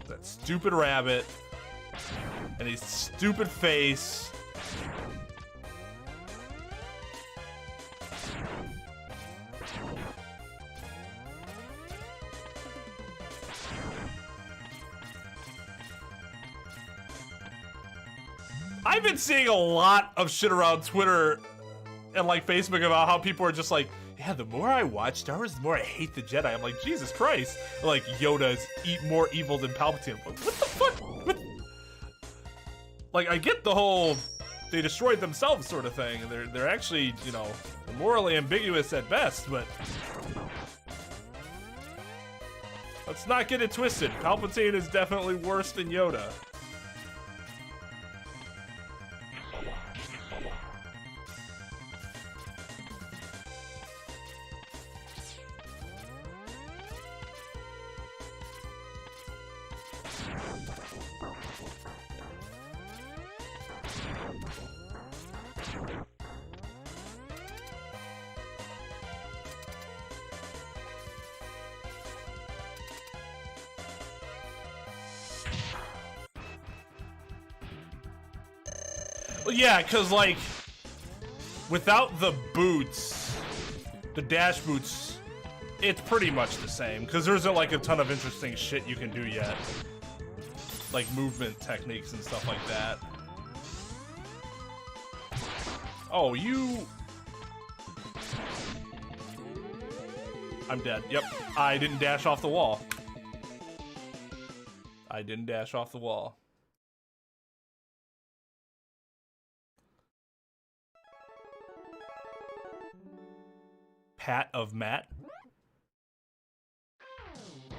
That stupid rabbit. And his stupid face. I've been seeing a lot of shit around Twitter and like Facebook about how people are just like, yeah, the more I watch Star Wars, the more I hate the Jedi. I'm like, Jesus Christ. Like, Yoda's more evil than Palpatine. Like, what the fuck? What? Like, I get the whole they destroyed themselves sort of thing. They're actually, you know, morally ambiguous at best, but let's not get it twisted. Palpatine is definitely worse than Yoda. Yeah, because, like, without the boots, the dash boots, it's pretty much the same. Because there isn't, like, a ton of interesting shit you can do yet. Like, movement techniques and stuff like that. Oh, you... I'm dead. Yep. I didn't dash off the wall. I didn't dash off the wall. Pat of Matt?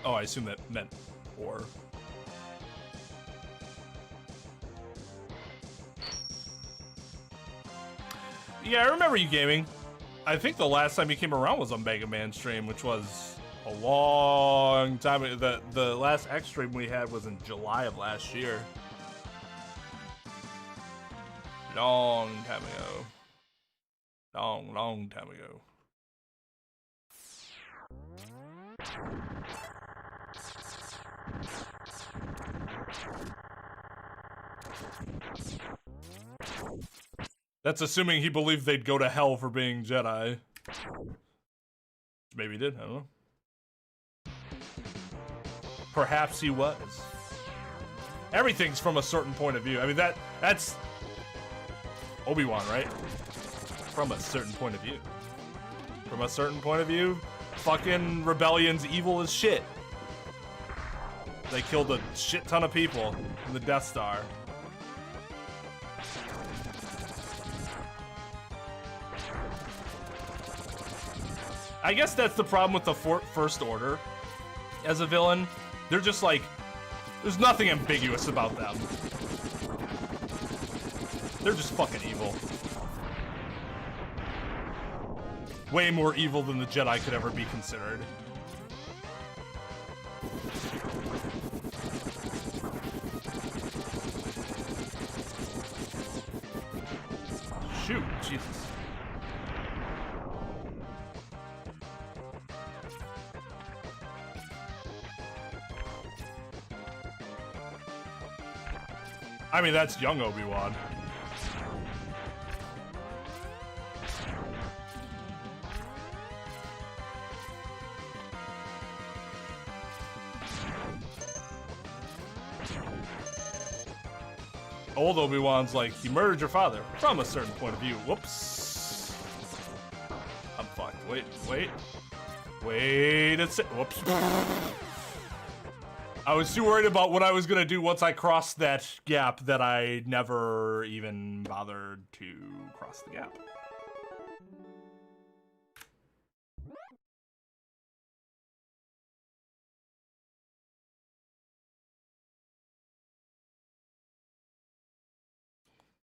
Oh, I assume that meant or. Yeah, I remember you gaming. I think the last time you came around was on Mega Man stream, which was a long time ago. The last X stream we had was in July of last year. Long time ago. Long time ago. That's assuming he believed they'd go to hell for being Jedi. Maybe he did, I don't know. Perhaps he was. Everything's from a certain point of view. I mean, that's Obi-Wan, right? From a certain point of view. From a certain point of view, fucking rebellion's evil as shit. They killed a shit ton of people in the Death Star. I guess that's the problem with the First Order as a villain. They're just like, there's nothing ambiguous about them. They're just fucking evil. Way more evil than the Jedi could ever be considered. Shoot, Jesus. I mean, that's young Obi-Wan. Old Obi-Wan's like, he murdered your father from a certain point of view. Whoops. I'm fucked. Wait a sec. Whoops. I was too worried about what I was gonna do once I crossed that gap that I never even bothered to cross the gap.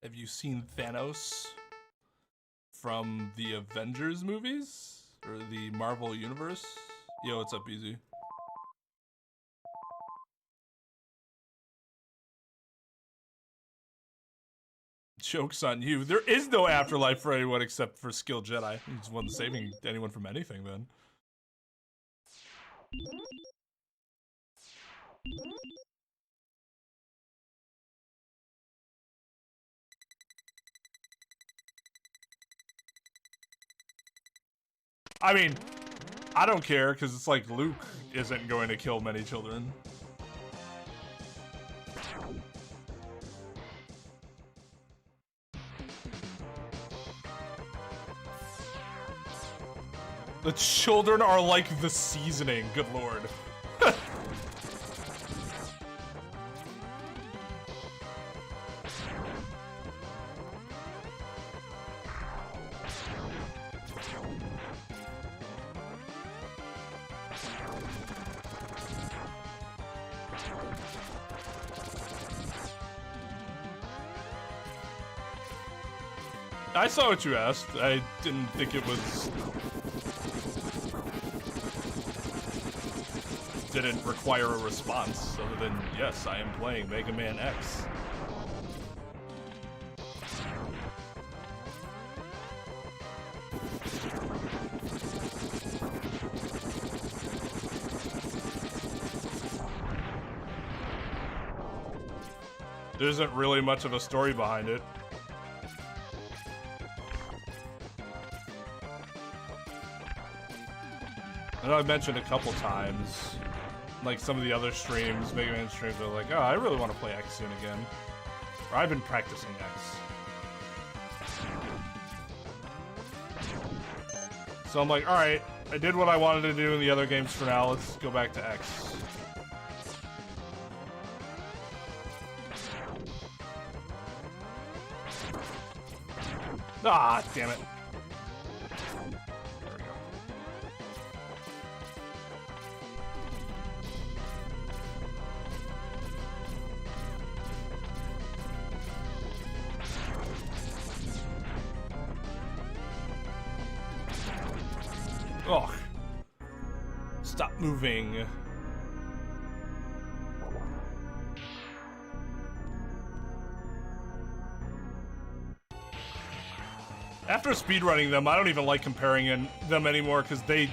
Have you seen Thanos from the Avengers movies? Or the Marvel Universe? Yo, what's up, Easy? Joke's on you. There is no afterlife for anyone except for skilled Jedi. He just wasn't saving anyone from anything then. I mean, I don't care, because it's like Luke isn't going to kill many children. The children are like the seasoning, good lord. I saw what you asked. I didn't think it was... didn't require a response other than, yes, I am playing Mega Man X. There isn't really much of a story behind it. I know I've mentioned a couple times, like some of the other streams, Mega Man streams, are like, oh, I really want to play X soon again. Or I've been practicing X. So I'm like, alright, I did what I wanted to do in the other games for now, let's go back to X. Ah, damn it. Oh, stop moving. After speedrunning them, I don't even like comparing them anymore because they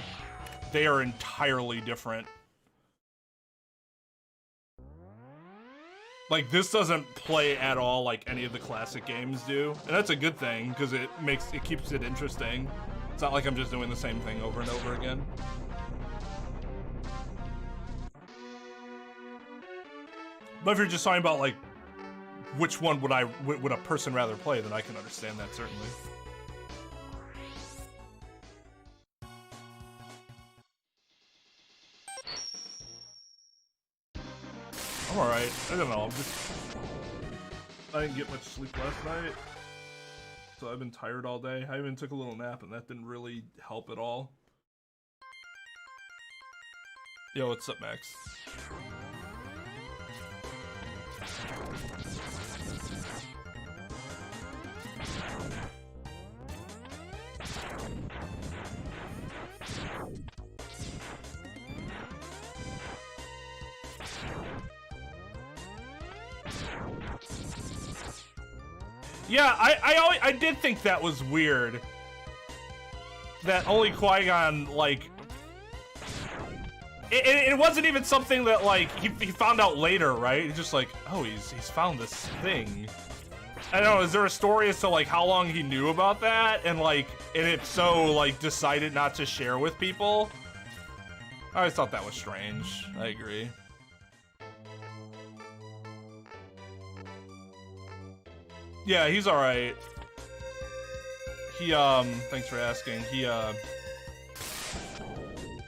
are entirely different. Like, this doesn't play at all like any of the classic games do. And that's a good thing, because it keeps it interesting. It's not like I'm just doing the same thing over and over again. But if you're just talking about, like, which one would a person rather play, then I can understand that, certainly. I'm alright. I don't know. I didn't get much sleep last night, so I've been tired all day. I even took a little nap, and that didn't really help at all. Yo, what's up, Max? Yeah, I did think that was weird. That only Qui-Gon, like... It wasn't even something that, like, he found out later, right? He's just like, oh, he's found this thing. I don't know, is there a story as to, like, how long he knew about that? And, like, and if so, like, decided not to share with people? I always thought that was strange. I agree. Yeah, he's alright. Thanks for asking.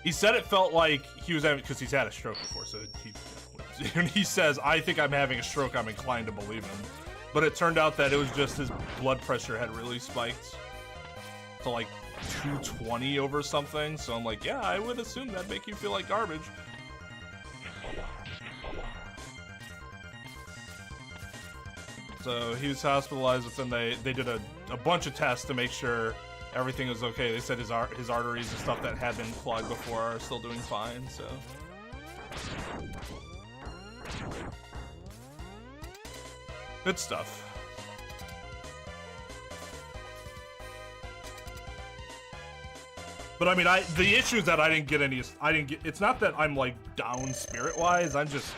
He said it felt like he was having, because he's had a stroke before, so he says, I think I'm having a stroke, I'm inclined to believe him. But it turned out that it was just his blood pressure had really spiked to like 220 over something, so I'm like, yeah, I would assume that'd make you feel like garbage. So he was hospitalized, but then they did a bunch of tests to make sure everything was okay. They said his arteries and stuff that had been plugged before are still doing fine, so. Good stuff. But I mean, the issue is that I didn't get, it's not that I'm like down spirit-wise, I'm just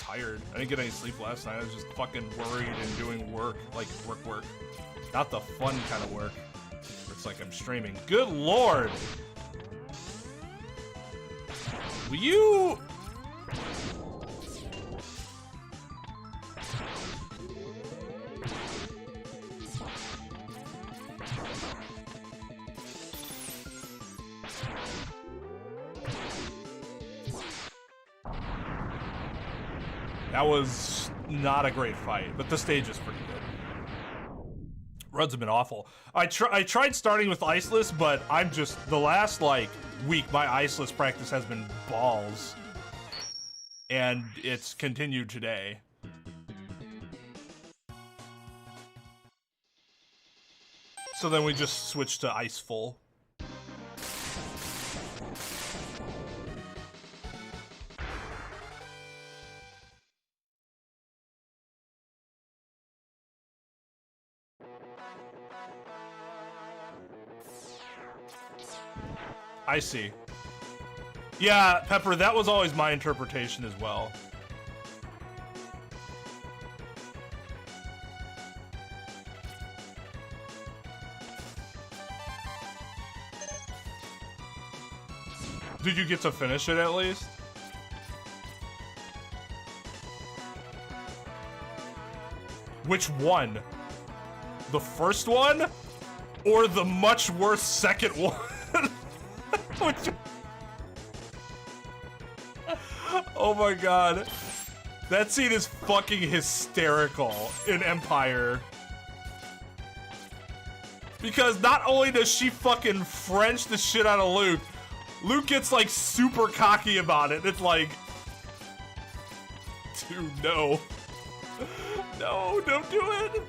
tired. I didn't get any sleep last night. I was just fucking worried and doing work, like work. Not the fun kind of work. It's like I'm streaming. Good lord! Will you... That was not a great fight, but the stage is pretty good. Runs have been awful. I tried starting with Iceless, but I'm just, the last, like, week, my Iceless practice has been balls. And it's continued today. So then we just switched to Iceful. I see. Yeah, Pepper, that was always my interpretation as well. Did you get to finish it at least? Which one? The first one? Or the much worse second one? Oh my god. That scene is fucking hysterical in Empire. Because not only does she fucking French the shit out of Luke, Luke gets like super cocky about it. It's like, dude, no. No, don't do it.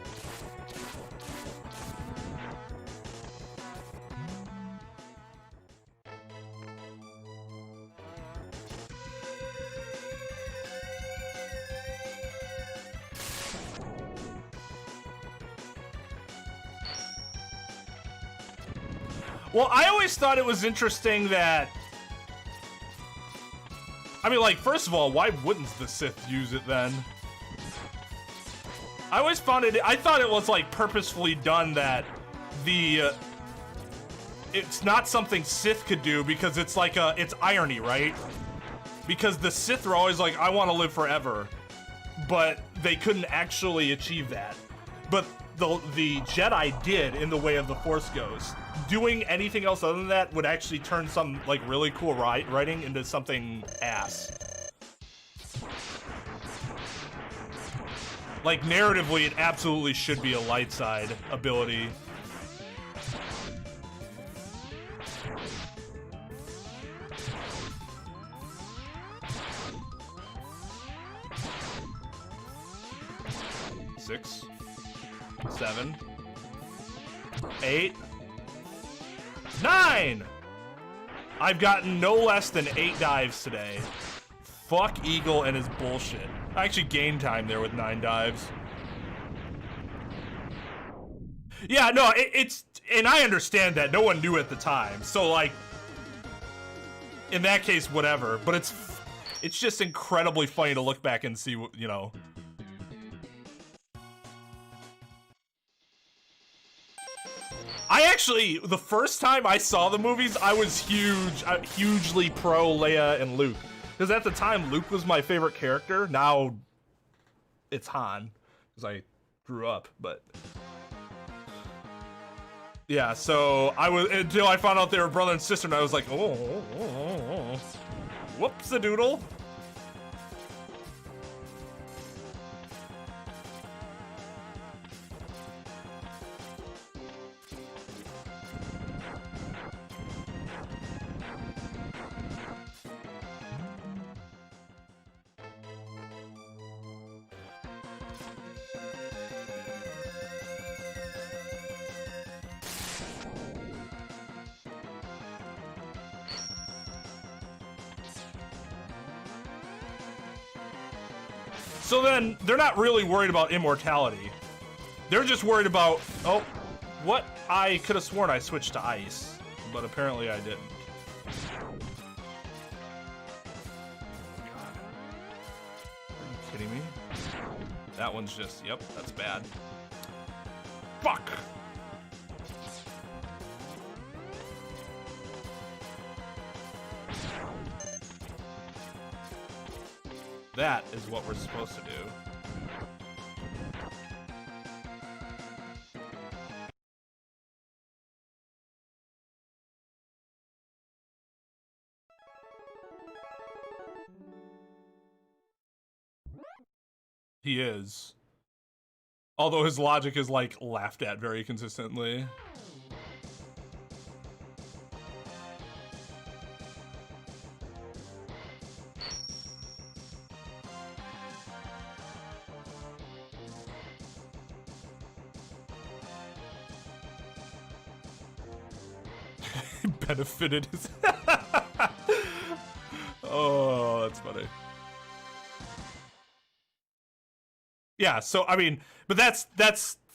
Well, I always thought it was interesting that... I mean, like, first of all, why wouldn't the Sith use it then? I always found it, I thought it was like purposefully done that it's not something Sith could do because it's like it's irony, right? Because the Sith are always like, I want to live forever, but they couldn't actually achieve that. But the Jedi did in the way of the Force goes. Doing anything else other than that would actually turn some like really cool writing into something ass. Like narratively, it absolutely should be a light side ability. Six, 7, 8, 9! I've gotten no less than 8 dives today. Fuck Eagle and his bullshit. I actually gained time there with 9 dives. Yeah, no, it's... And I understand that. No one knew at the time. So, like... In that case, whatever. But it's just incredibly funny to look back and see, you know... I actually, the first time I saw the movies, I was hugely pro Leia and Luke. Because at the time, Luke was my favorite character. Now, it's Han, because I grew up, but... Yeah, so I was, until I found out they were brother and sister, and I was like, oh. Whoops-a-doodle. So then, they're not really worried about immortality. They're just worried about, oh, what? I could have sworn I switched to ice, but apparently I didn't. God. Are you kidding me? That one's just, yep, that's bad. Fuck! That is what we're supposed to do. He is. Although his logic is, like, laughed at very consistently. Benefited his... Oh, that's funny. Yeah, so, I mean, but that's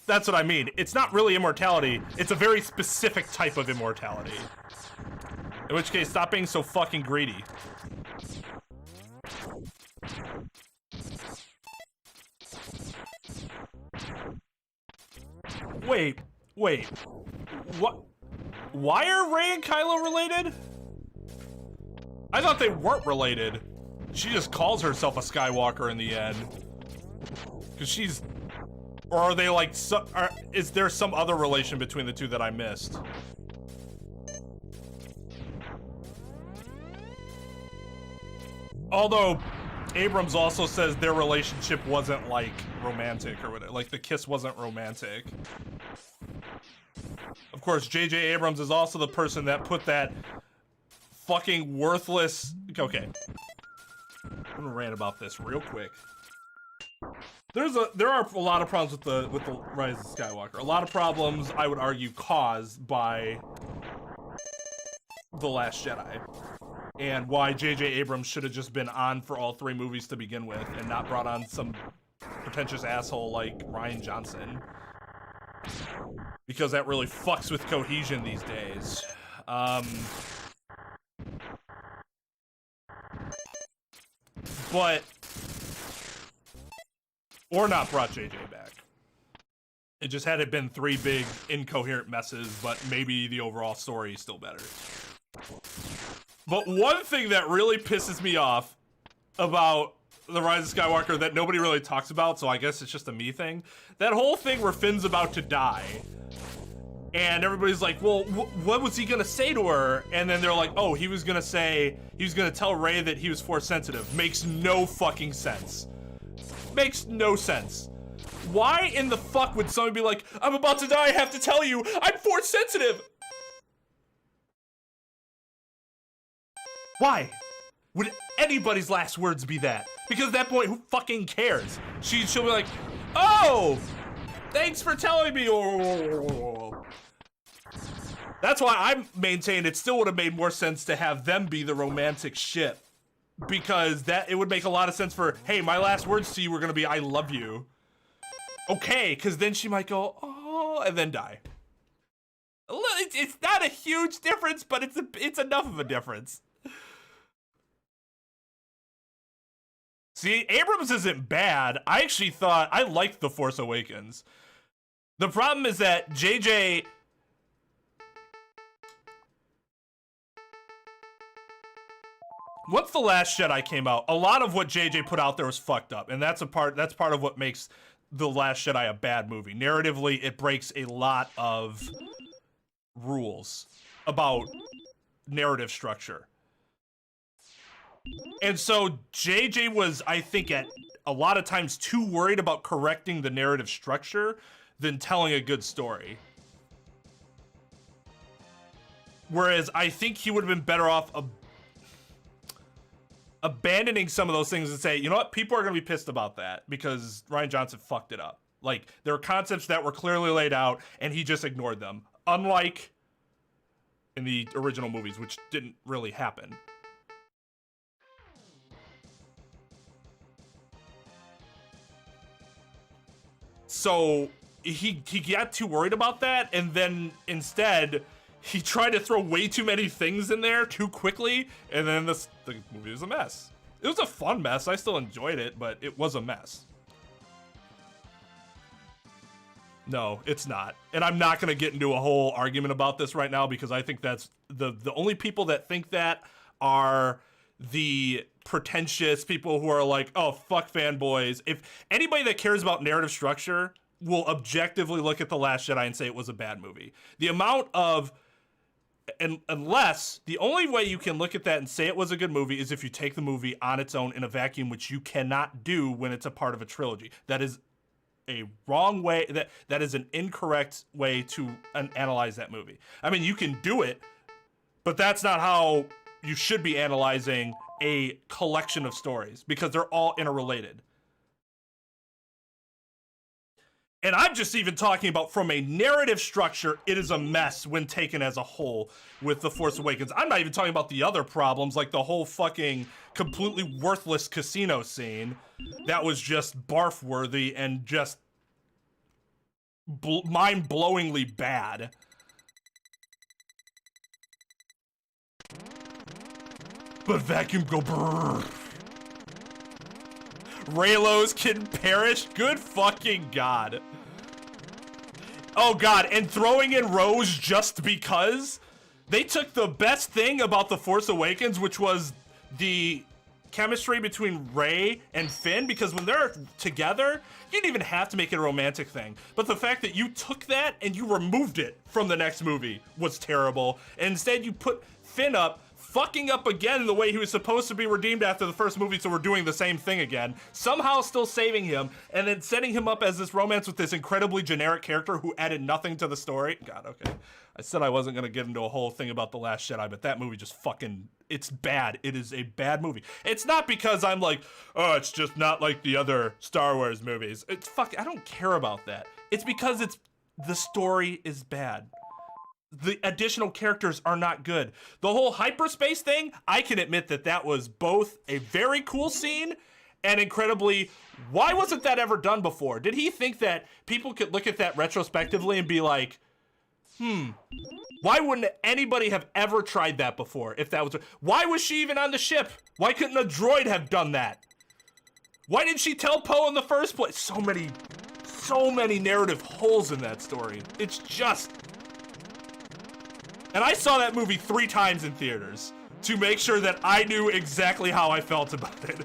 what I mean. It's not really immortality. It's a very specific type of immortality. In which case, stop being so fucking greedy. Wait. What? Why are Rey and Kylo related? I thought they weren't related. She just calls herself a Skywalker in the end. Because she's... Or are they like... is there some other relation between the two that I missed? Although, Abrams also says their relationship wasn't, like, romantic or whatever. Like, the kiss wasn't romantic. Of course, J.J. Abrams is also the person that put that fucking worthless... Okay. I'm gonna rant about this real quick. There are a lot of problems with the Rise of Skywalker. A lot of problems, I would argue, caused by The Last Jedi. And why J.J. Abrams should have just been on for all 3 movies to begin with and not brought on some pretentious asshole like Rian Johnson. Because that really fucks with cohesion these days. But... Or not brought JJ back. It just had it been 3 big incoherent messes, but maybe the overall story is still better. But one thing that really pisses me off about The Rise of Skywalker that nobody really talks about, so I guess it's just a me thing, that whole thing where Finn's about to die. And everybody's like, well, what was he gonna say to her? And then they're like, oh, he was gonna tell Rey that he was Force sensitive. Makes no fucking sense. Makes no sense. Why in the fuck would someone be like, I'm about to die, I have to tell you, I'm Force sensitive? Why would anybody's last words be that? Because at that point, who fucking cares? She'll be like, oh, thanks for telling me. That's why I maintain it still would have made more sense to have them be the romantic ship. Because it would make a lot of sense for, hey, my last words to you were gonna be, I love you. Okay, because then she might go, oh, and then die. It's not a huge difference, but it's enough of a difference. See, Abrams isn't bad. I actually thought, I liked The Force Awakens. The problem is that JJ... Once The Last Jedi came out, a lot of what JJ put out there was fucked up. And that's part of what makes The Last Jedi a bad movie. Narratively, it breaks a lot of rules about narrative structure. And so JJ was, I think, at a lot of times too worried about correcting the narrative structure than telling a good story. Whereas I think he would have been better off abandoning some of those things and say, you know what, people are going to be pissed about that because Rian Johnson fucked it up. Like, there are concepts that were clearly laid out and he just ignored them. Unlike in the original movies, which didn't really happen. So he got too worried about that, and then instead he tried to throw way too many things in there too quickly, and then the movie was a mess. It was a fun mess. I still enjoyed it, but it was a mess. No, it's not. And I'm not going to get into a whole argument about this right now because I think that's the only people that think that are the pretentious people who are like, oh, fuck fanboys. If anybody that cares about narrative structure will objectively look at The Last Jedi and say it was a bad movie. The amount of, unless the only way you can look at that and say it was a good movie is if you take the movie on its own in a vacuum, which you cannot do when it's a part of a trilogy. That is a wrong way, that is an incorrect way to analyze that movie. I mean, you can do it, but that's not how you should be analyzing a collection of stories because they're all interrelated. And I'm just even talking about from a narrative structure, it is a mess when taken as a whole with The Force Awakens. I'm not even talking about the other problems, like the whole fucking completely worthless casino scene that was just barf-worthy and just mind-blowingly bad. But vacuum go brrr. Reylos can perish? Good fucking god. Oh god, and throwing in Rose just because? They took the best thing about The Force Awakens, which was the chemistry between Rey and Finn, because when they're together, you didn't even have to make it a romantic thing. But the fact that you took that and you removed it from the next movie was terrible. And instead you put Finn up, fucking up again the way he was supposed to be redeemed after the first movie, so we're doing the same thing again. Somehow still saving him, and then setting him up as this romance with this incredibly generic character who added nothing to the story. God, okay. I said I wasn't gonna get into a whole thing about The Last Jedi, but that movie just fucking, it's bad. It is a bad movie. It's not because I'm like, oh, it's just not like the other Star Wars movies. It's I don't care about that. It's because the story is bad. The additional characters are not good. The whole hyperspace thing, I can admit that was both a very cool scene and incredibly, why wasn't that ever done before? Did he think that people could look at that retrospectively and be like, why wouldn't anybody have ever tried that before? If that was, why was she even on the ship? Why couldn't a droid have done that? Why didn't she tell Poe in the first place? So so many narrative holes in that story. It's just... And I saw that movie 3 times in theaters to make sure that I knew exactly how I felt about it.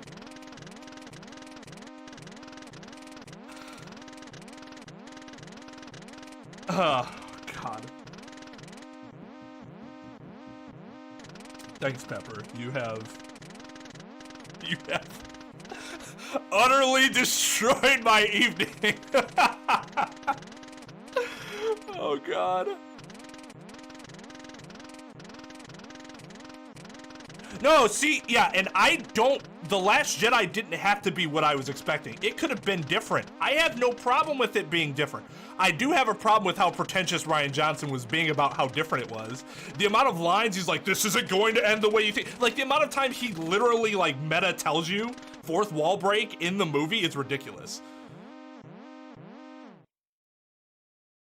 Oh, God. Thanks, Pepper. You have utterly destroyed my evening. Oh, God. No, see, yeah, and The Last Jedi didn't have to be what I was expecting. It could have been different. I have no problem with it being different. I do have a problem with how pretentious Rian Johnson was being about how different it was. The amount of lines he's like, this isn't going to end the way you think. Like, the amount of time he literally, like, meta tells you fourth wall break in the movie is ridiculous.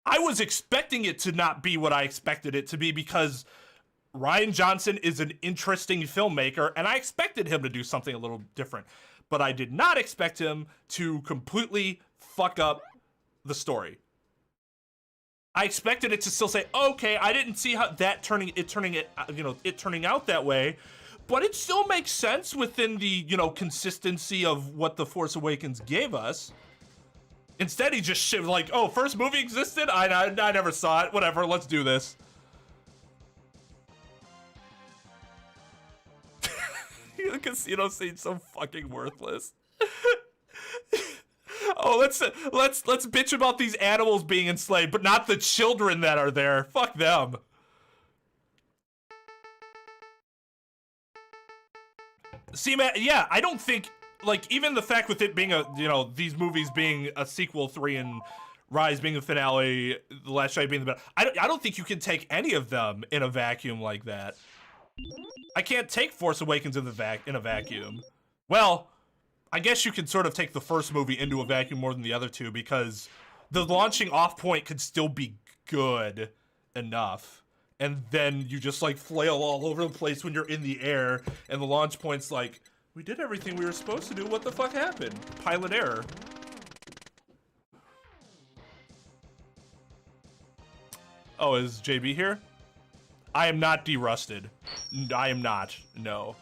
I was expecting it to not be what I expected it to be because Rian Johnson is an interesting filmmaker, and I expected him to do something a little different. But I did not expect him to completely fuck up the story. I expected it to still say, okay, I didn't see how that turning out that way, but it still makes sense within the, consistency of what The Force Awakens gave us. Instead, he just shit like, oh, first movie existed? I never saw it. Whatever, let's do this. The casino scene's so fucking worthless. Oh, let's bitch about these animals being enslaved, but not the children that are there. Fuck them. See, man, yeah, I don't think, like, even the fact with it being these movies being a sequel 3 and Rise being the finale, The Last Jedi being the best, I don't think you can take any of them in a vacuum like that. I can't take Force Awakens in a vacuum. Well, I guess you could sort of take the first movie into a vacuum more than the other two because the launching off point could still be good enough. And then you just like flail all over the place when you're in the air and the launch point's like, we did everything we were supposed to do. What the fuck happened? Pilot error. Oh, is JB here? I am not derusted. I am not. No.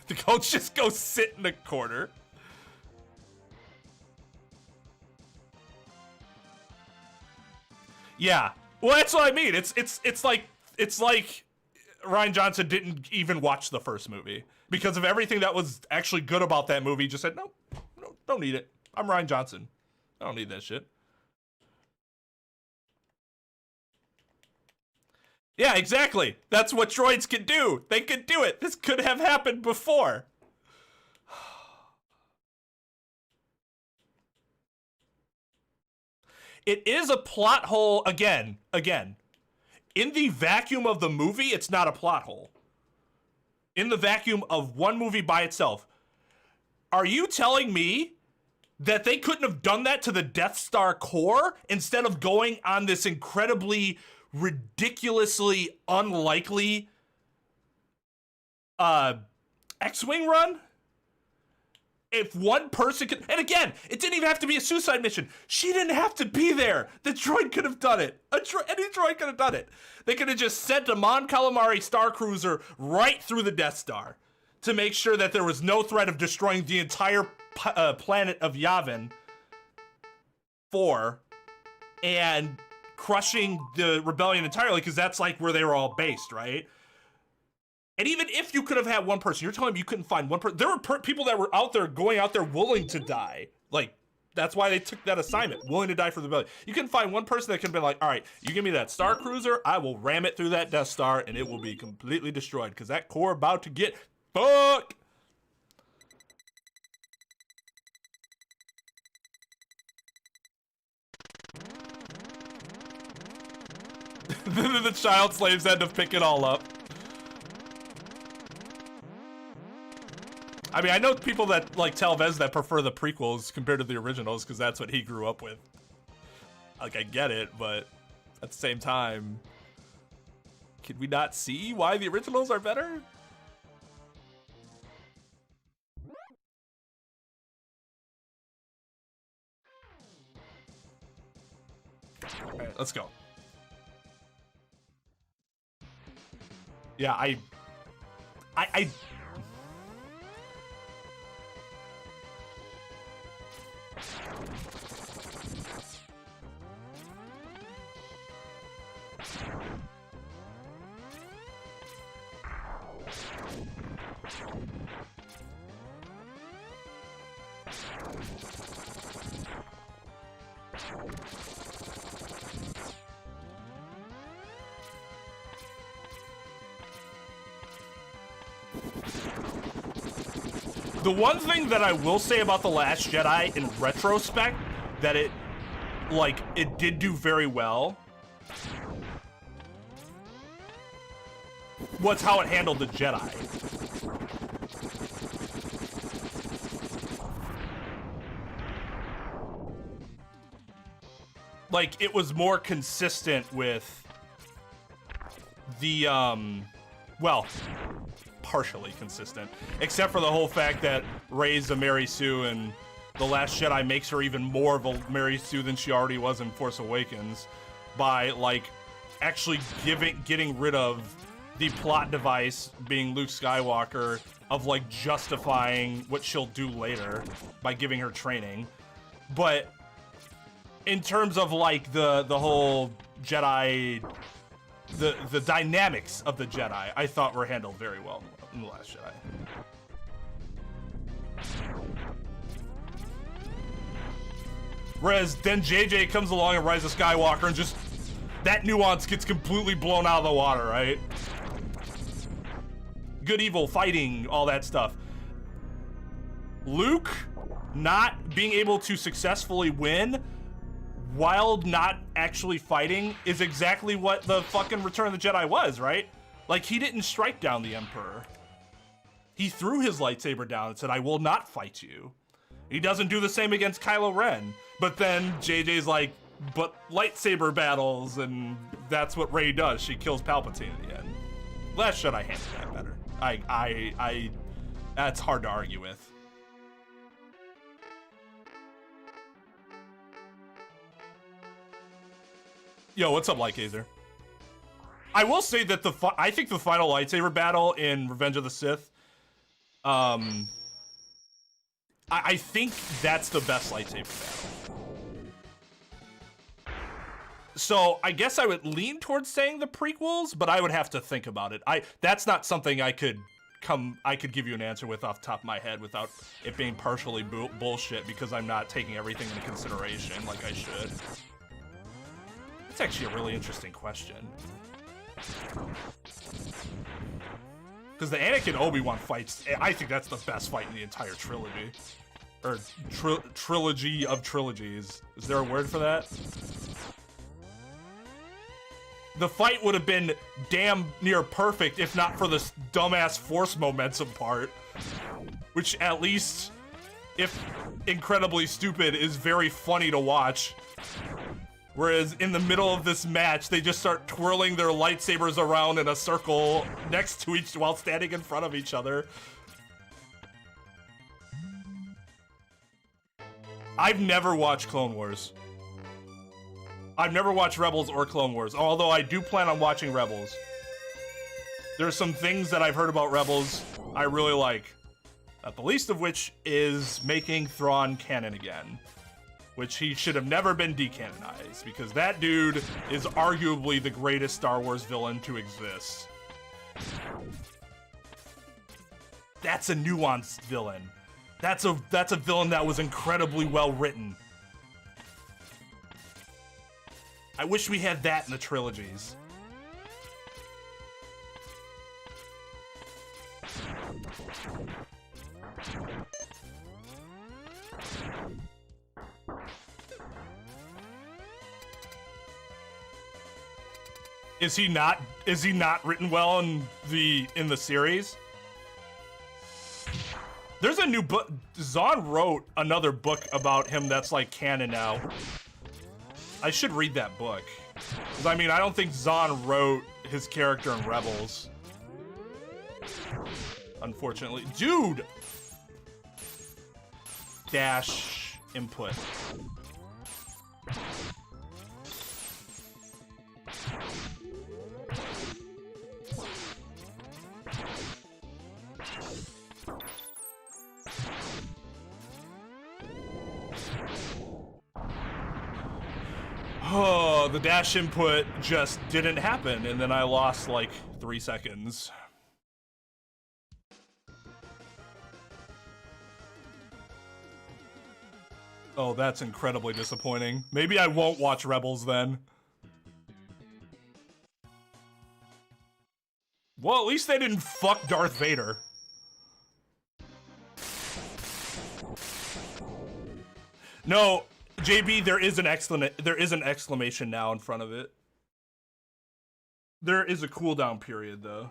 The coach just go sit in a corner. Yeah. Well, that's what I mean. It's like Rian Johnson didn't even watch the first movie because of everything that was actually good about that movie. He just said, no, don't need it. I'm Rian Johnson. I don't need that shit. Yeah, exactly. That's what droids can do. They could do it. This could have happened before. It is a plot hole, again. In the vacuum of the movie, it's not a plot hole. In the vacuum of one movie by itself. Are you telling me that they couldn't have done that to the Death Star core instead of going on this incredibly, ridiculously unlikely X-Wing run? If one person could, and again, it didn't even have to be a suicide mission. She didn't have to be there. The droid could have done it. Any droid could have done it. They could have just sent a Mon Calamari Star Cruiser right through the Death Star to make sure that there was no threat of destroying the entire planet of Yavin 4 and crushing the rebellion entirely, because that's like where they were all based, right? And even if you could have had one person, you're telling me you couldn't find one person. There were people that were out there, going out there willing to die. Like, that's why they took that assignment, willing to die for the rebellion. You couldn't find one person that could have been like, all right, you give me that Star Cruiser, I will ram it through that Death Star, and it will be completely destroyed, because that core about to get fucked. The child slaves end up picking it all up. I mean, I know people that like Vez that prefer the prequels compared to the originals because that's what he grew up with. Like, I get it, but at the same time, can we not see why the originals are better? All right, let's go. Yeah, I the one thing that I will say about The Last Jedi in retrospect, that it did do very well, was how it handled the Jedi. Like, it was more consistent with the, well, partially consistent, except for the whole fact that Rey's a Mary Sue and The Last Jedi makes her even more of a Mary Sue than she already was in Force Awakens by, like, actually getting rid of the plot device being Luke Skywalker of, like, justifying what she'll do later by giving her training. But in terms of, like, the whole Jedi, the dynamics of the Jedi, I thought were handled very well in The Last Jedi. Whereas then JJ comes along and Rise of Skywalker and just, that nuance gets completely blown out of the water, right? Good, evil, fighting, all that stuff. Luke not being able to successfully win while not actually fighting is exactly what the fucking Return of the Jedi was, right? Like, he didn't strike down the Emperor. He threw his lightsaber down and said, I will not fight you. He doesn't do the same against Kylo Ren. But then JJ's like, but lightsaber battles, and that's what Rey does. She kills Palpatine in the end. Last Jedi handled that better. That's hard to argue with. Yo, what's up, Lightgazer? I will say that I think the final lightsaber battle in Revenge of the Sith, I think that's the best lightsaber battle. So I guess I would lean towards saying the prequels, but I would have to think about it. That's not something I could give you an answer with off the top of my head without it being partially bullshit, because I'm not taking everything into consideration like I should. That's actually a really interesting question. Because the Anakin Obi-Wan fights, I think that's the best fight in the entire trilogy. Or trilogy of trilogies. Is there a word for that? The fight would have been damn near perfect if not for this dumbass force momentum part. Which, at least, if incredibly stupid, is very funny to watch. Whereas in the middle of this match, they just start twirling their lightsabers around in a circle next to each while standing in front of each other. I've never watched Clone Wars. I've never watched Rebels or Clone Wars, although I do plan on watching Rebels. There's some things that I've heard about Rebels I really like. Not the least of which is making Thrawn canon again. Which he should have never been decanonized, because that dude is arguably the greatest Star Wars villain to exist. That's a nuanced villain. That's a villain that was incredibly well written. I wish we had that in the trilogies. Is he not written well in the series? There's a new book. Zahn wrote another book about him that's like canon now. I should read that book. 'Cause, I mean, I don't think Zahn wrote his character in Rebels. Unfortunately. Dude! Dash input. Oh, the dash input just didn't happen, and then I lost like 3 seconds. Oh, that's incredibly disappointing. Maybe I won't watch Rebels then. Well, at least they didn't fuck Darth Vader. No, JB, there is an exclamation now in front of it. There is a cooldown period though.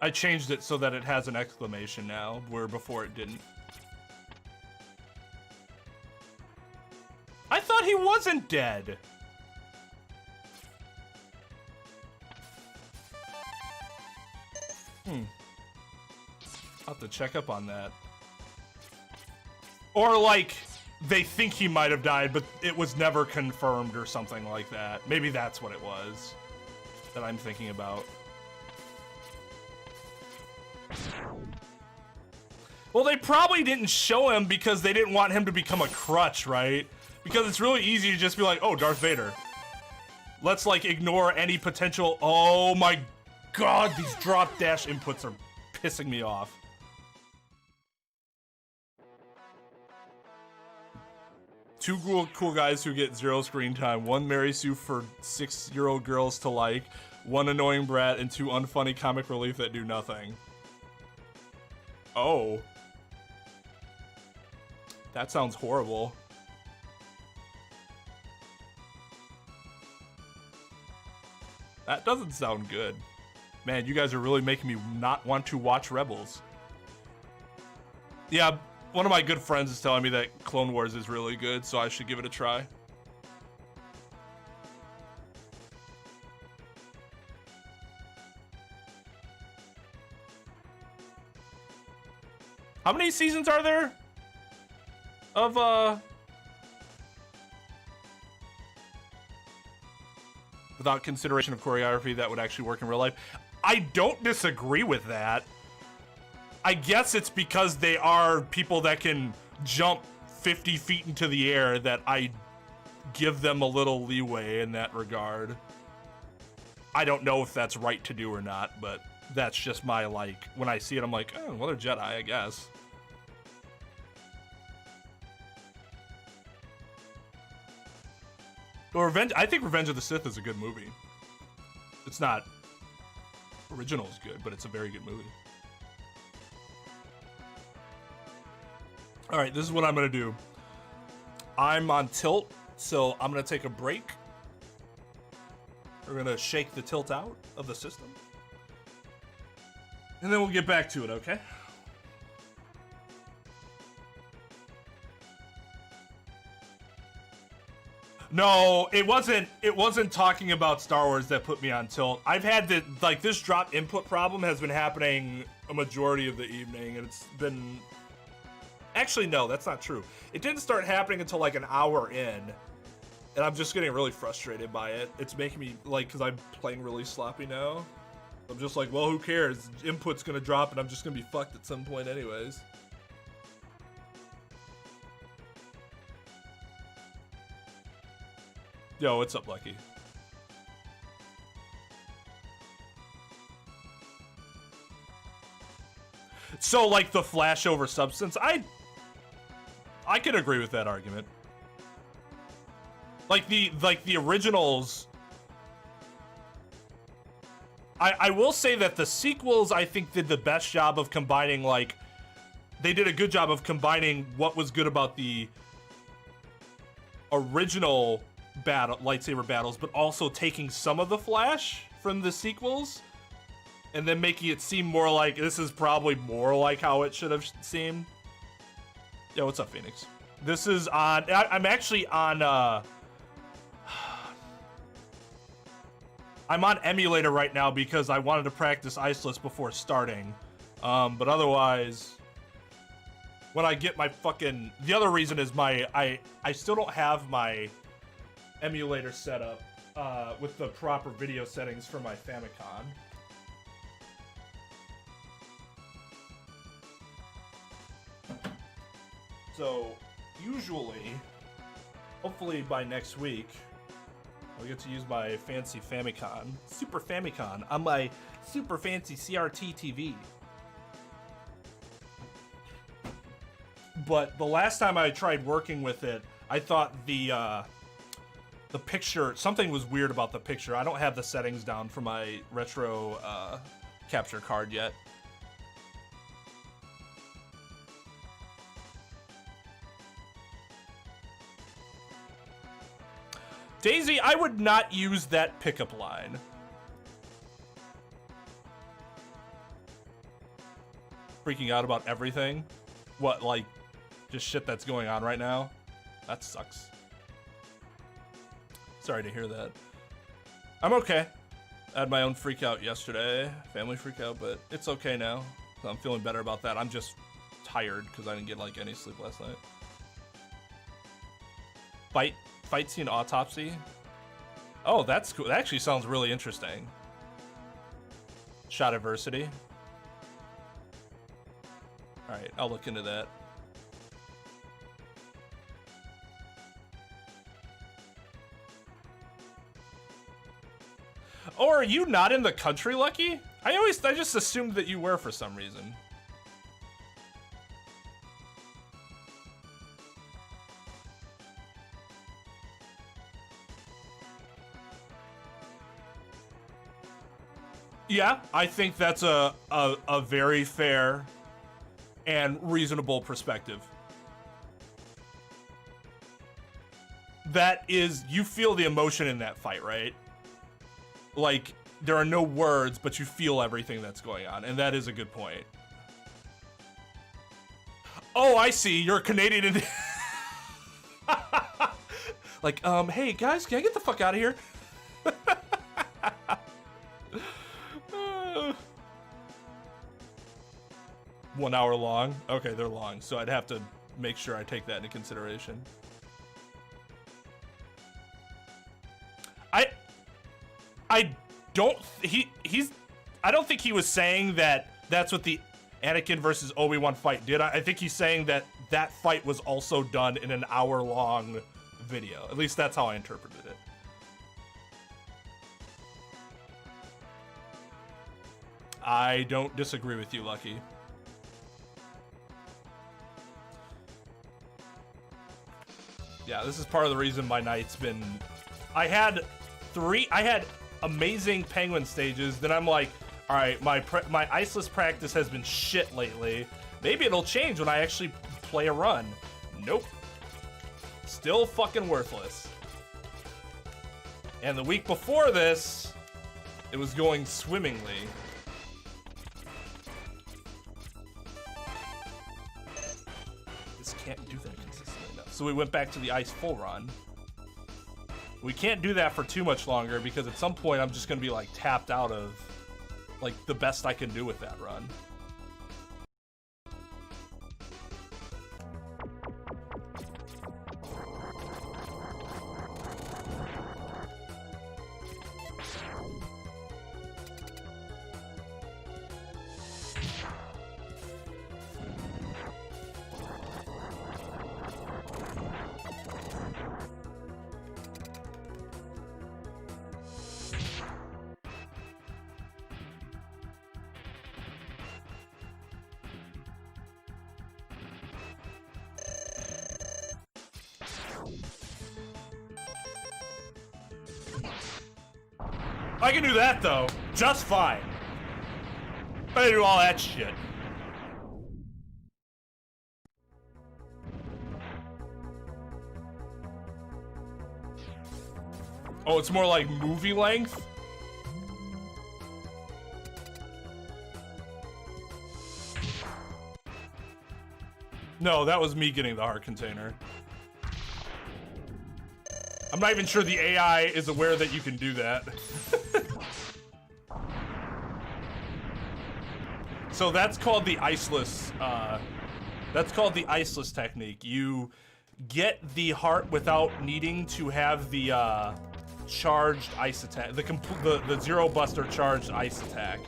I changed it so that it has an exclamation now, where before it didn't. I thought he wasn't dead. I'll have to check up on that. Or like, they think he might have died, but it was never confirmed or something like that. Maybe that's what it was that I'm thinking about. Well, they probably didn't show him because they didn't want him to become a crutch, right? Because it's really easy to just be like, oh, Darth Vader. Let's like ignore any potential. Oh my God, these drop dash inputs are pissing me off. Two cool guys who get 0 screen time. One Mary Sue for 6-year-old girls to like. One annoying brat and 2 unfunny comic relief that do nothing. Oh. That sounds horrible. That doesn't sound good. Man, you guys are really making me not want to watch Rebels. Yeah, one of my good friends is telling me that Clone Wars is really good, so I should give it a try. How many seasons are there of without consideration of choreography that would actually work in real life? I don't disagree with that. I guess it's because they are people that can jump 50 feet into the air that I give them a little leeway in that regard. I don't know if that's right to do or not, but that's just my, like, when I see it, I'm like, oh, well, they're Jedi, I guess. Or I think Revenge of the Sith is a good movie. It's not original is good, but it's a very good movie. All right, this is what I'm gonna do. I'm on tilt, so I'm gonna take a break. We're gonna shake the tilt out of the system. And then we'll get back to it, okay? No, it wasn't talking about Star Wars that put me on tilt. I've had the, like, this drop input problem has been happening a majority of the evening, and it's been, actually, no, that's not true. It didn't start happening until like an hour in, and I'm just getting really frustrated by it. It's making me, like, because I'm playing really sloppy now. I'm just like, well, who cares? Input's gonna drop, and I'm just gonna be fucked at some point anyways. Yo, what's up, Lucky? So, like, the flash over substance, I could agree with that argument. Like the originals, I will say that the sequels, I think, did the best job of combining, like, they did a good job of combining what was good about the original lightsaber battles, but also taking some of the flash from the sequels and then making it seem more like, this is probably more like how it should have seemed. Yo, what's up, Phoenix? This is on, I'm actually on, I'm on emulator right now because I wanted to practice Iceless before starting. But otherwise, when I get my fucking, the other reason is I still don't have my emulator set up with the proper video settings for my Famicom. So usually Hopefully by next week, I'll get to use my fancy Famicom, Super Famicom, on my super fancy CRT TV. But the last time I tried working with it, I thought the picture, something was weird about the picture. I don't have the settings down for my retro capture card yet. Daisy, I would not use that pickup line. Freaking out about everything? What, like, just shit that's going on right now? That sucks. Sorry to hear that. I'm okay. I had my own freak out yesterday, family freak out, but it's okay now. So I'm feeling better about that. I'm just tired because I didn't get like any sleep last night. Fight scene autopsy. Oh, that's cool. That actually sounds really interesting. Shot adversity. All right, I'll look into that. Oh, are you not in the country, Lucky? I just assumed that you were for some reason. Yeah, I think that's a very fair and reasonable perspective. That is, you feel the emotion in that fight, right? Like, there are no words, but you feel everything that's going on, and that is a good point. Oh, I see, you're a Canadian. Like, hey guys, can I get the fuck out of here? 1 hour long? Okay, they're long, so I'd have to make sure I take that into consideration. I don't think he was saying that that's what the Anakin versus Obi-Wan fight did. I think he's saying that that fight was also done in an hour-long video. At least that's how I interpreted it. I don't disagree with you, Lucky. Yeah, this is part of the reason my night's been... I had amazing penguin stages, then I'm like, all right, my iceless practice has been shit lately. Maybe it'll change when I actually play a run. Nope. Still fucking worthless. And the week before this, it was going swimmingly. This can't do that consistently enough. So we went back to the ice full run. We can't do that for too much longer because at some point I'm just gonna be like tapped out of like the best I can do with that run. I can do that though, just fine. I can do all that shit. Oh, it's more like movie length? No, that was me getting the heart container. I'm not even sure the AI is aware that you can do that. So that's called the iceless, technique. You get the heart without needing to have the charged ice attack, the zero buster charged ice attack.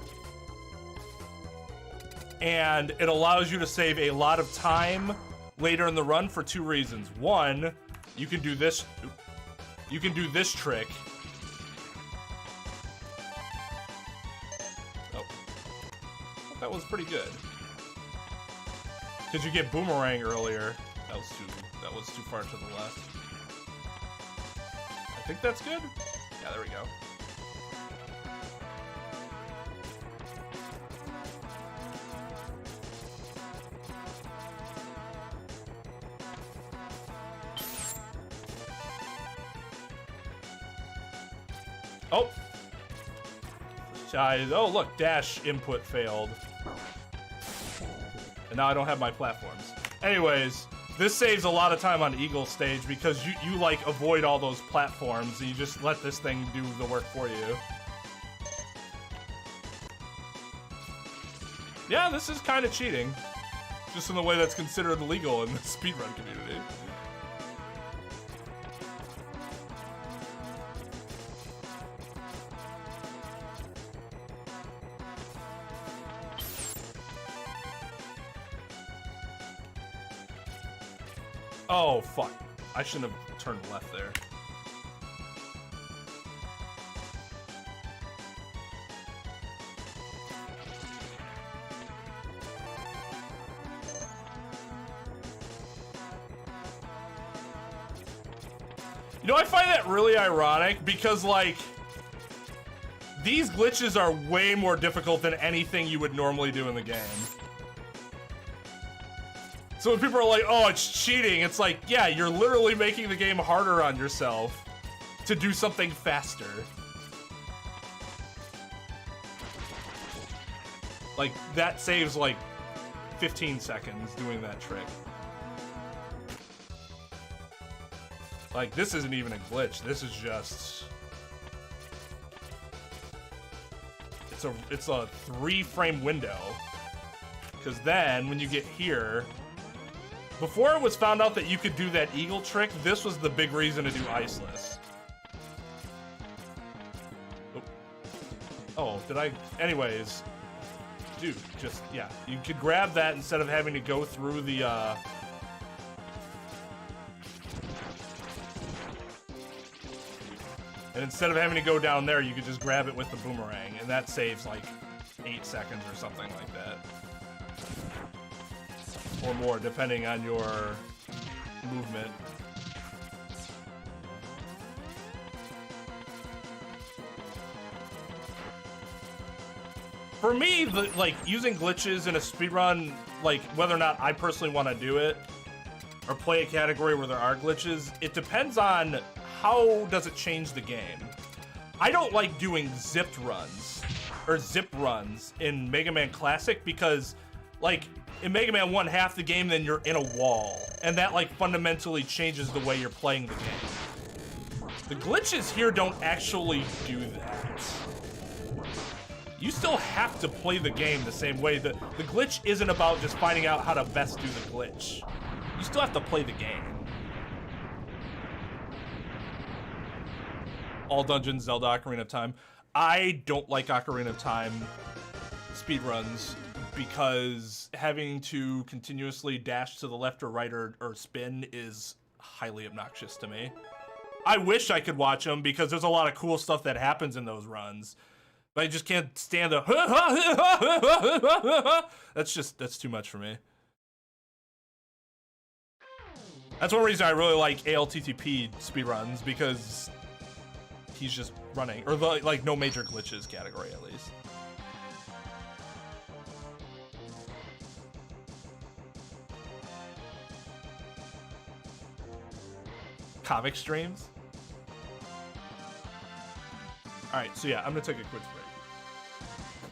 And it allows you to save a lot of time later in the run for two reasons. One, you can do this. You can do this trick. Oh, that was pretty good. Because you get boomerang earlier. That was too far to the left. I think that's good. Yeah, there we go. Oh! Oh, look, dash input failed. And now I don't have my platforms. Anyways, this saves a lot of time on Eagle stage because you like avoid all those platforms and you just let this thing do the work for you. Yeah, this is kind of cheating. Just in the way that's considered illegal in the speedrun community. Oh, fuck. I shouldn't have turned left there. You know, I find that really ironic because, like, these glitches are way more difficult than anything you would normally do in the game. So when people are like, oh, it's cheating, it's like, yeah, you're literally making the game harder on yourself to do something faster. Like, that saves like 15 seconds doing that trick. Like, this isn't even a glitch, this is just... It's a 3-frame window. Because then, when you get here... Before it was found out that you could do that eagle trick, this was the big reason to do iceless. Oh, did I? Anyways, dude, just, yeah. You could grab that instead of having to go through the, And instead of having to go down there, you could just grab it with the boomerang, and that saves like 8 seconds or something like that. Or more, depending on your movement. For me, like, using glitches in a speedrun, like, whether or not I personally want to do it, or play a category where there are glitches, it depends on how does it change the game. I don't like doing zipped runs, or zip runs in Mega Man Classic because, like, in Mega Man 1, half the game, then you're in a wall. And that, like, fundamentally changes the way you're playing the game. The glitches here don't actually do that. You still have to play the game the same way. The glitch isn't about just finding out how to best do the glitch. You still have to play the game. All dungeons, Zelda Ocarina of Time. I don't like Ocarina of Time speedruns because having to continuously dash to the left or right or spin is highly obnoxious to me. I wish I could watch them because there's a lot of cool stuff that happens in those runs. But I just can't stand the that's too much for me. That's one reason I really like ALTTP speedruns, because he's just running, or the, like, no major glitches category at least. Comic streams. All right, so yeah, I'm gonna take a quick break.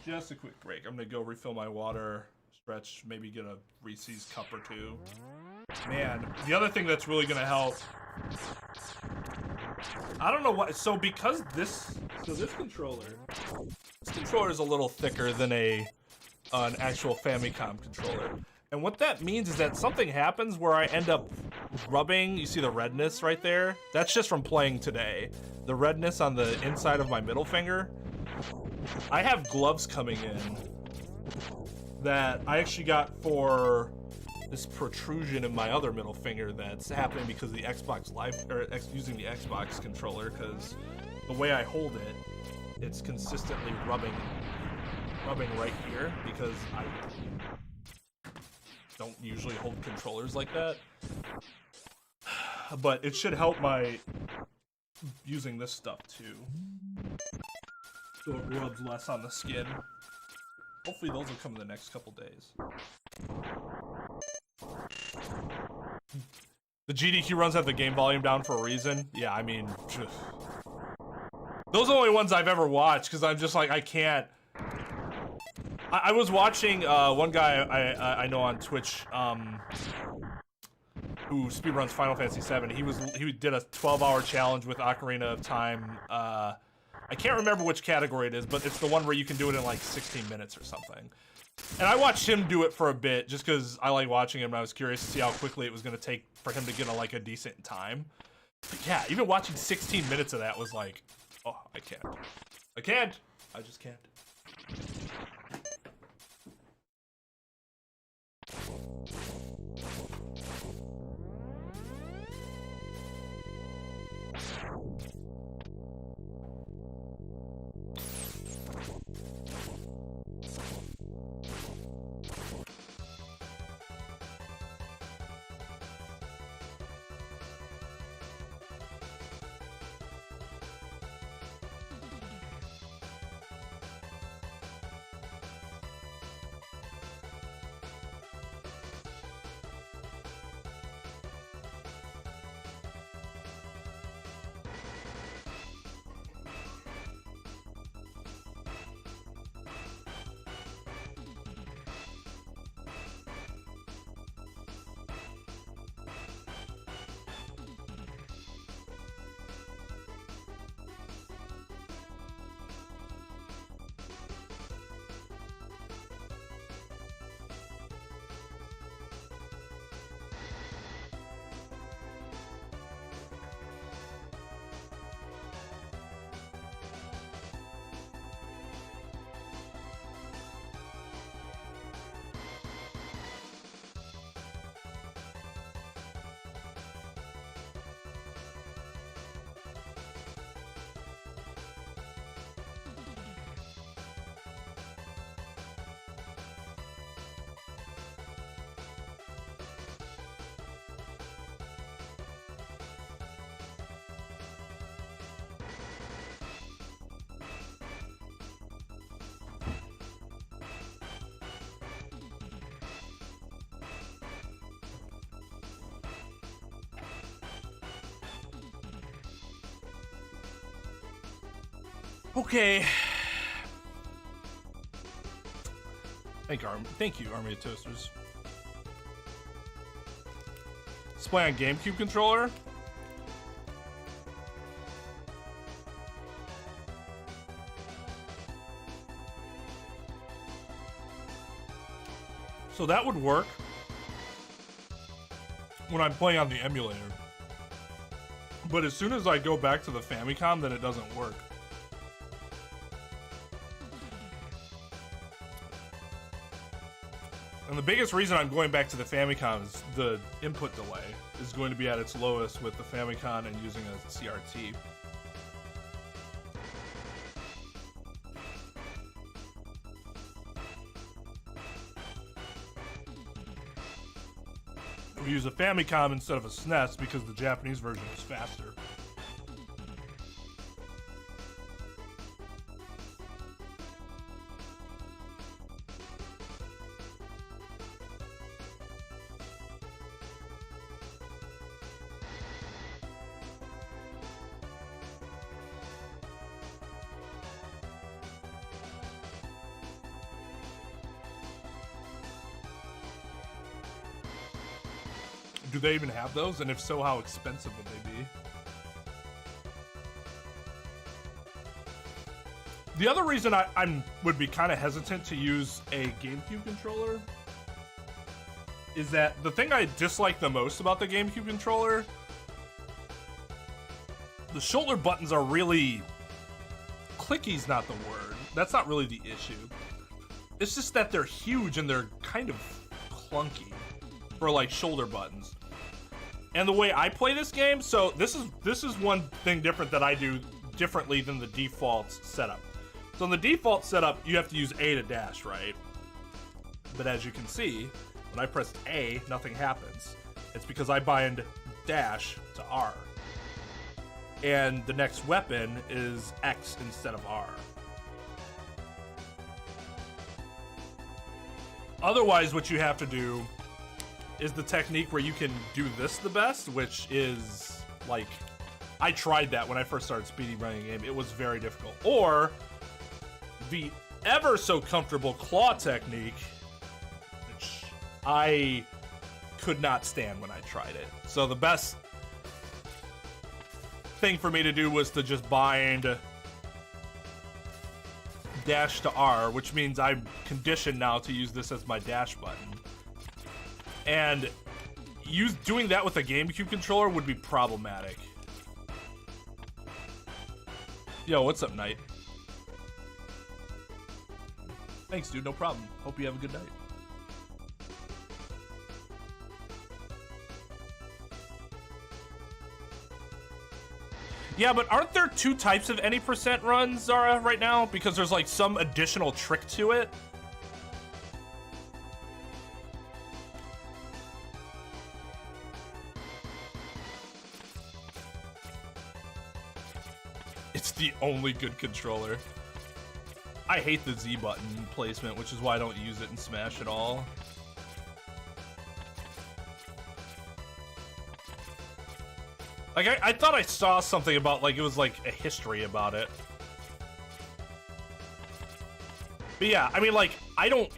Just a quick break. I'm gonna go refill my water, stretch, maybe get a Reese's cup or two. Man, the other thing that's really gonna help, I don't know what, so because this controller is a little thicker than an actual Famicom controller. And what that means is that something happens where I end up rubbing, you see the redness right there? That's just from playing today. The redness on the inside of my middle finger. I have gloves coming in that I actually got for this protrusion in my other middle finger that's happening because of the Xbox Live, or using the Xbox controller, because the way I hold it, it's consistently rubbing right here, because I don't usually hold controllers like that. But it should help my using this stuff too, so it rubs less on the skin. Hopefully those will come in the next couple days. The GDQ runs have the game volume down for a reason. Yeah, I mean, those are the only ones I've ever watched, because I'm just like, I can't. I was watching one guy I know on Twitch, who speedruns Final Fantasy VII. He did a 12-hour challenge with Ocarina of Time. I can't remember which category it is, but it's the one where you can do it in like 16 minutes or something. And I watched him do it for a bit just because I like watching him, and I was curious to see how quickly it was going to take for him to get a decent time. But yeah, even watching 16 minutes of that was like, oh, I can't. I just can't. Okay. Thank you, Army of Toasters. Let's play on GameCube controller. So that would work when I'm playing on the emulator. But as soon as I go back to the Famicom, then it doesn't work. And the biggest reason I'm going back to the Famicom is the input delay is going to be at its lowest with the Famicom and using a CRT. We use a Famicom instead of a SNES because the Japanese version is faster. Do they even have those? And if so, how expensive would they be? The other reason I would be kind of hesitant to use a GameCube controller is that the thing I dislike the most about the GameCube controller, the shoulder buttons are really... Clicky's not the word. That's not really the issue. It's just that they're huge and they're kind of clunky. for like shoulder buttons. And the way I play this game, so this is one thing different that I do differently than the default setup. So in the default setup, you have to use A to dash, right? But as you can see, when I press A, nothing happens. It's because I bind dash to R. And the next weapon is X instead of R. Otherwise, what you have to do is the technique where you can do this the best, which is, like, I tried that when I first started speedrunning a game. It was very difficult. Or the ever so comfortable claw technique, which I could not stand when I tried it. So the best thing for me to do was to just bind dash to R, which means I'm conditioned now to use this as my dash button. And doing that with a GameCube controller would be problematic. Yo, what's up, Knight? Thanks, dude, no problem. Hope you have a good night. Yeah, but aren't there two types of any percent runs, Zara, right now? Because there's like some additional trick to it. It's the only good controller. I hate the Z button placement, which is why I don't use it in Smash at all. Like, I thought I saw something about, like, it was like a history about it. But yeah, I mean, like, I don't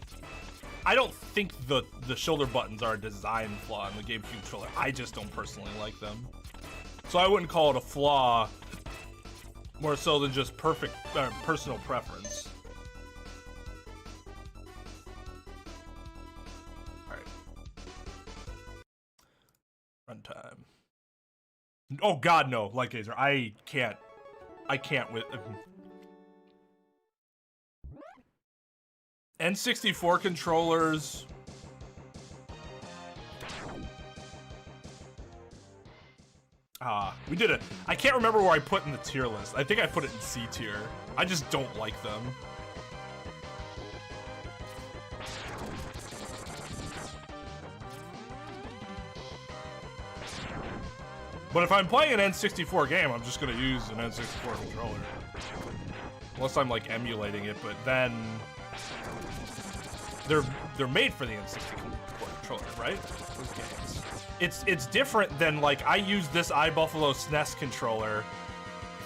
think the shoulder buttons are a design flaw in the GameCube controller. I just don't personally like them. So I wouldn't call it a flaw, more so than just personal preference. Alright. Runtime. Oh god, no, Lightgazer. I can't with N64 controllers. We did it. I can't remember where I put in the tier list. I think I put it in C tier. I just don't like them. But if I'm playing an N64 game, I'm just gonna use an N64 controller. Unless I'm like emulating it, but then they're made for the N64 controller, right? Those games. It's different than, like, I use this iBuffalo SNES controller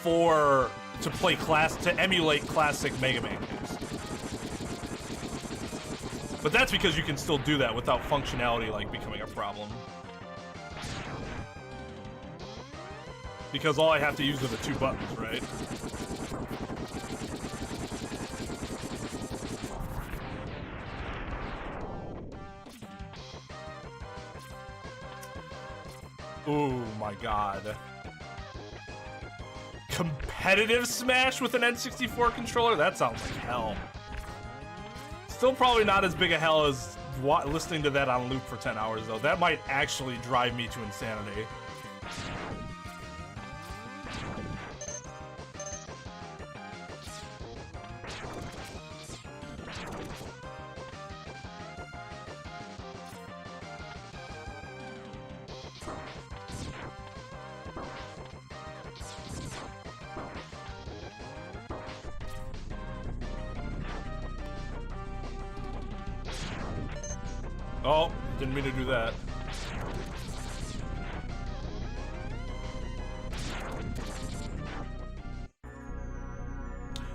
to emulate classic Mega Man games. But that's because you can still do that without functionality like becoming a problem. Because all I have to use are the two buttons, right? Oh my god. Competitive Smash with an N64 controller? That sounds like hell. Still probably not as big a hell as listening to that on loop for 10 hours, though. That might actually drive me to insanity. Oh, didn't mean to do that.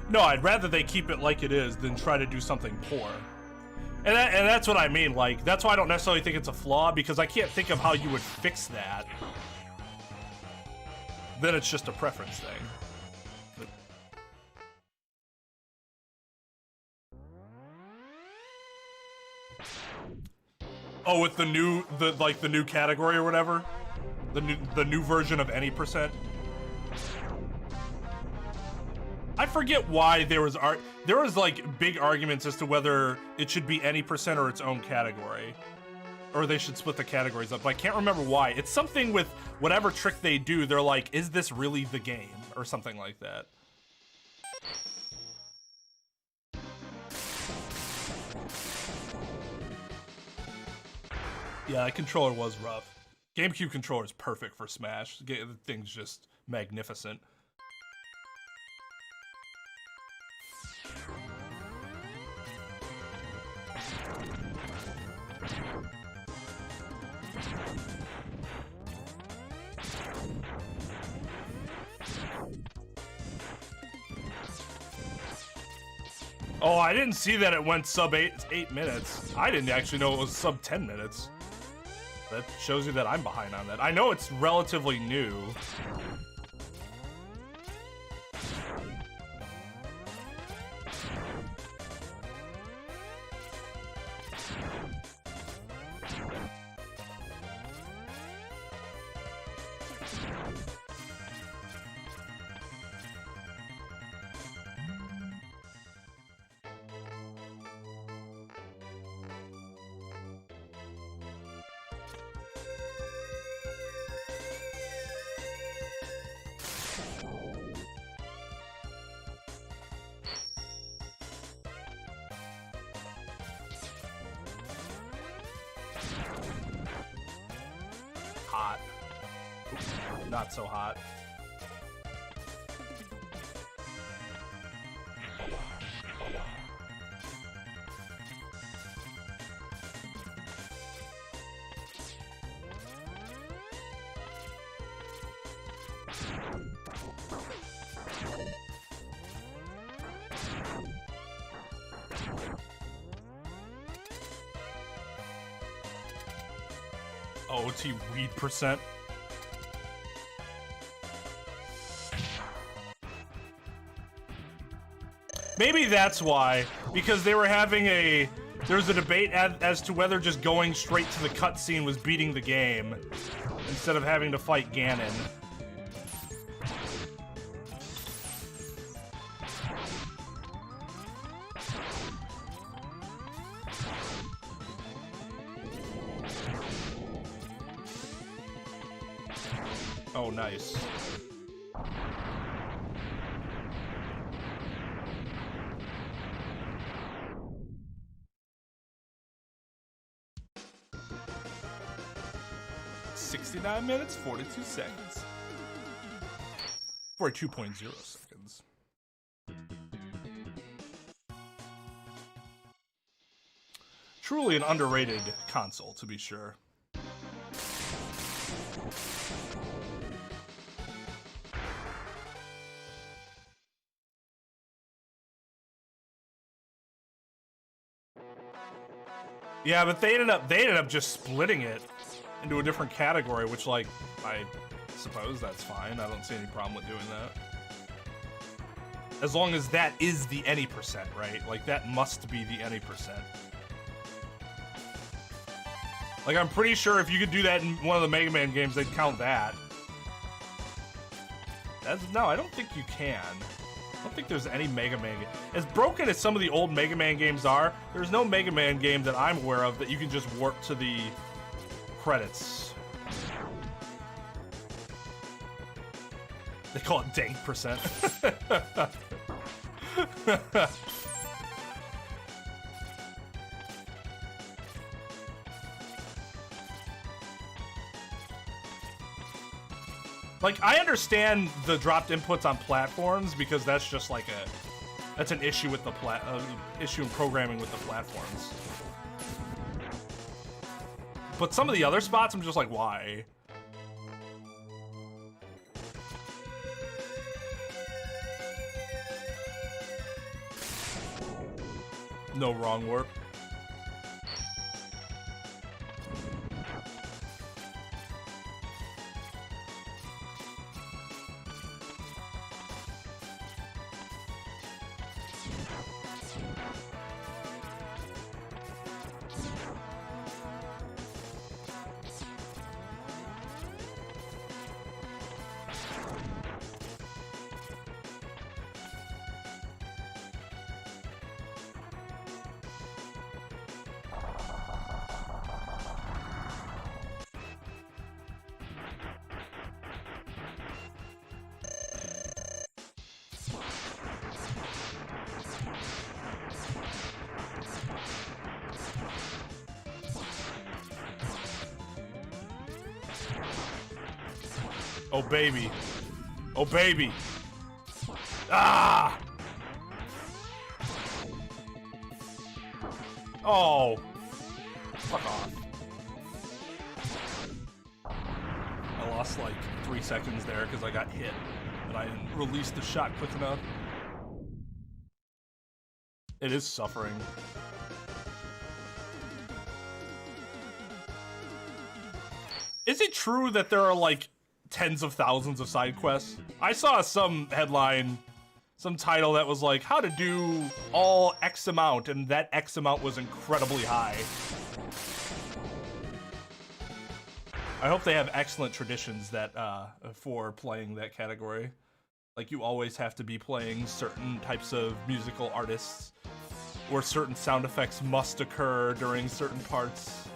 No, I'd rather they keep it like it is than try to do something poor. And that's what I mean, like, that's why I don't necessarily think it's a flaw, because I can't think of how you would fix that. Then it's just a preference thing. But oh, with the new category or whatever? The new version of any percent? I forget why there was like big arguments as to whether it should be any percent or its own category. or they should split the categories up. But I can't remember why. It's something with whatever trick they do. They're like, is this really the game? Or something like that. Yeah, that controller was rough. GameCube controller is perfect for Smash. The thing's just magnificent. Oh, I didn't see that it went sub 8 minutes. I didn't actually know it was sub 10 minutes. That shows you that I'm behind on that. I know it's relatively new. Hot. Not so hot. OT weed percent. Maybe that's why, because they were having there's a debate as to whether just going straight to the cutscene was beating the game instead of having to fight Ganon. Oh, nice. $69 minutes, 42 seconds. 42.0 seconds. Truly an underrated console, to be sure. Yeah, but they ended up just splitting it into a different category, which, like, I suppose that's fine. I don't see any problem with doing that. As long as that is the any percent, right? Like, that must be the any percent. Like, I'm pretty sure if you could do that in one of the Mega Man games, they'd count that. No, I don't think you can. I don't think there's any Mega Man game. As broken as some of the old Mega Man games are, there's no Mega Man game that I'm aware of that you can just warp to the credits. They call it dank percent. Like, I understand the dropped inputs on platforms because that's just like that's an issue with the issue in programming with the platforms. But some of the other spots, I'm just like, why? No wrong warp. Oh, baby. Oh, baby. Ah! Oh. Fuck off. I lost like 3 seconds there because I got hit, and I didn't release the shot quick enough. It is suffering. Is it true that there are like tens of thousands of side quests? I saw some headline, some title that was like, how to do all X amount, and that X amount was incredibly high. I hope they have excellent traditions that for playing that category. Like, you always have to be playing certain types of musical artists, or certain sound effects must occur during certain parts.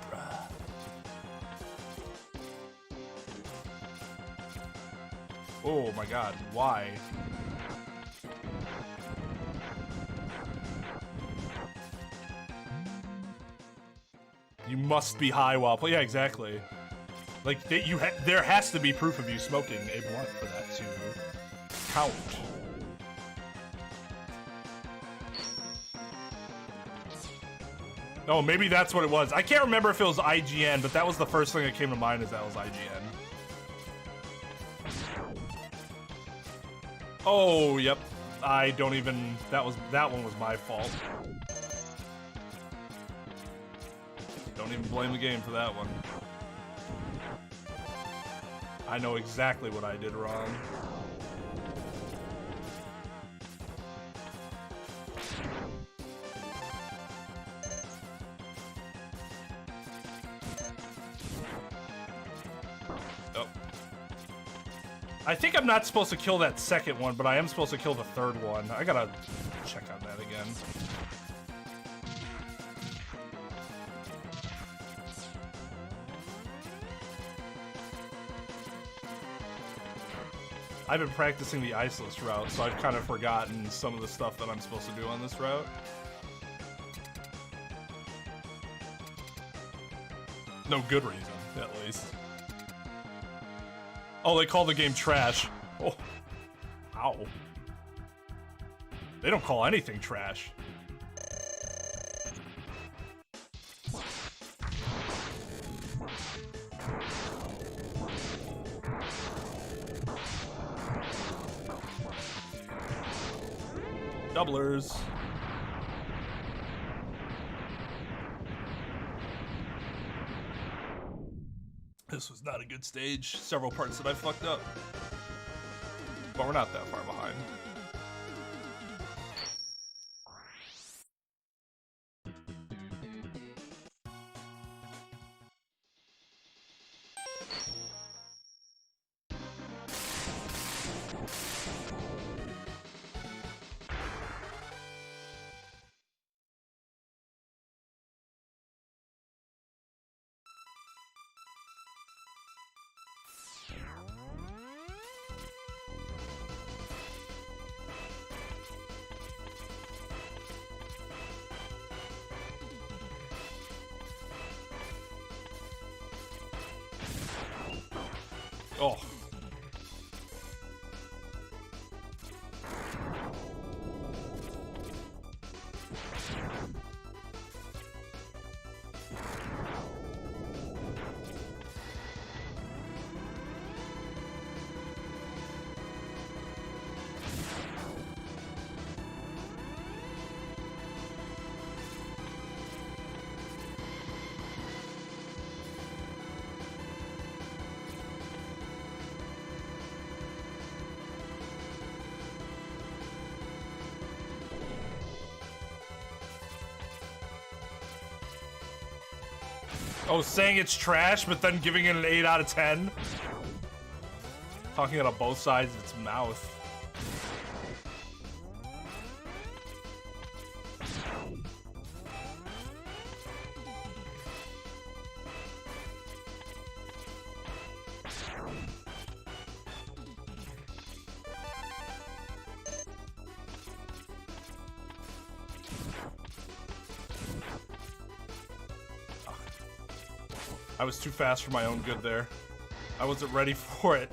Bruh. Oh my god, why? You must be high while playing. Yeah, exactly. Like, there has to be proof of you smoking a blunt for that to count. Oh, maybe that's what it was. I can't remember if it was IGN, but that was the first thing that came to mind, is that was IGN. Oh, yep. I don't even... That one was my fault. Don't even blame the game for that one. I know exactly what I did wrong. Oh. I think I'm not supposed to kill that second one, but I am supposed to kill the third one. I gotta check on that again. I've been practicing the iceless route, so I've kind of forgotten some of the stuff that I'm supposed to do on this route. No good reason, at least. Oh, they call the game trash. Oh. Ow. They don't call anything trash. Doublers. This was not a good stage. Several parts that I fucked up. But we're not that far behind. Oh. Oh, saying it's trash, but then giving it an 8 out of 10? Talking out of both sides of its mouth. I was too fast for my own good there. I wasn't ready for it.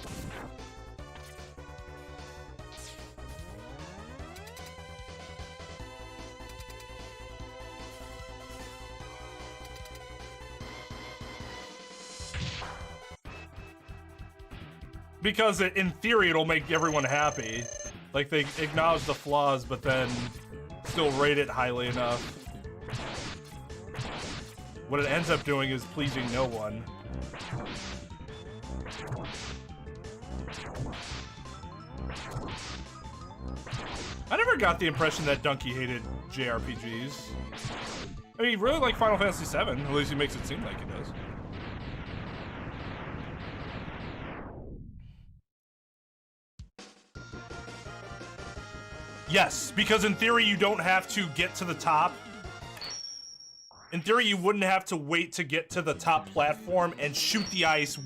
Because in theory, it'll make everyone happy. Like, they acknowledge the flaws, but then still rate it highly enough. What it ends up doing is pleasing no one. I never got the impression that Donkey hated JRPGs. I mean, he really liked Final Fantasy VII. At least he makes it seem like he does. Yes, because in theory you don't have to get to the top. In theory you wouldn't have to wait to get to the top platform and shoot the ice,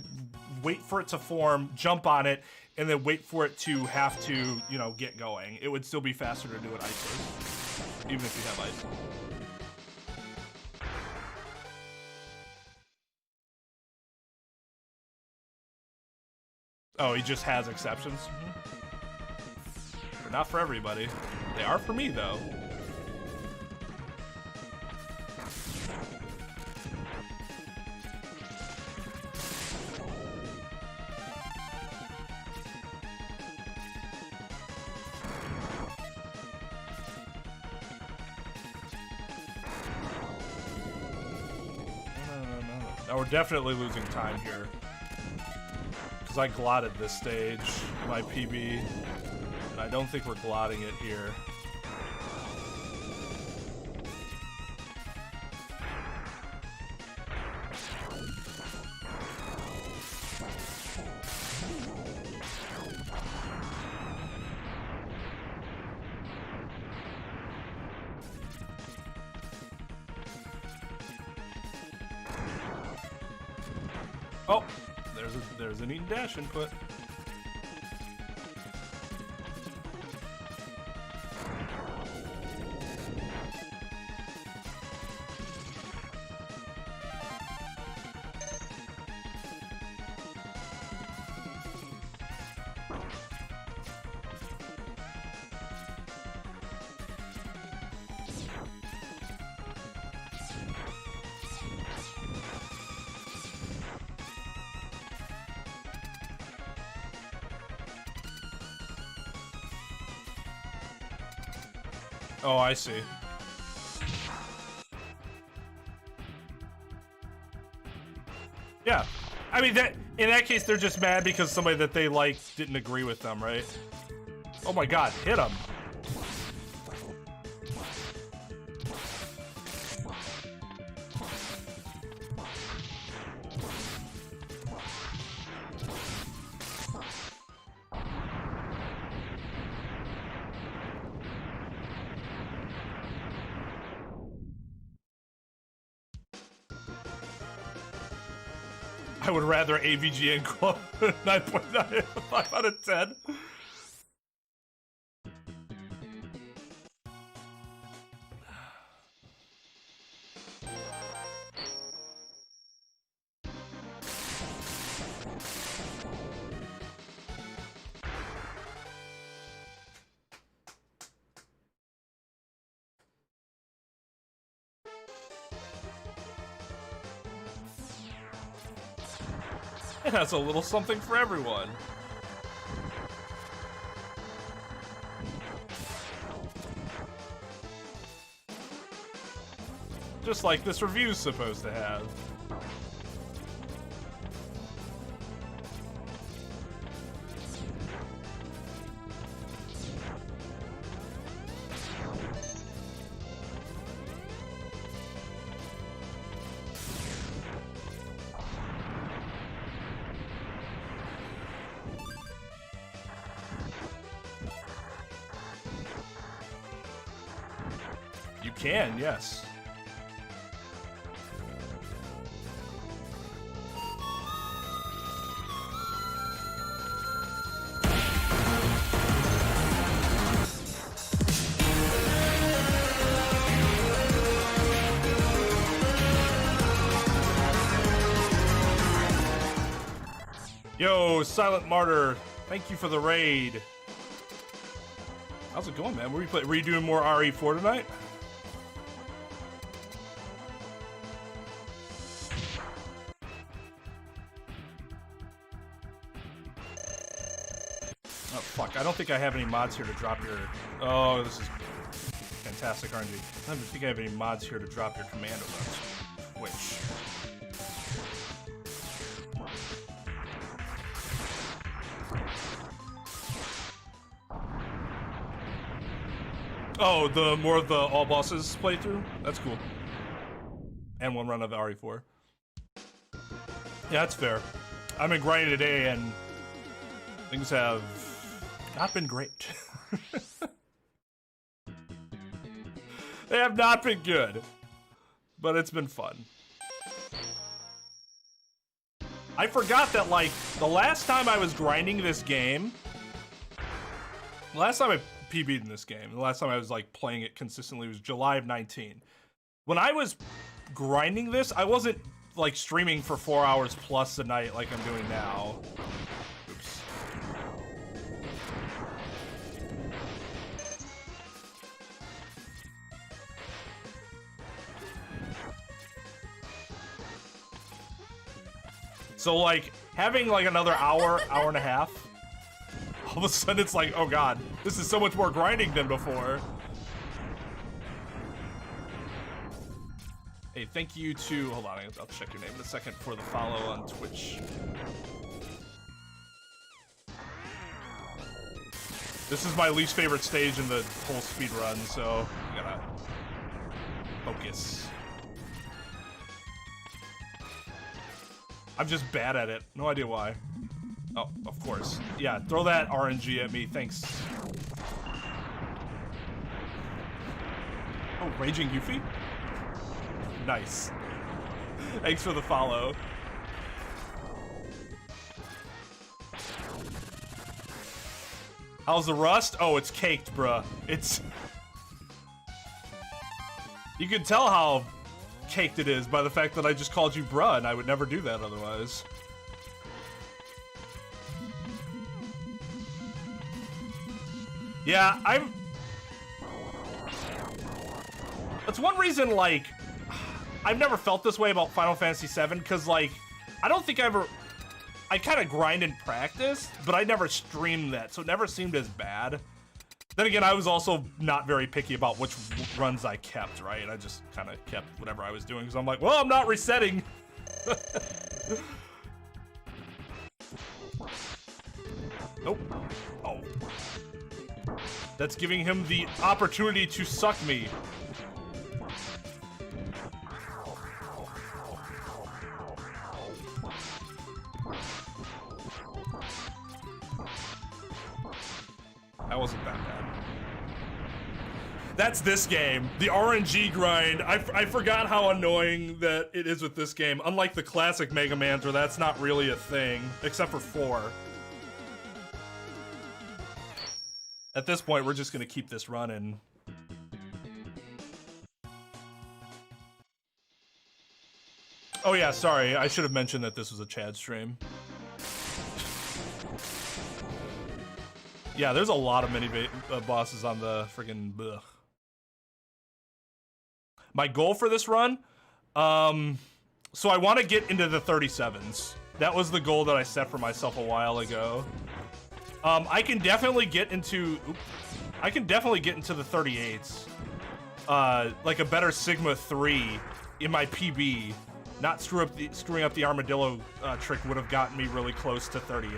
wait for it to form, jump on it, and then wait for it to have to, you know, get going. It would still be faster to do it iceless, even if you have ice. Oh, he just has exceptions? They're not for everybody. They are for me, though. Now we're definitely losing time here. Because I glotted this stage, my PB. And I don't think we're glotting it here. Oh, there's an eat and dash input. Oh, I see. Yeah. I mean, in that case, they're just mad because somebody that they like didn't agree with them, right? Oh my god, hit him. I would rather AVG and Club 9.95 out of 10. It has a little something for everyone. Just like this review's supposed to have. You can, yes. Yo, Silent Martyr, thank you for the raid. How's it going, man? Were you doing more RE4 tonight? Oh, fuck. I don't think I have any mods here to drop your... Oh, this is fantastic RNG. I don't think I have any mods here to drop your commando buttons. Which... Oh, the more of the all bosses playthrough? That's cool. And one run of RE4. Yeah, that's fair. I've been grinding today and things have not been great. They have not been good, but it's been fun. I forgot that, like, the last time I was grinding this game, the last time I PB'd in this game, the last time I was, like, playing it consistently was July of 19. When I was grinding this, I wasn't, like, streaming for 4 hours plus a night like I'm doing now. Oops. So, like, having, like, another hour, hour and a half, all of a sudden it's like, oh god, this is so much more grinding than before. Hey, thank you to, hold on, I'll check your name in a second for the follow on Twitch. This is my least favorite stage in the whole speedrun, so I gotta focus. I'm just bad at it. No idea why. Oh, of course. Yeah, throw that RNG at me. Thanks. Oh, Raging Yuffie? Nice. Thanks for the follow. How's the rust? Oh, it's caked, bruh. It's... You can tell how caked it is by the fact that I just called you bruh, and I would never do that otherwise. Yeah, that's one reason, like, I've never felt this way about Final Fantasy VII, because, like, I don't think I kind of grind and practice, but I never streamed that, so it never seemed as bad. Then again, I was also not very picky about which runs I kept, right? I just kind of kept whatever I was doing, because I'm like, well, I'm not resetting. Nope. Oh. That's giving him the opportunity to suck me. That wasn't that bad. That's this game. The RNG grind. I forgot how annoying that it is with this game. Unlike the classic Mega Mans where that's not really a thing, except for 4. At this point, we're just gonna keep this running. Oh yeah, sorry. I should have mentioned that this was a Chad stream. Yeah, there's a lot of mini bosses on the friggin' blech. My goal for this run, so I want to get into the 37s. That was the goal that I set for myself a while ago. I can definitely get into, the 38s. Like a better Sigma 3 in my PB. Not screwing up the armadillo trick would have gotten me really close to 38.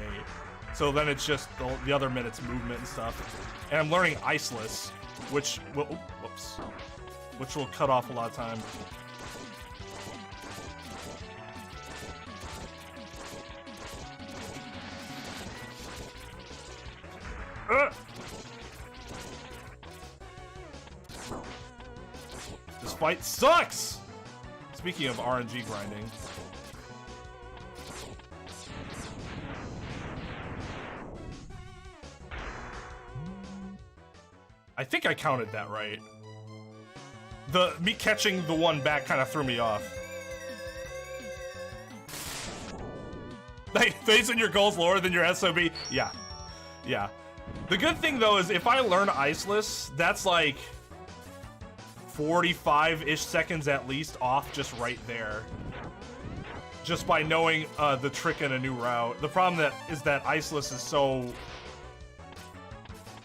So then it's just the other minutes movement and stuff. And I'm learning Iceless, which will, whoops, which will cut off a lot of time. This fight sucks! Speaking of RNG grinding. I think I counted that right. Me catching the one back kind of threw me off. Basing your goals lower than your SOB. Yeah. Yeah. The good thing, though, is if I learn Iceless, that's like 45-ish seconds at least off just right there. Just by knowing the trick in a new route. The problem is that Iceless is so...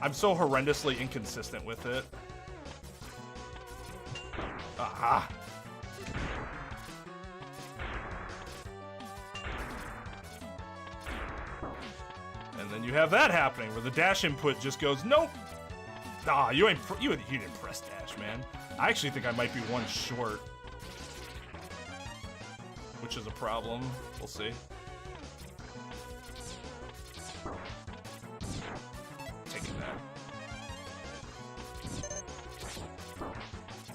I'm so horrendously inconsistent with it. Aha! And then you have that happening where the dash input just goes, nope. Ah, you didn't press dash, man. I actually think I might be one short, which is a problem. We'll see. Taking that.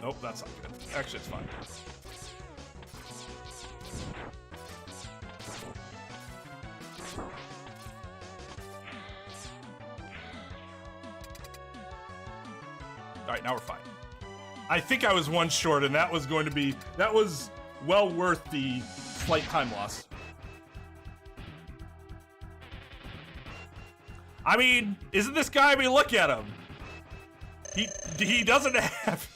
Nope, that's not good. Actually, it's fine. Alright, now we're fine. I think I was one short, and that was well worth the slight time loss. I mean, isn't this guy, I mean, look at him. He doesn't have...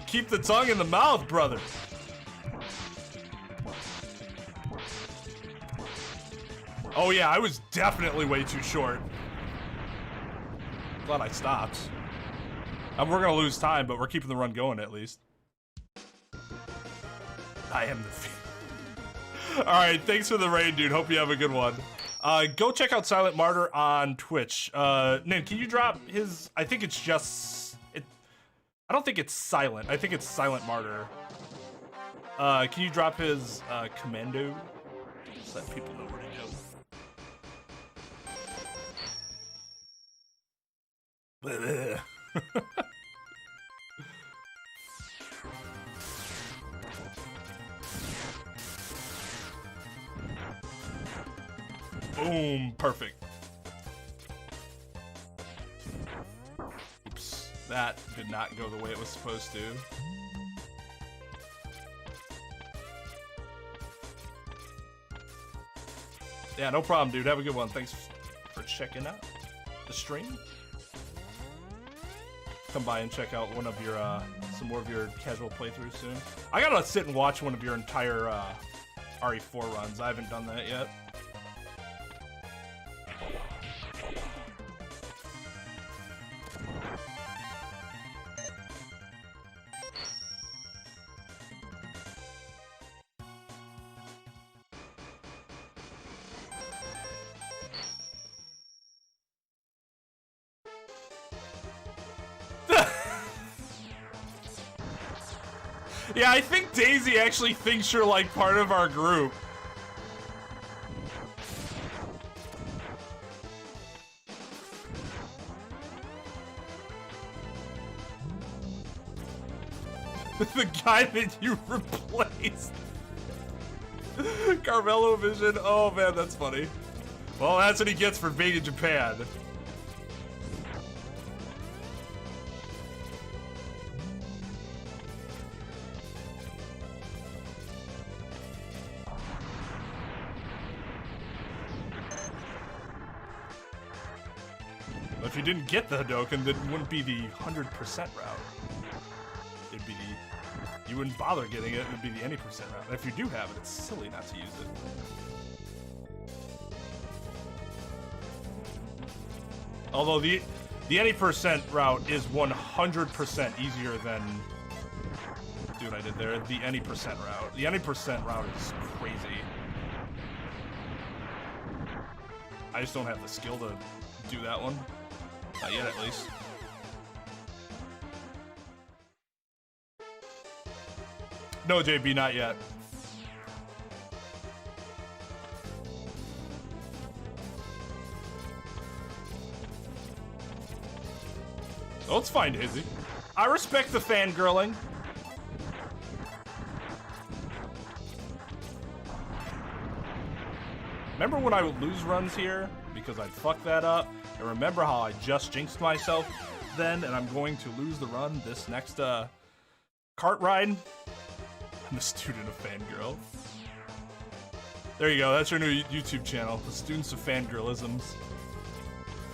Keep the tongue in the mouth, brother. Oh yeah, I was definitely way too short. Glad I stopped. We're gonna lose time, but we're keeping the run going at least. I am the fiend. Alright, thanks for the raid, dude. Hope you have a good one. Go check out Silent Martyr on Twitch. Nin, can you drop his... I think it's just... I don't think it's Silent. I think it's Silent Martyr. Can you drop his commando? Just let people know where to go. Boom, perfect. Oops, that did not go the way it was supposed to. Yeah, no problem, dude. Have a good one. Thanks for checking out the stream. Come by and check out one of your, some more of your casual playthroughs soon. I gotta sit and watch one of your entire, RE4 runs. I haven't done that yet. Yeah, I think Daisy actually thinks you're like part of our group. The guy that you replaced. CarmelloVision. Oh man, that's funny. Well, that's what he gets for being in Japan. If you didn't get the Hadoken, then it wouldn't be the 100% route. It'd be the... You wouldn't bother getting it, it'd be the any percent route. And if you do have it, it's silly not to use it. Although the any percent route is 100% easier than... See what I did there? The any percent route. The any percent route is crazy. I just don't have the skill to do that one. Not yet, at least. No, JB, not yet. Oh, it's fine, Daisy. I respect the fangirling. Remember when I would lose runs here because I'd fuck that up? And remember how I just jinxed myself then, and I'm going to lose the run this next kart ride? I'm the student of fangirl. There you go. That's your new YouTube channel. The Students of Fangirlisms.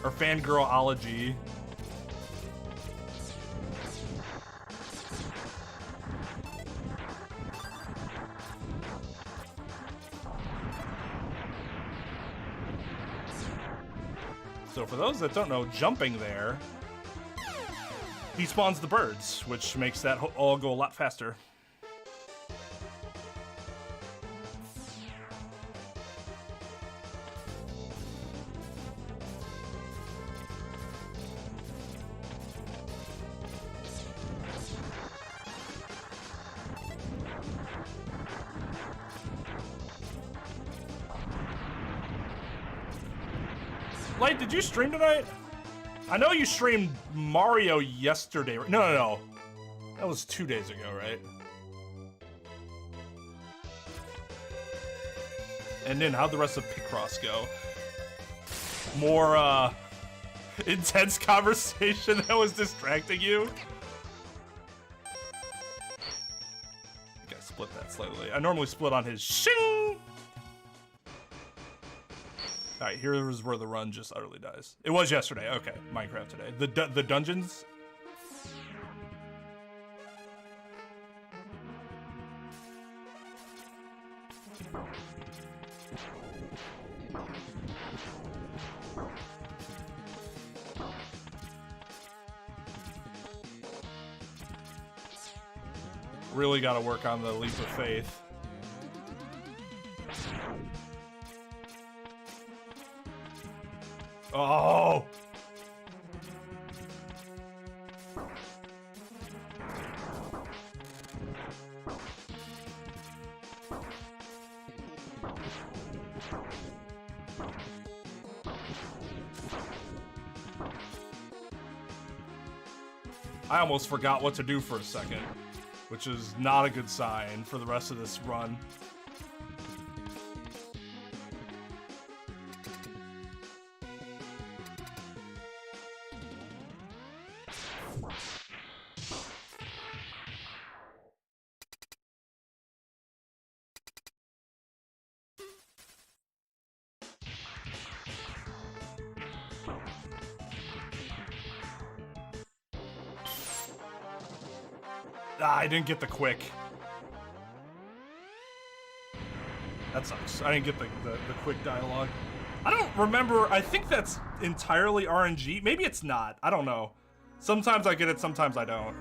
Or Fangirlology. So for those that don't know, jumping there despawns the birds, which makes that all go a lot faster. Light, did you stream tonight? I know you streamed Mario yesterday. No. That was 2 days ago, right? And then how'd the rest of Picross go? More, intense conversation that was distracting you? I think I split that slightly. I normally split on his shing! Alright, here's where the run just utterly dies. It was yesterday, okay. Minecraft today. The dungeons? Really gotta work on the leap of faith. Oh! I almost forgot what to do for a second, which is not a good sign for the rest of this run. Ah, I didn't get the quick. That sucks. I didn't get the quick dialogue. I don't remember. I think that's entirely RNG. Maybe it's not. I don't know. Sometimes I get it, sometimes I don't.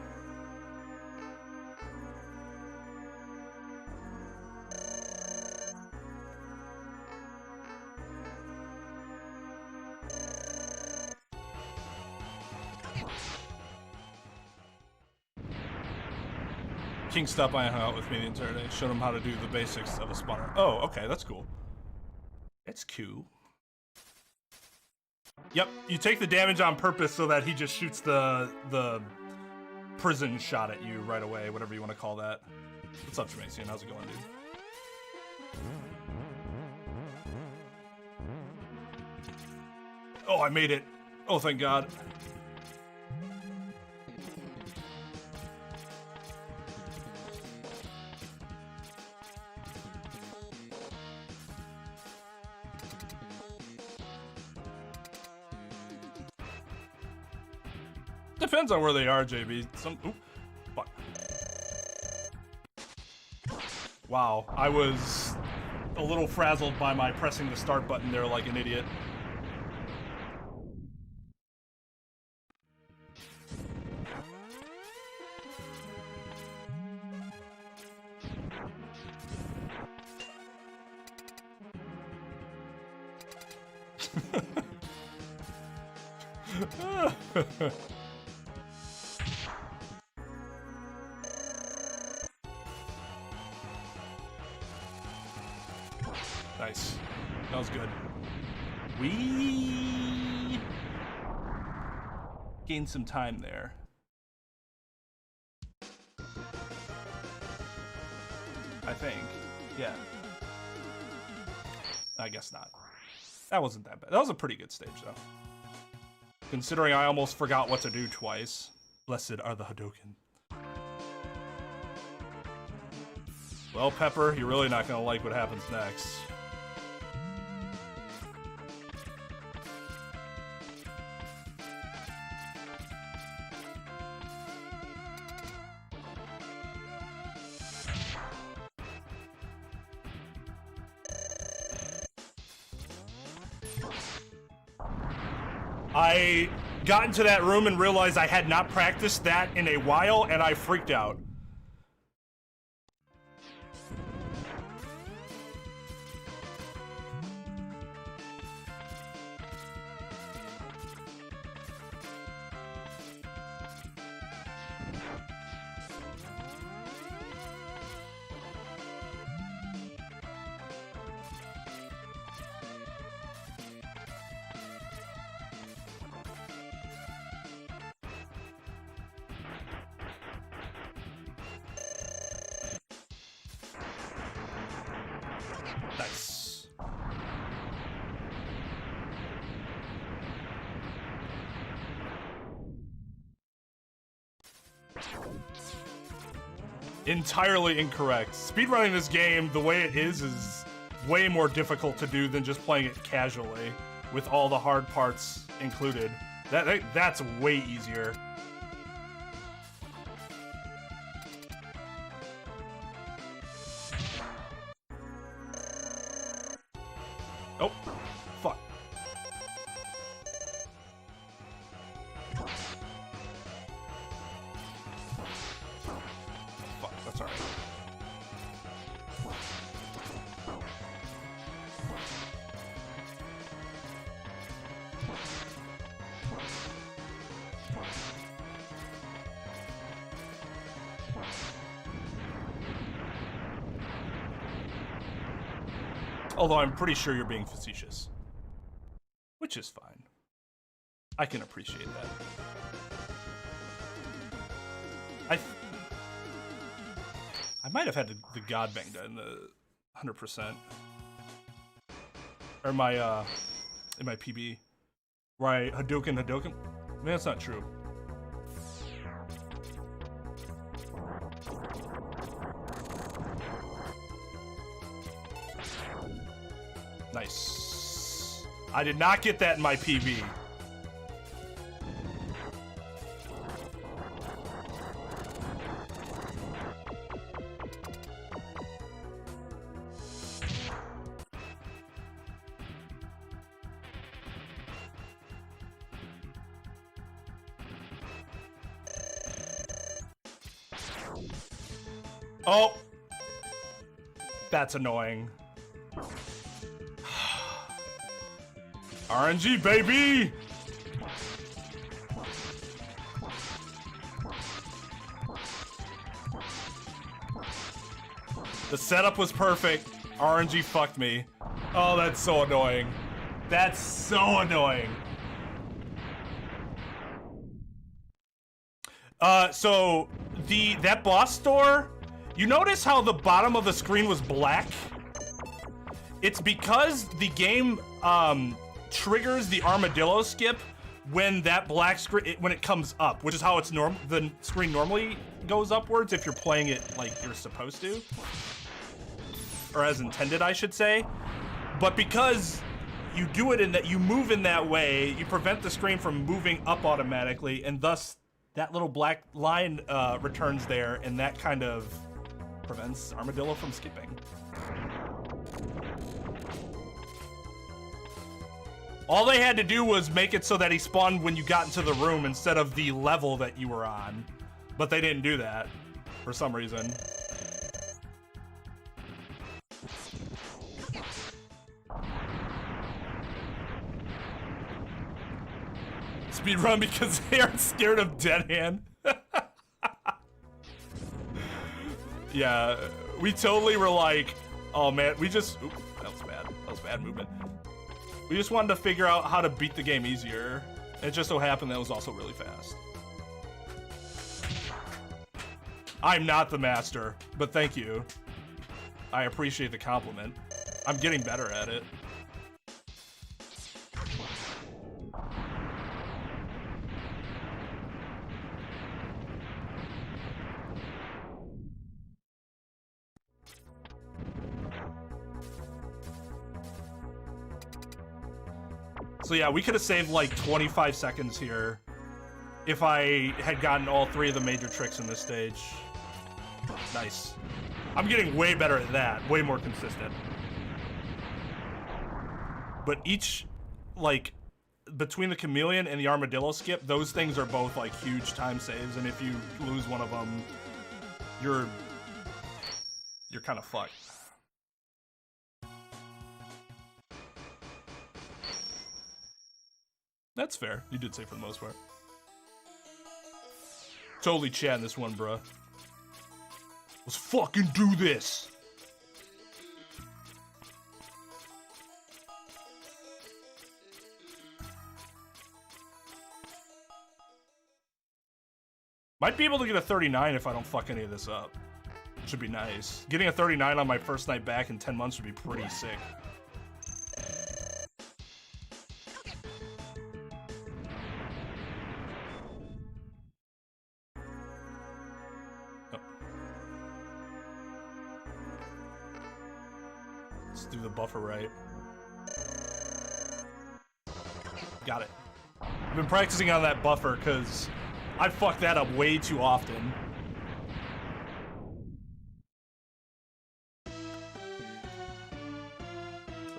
King stopped by and hung out with me the entire day. Showed him how to do the basics of a spawner. Oh, okay, that's cool. It's cool. Yep, you take the damage on purpose so that he just shoots the prison shot at you right away, whatever you want to call that. What's up, Tremacian? How's it going, dude? Oh, I made it. Oh, thank God. Depends on where they are, JB. Ooh, fuck. Wow, I was a little frazzled by my pressing the start button there like an idiot. Nice. That was good. We gained some time there. I think. Yeah. I guess not. That wasn't that bad. That was a pretty good stage, though. Considering I almost forgot what to do twice. Blessed are the Hadoken. Well, Pepper, you're really not gonna like what happens next. I got into that room and realized I had not practiced that in a while, and I freaked out. Nice. Entirely incorrect. Speedrunning this game, the way it is way more difficult to do than just playing it casually, with all the hard parts included. That's way easier. Oh, fuck. Fuck, that's alright. Although I'm pretty sure you're being facetious. Which is fine. I can appreciate that. I might have had the God Bangda in the 100%. Or my, in my PB. Right, Hadouken. Man, that's not true. Nice. I did not get that in my PB. Oh. That's annoying. RNG, baby! The setup was perfect. RNG fucked me. Oh, that's so annoying. That's so annoying. So that boss door, you notice how the bottom of the screen was black? It's because the game triggers the armadillo skip when that black screen, when it comes up, which is how it's the screen normally goes upwards if you're playing it like you're supposed to, or as intended, I should say. But because you do it in that, you move in that way, you prevent the screen from moving up automatically, and thus that little black line returns there, and that kind of prevents armadillo from skipping. All they had to do was make it so that he spawned when you got into the room instead of the level that you were on. But they didn't do that for some reason. Speedrun because they aren't scared of Dead Hand. Yeah, we totally were like, oh man, we just, oops, that was bad. That was bad movement. We just wanted to figure out how to beat the game easier. It just so happened that it was also really fast. I'm not the master, but thank you. I appreciate the compliment. I'm getting better at it. So yeah, we could have saved like 25 seconds here if I had gotten all 3 of the major tricks in this stage. Nice. I'm getting way better at that, way more consistent. But each, like, between the chameleon and the armadillo skip, those things are both like huge time saves, and if you lose one of them, you're kind of fucked. That's fair. You did say for the most part. Totally chatting this one, bruh. Let's fucking do this. Might be able to get a 39 if I don't fuck any of this up. Should be nice. Getting a 39 on my first night back in 10 months would be pretty sick. Oh. Let's do the buffer right. Got it. I've been practicing on that buffer because I fuck that up way too often.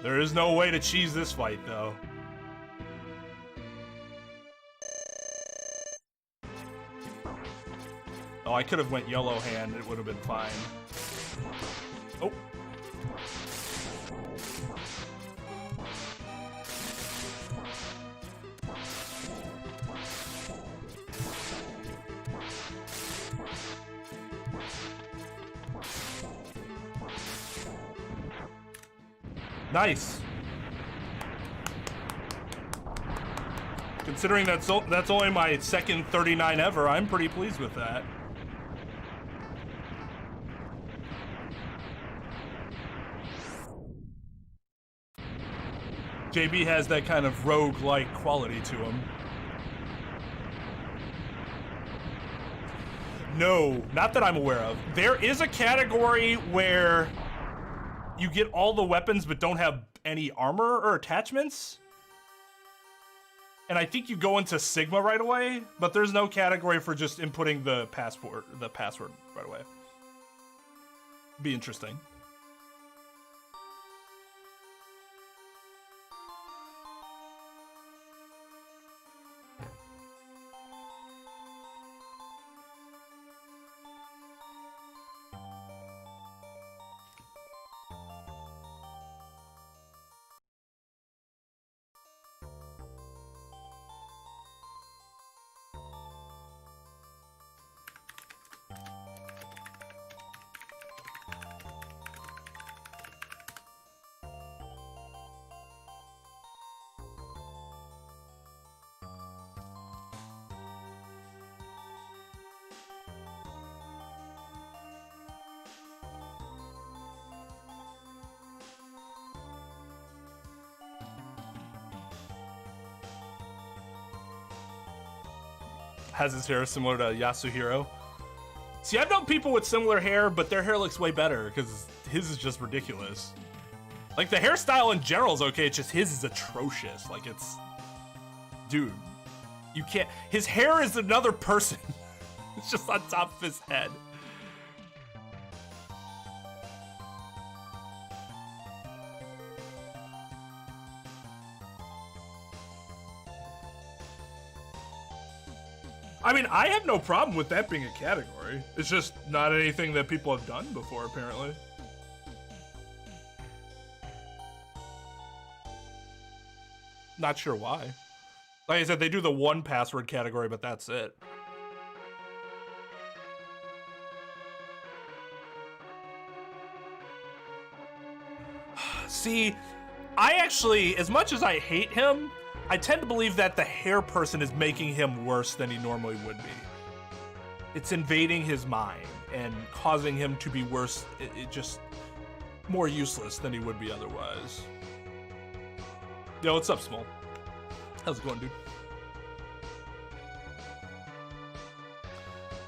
There is no way to cheese this fight, though. Oh, I could have went yellow hand. It would have been fine. Oh. Nice. Considering that's only my second 39 ever, I'm pretty pleased with that. JB has that kind of rogue-like quality to him. No, not that I'm aware of. There is a category where you get all the weapons but don't have any armor or attachments. And I think you go into Sigma right away, but there's no category for just inputting the password right away. Be interesting. Has his hair similar to Yasuhiro. See, I've known people with similar hair, but their hair looks way better because his is just ridiculous. Like, the hairstyle in general is okay, it's just his is atrocious. Like, it's... Dude, you can't... His hair is another person. It's just on top of his head. I mean, I have no problem with that being a category. It's just not anything that people have done before, apparently. Not sure why. Like I said, they do the one password category, but that's it. See, I actually, as much as I hate him, I tend to believe that the hair person is making him worse than he normally would be. It's invading his mind and causing him to be worse, just more useless than he would be otherwise. Yo, what's up, Small? How's it going, dude?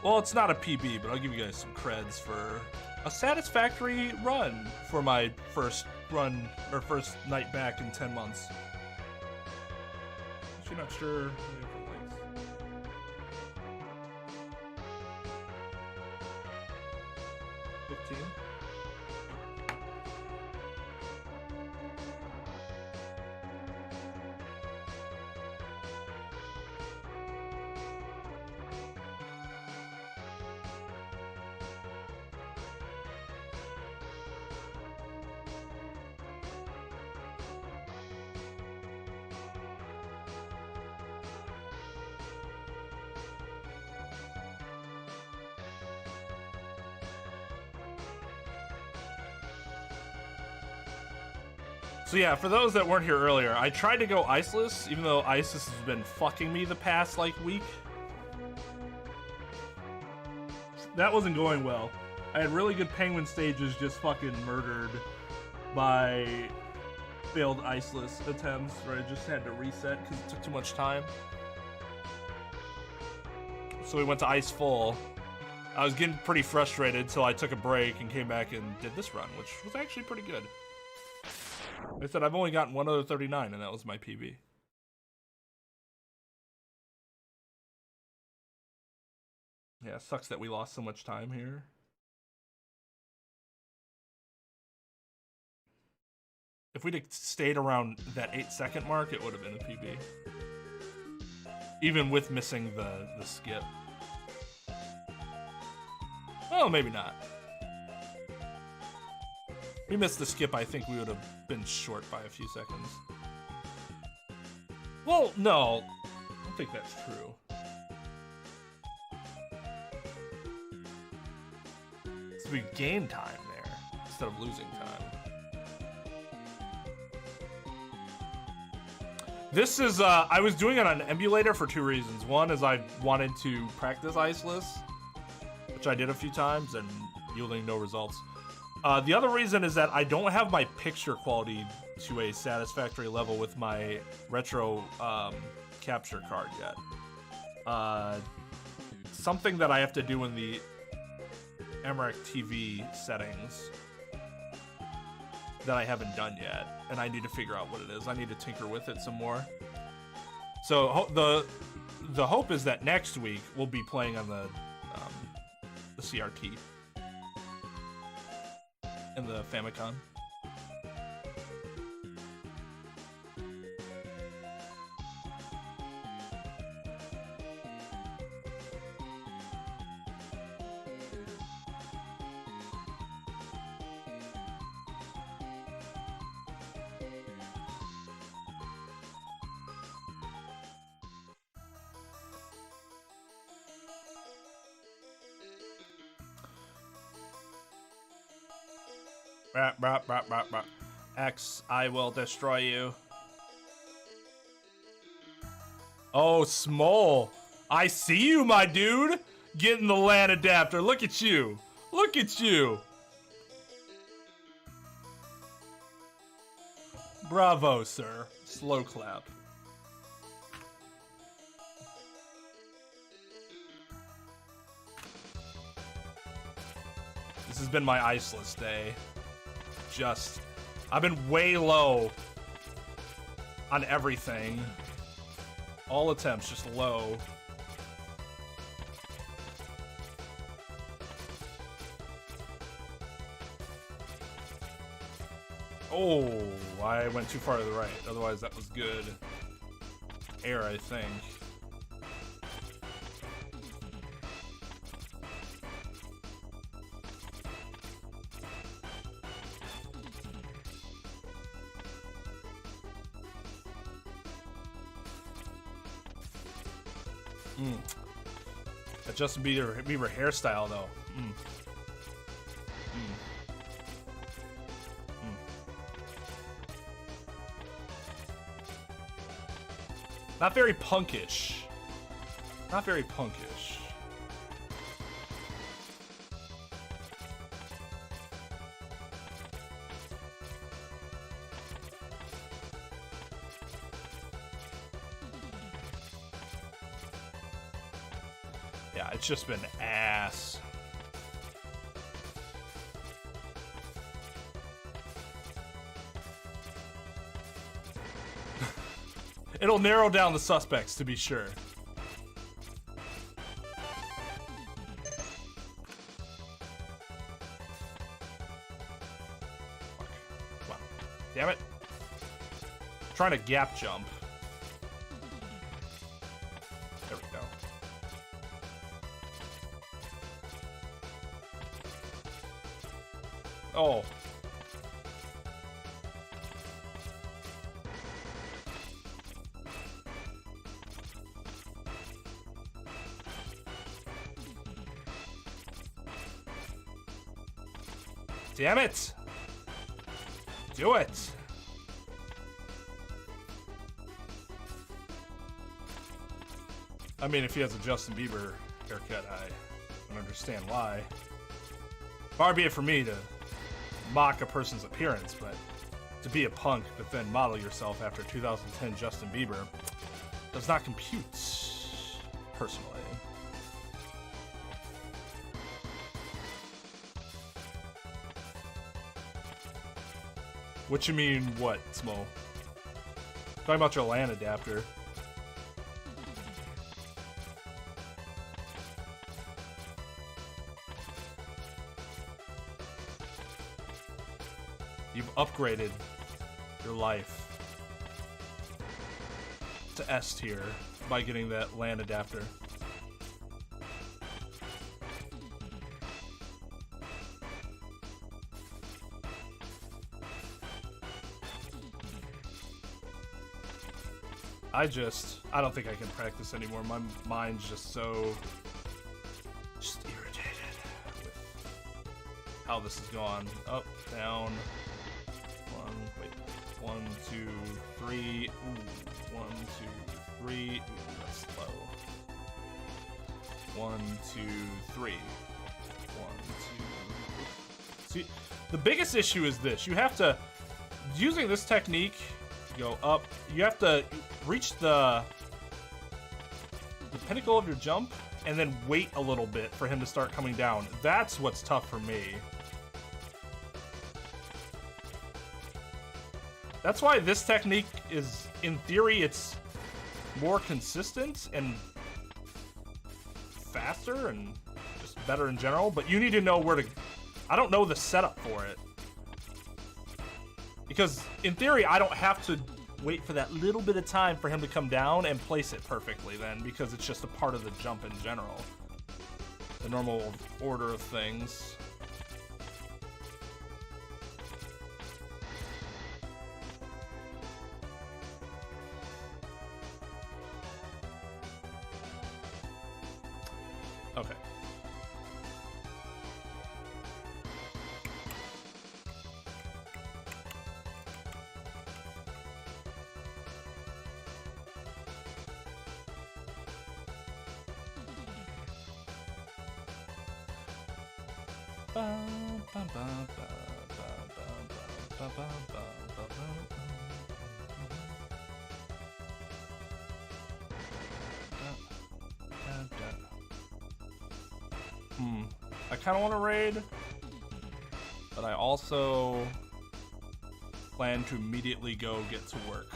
Well, it's not a PB, but I'll give you guys some creds for a satisfactory run for my first run, or first night back in 10 months. you're not sure. 15. So yeah, for those that weren't here earlier, I tried to go iceless, even though iceless has been fucking me the past, like, week. That wasn't going well. I had really good penguin stages just fucking murdered by failed iceless attempts, where I just had to reset because it took too much time. So we went to ice full. I was getting pretty frustrated, so I took a break and came back and did this run, which was actually pretty good. I said I've only gotten one other 39, and that was my PB. Yeah, sucks that we lost so much time here. If we'd stayed around that 8-second mark, it would have been a PB. Even with missing the skip. Well, maybe not. If we missed the skip, I think we would have been short by a few seconds. Well, no. I don't think that's true. So we gained time there instead of losing time. This is, I was doing it on an emulator for two reasons. One is I wanted to practice iceless, which I did a few times and yielding no results. The other reason is that I don't have my picture quality to a satisfactory level with my retro capture card yet. Something that I have to do in the MidnightRiderTV settings that I haven't done yet, and I need to figure out what it is. I need to tinker with it some more. So the hope is that next week we'll be playing on the CRT and the Famicom. X, I will destroy you. Oh, Smole. I see you, my dude. Getting the LAN adapter. Look at you. Look at you. Bravo, sir. Slow clap. This has been my iceless day. I've been way low on everything. All attempts, just low. Oh, I went too far to the right. Otherwise, that was good. Air, I think. That Justin Bieber hairstyle, though. Not very punkish. Not very punkish. Yeah, it's just been ass. It'll narrow down the suspects, to be sure. Wow. Damn it. I'm trying to gap jump. There we go. Oh. Damn it! Do it! I mean, if he has a Justin Bieber haircut, I don't understand why. Far be it for me to mock a person's appearance, but to be a punk but then model yourself after 2010 Justin Bieber does not compute, personally. What you mean, what, Smo? Talking about your LAN adapter. You've upgraded your life to S tier by getting that LAN adapter. I don't think I can practice anymore. My mind's just irritated with how this has gone. Up, down, 1, 2, 3, ooh, 1, 2, 3, ooh, that's slow. 1, 2, 3, 1, 2. See, the biggest issue is this. You have to, using this technique, go up, you have to reach the pinnacle of your jump and then wait a little bit for him to start coming down. That's what's tough for me. That's why this technique is, in theory, it's more consistent and faster and just better in general, but you need to know where to... I don't know the setup for it. Because, in theory, I don't have to wait for that little bit of time for him to come down and place it perfectly then, because it's just a part of the jump in general. The normal order of things. Okay. I kind of want to raid, but I also plan to immediately go get to work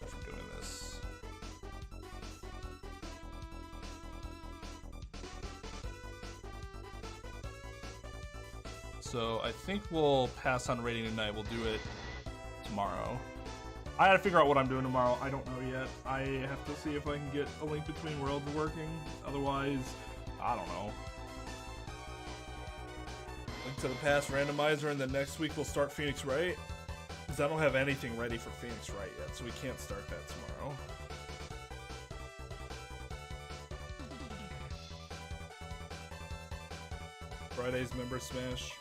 after doing this. So I think we'll pass on raiding tonight. We'll do it tomorrow. I gotta figure out what I'm doing tomorrow. I don't know yet. I have to see if I can get a Link Between Worlds working. Otherwise, I don't know. Link to the Past randomizer, and then next week we'll start Phoenix Wright. Because I don't have anything ready for Phoenix Wright yet, so we can't start that tomorrow. Friday's Member Smash.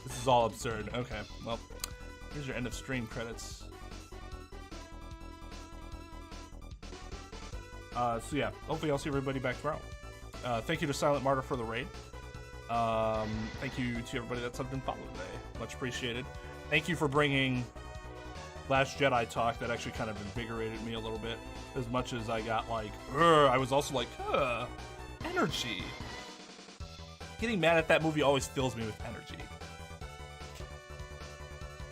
This is all absurd. Okay, well, here's your end of stream credits. So yeah, hopefully I'll see everybody back tomorrow. Thank you to Silent Martyr for the raid. Thank you to everybody that's subbed and followed today. Much appreciated. Thank you for bringing Last Jedi talk. That actually kind of invigorated me a little bit. As much as I got like, I was also like, energy. Getting mad at that movie always fills me with energy.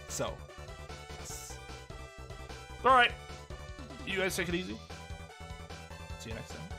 So, all right. You guys take it easy. See you next time.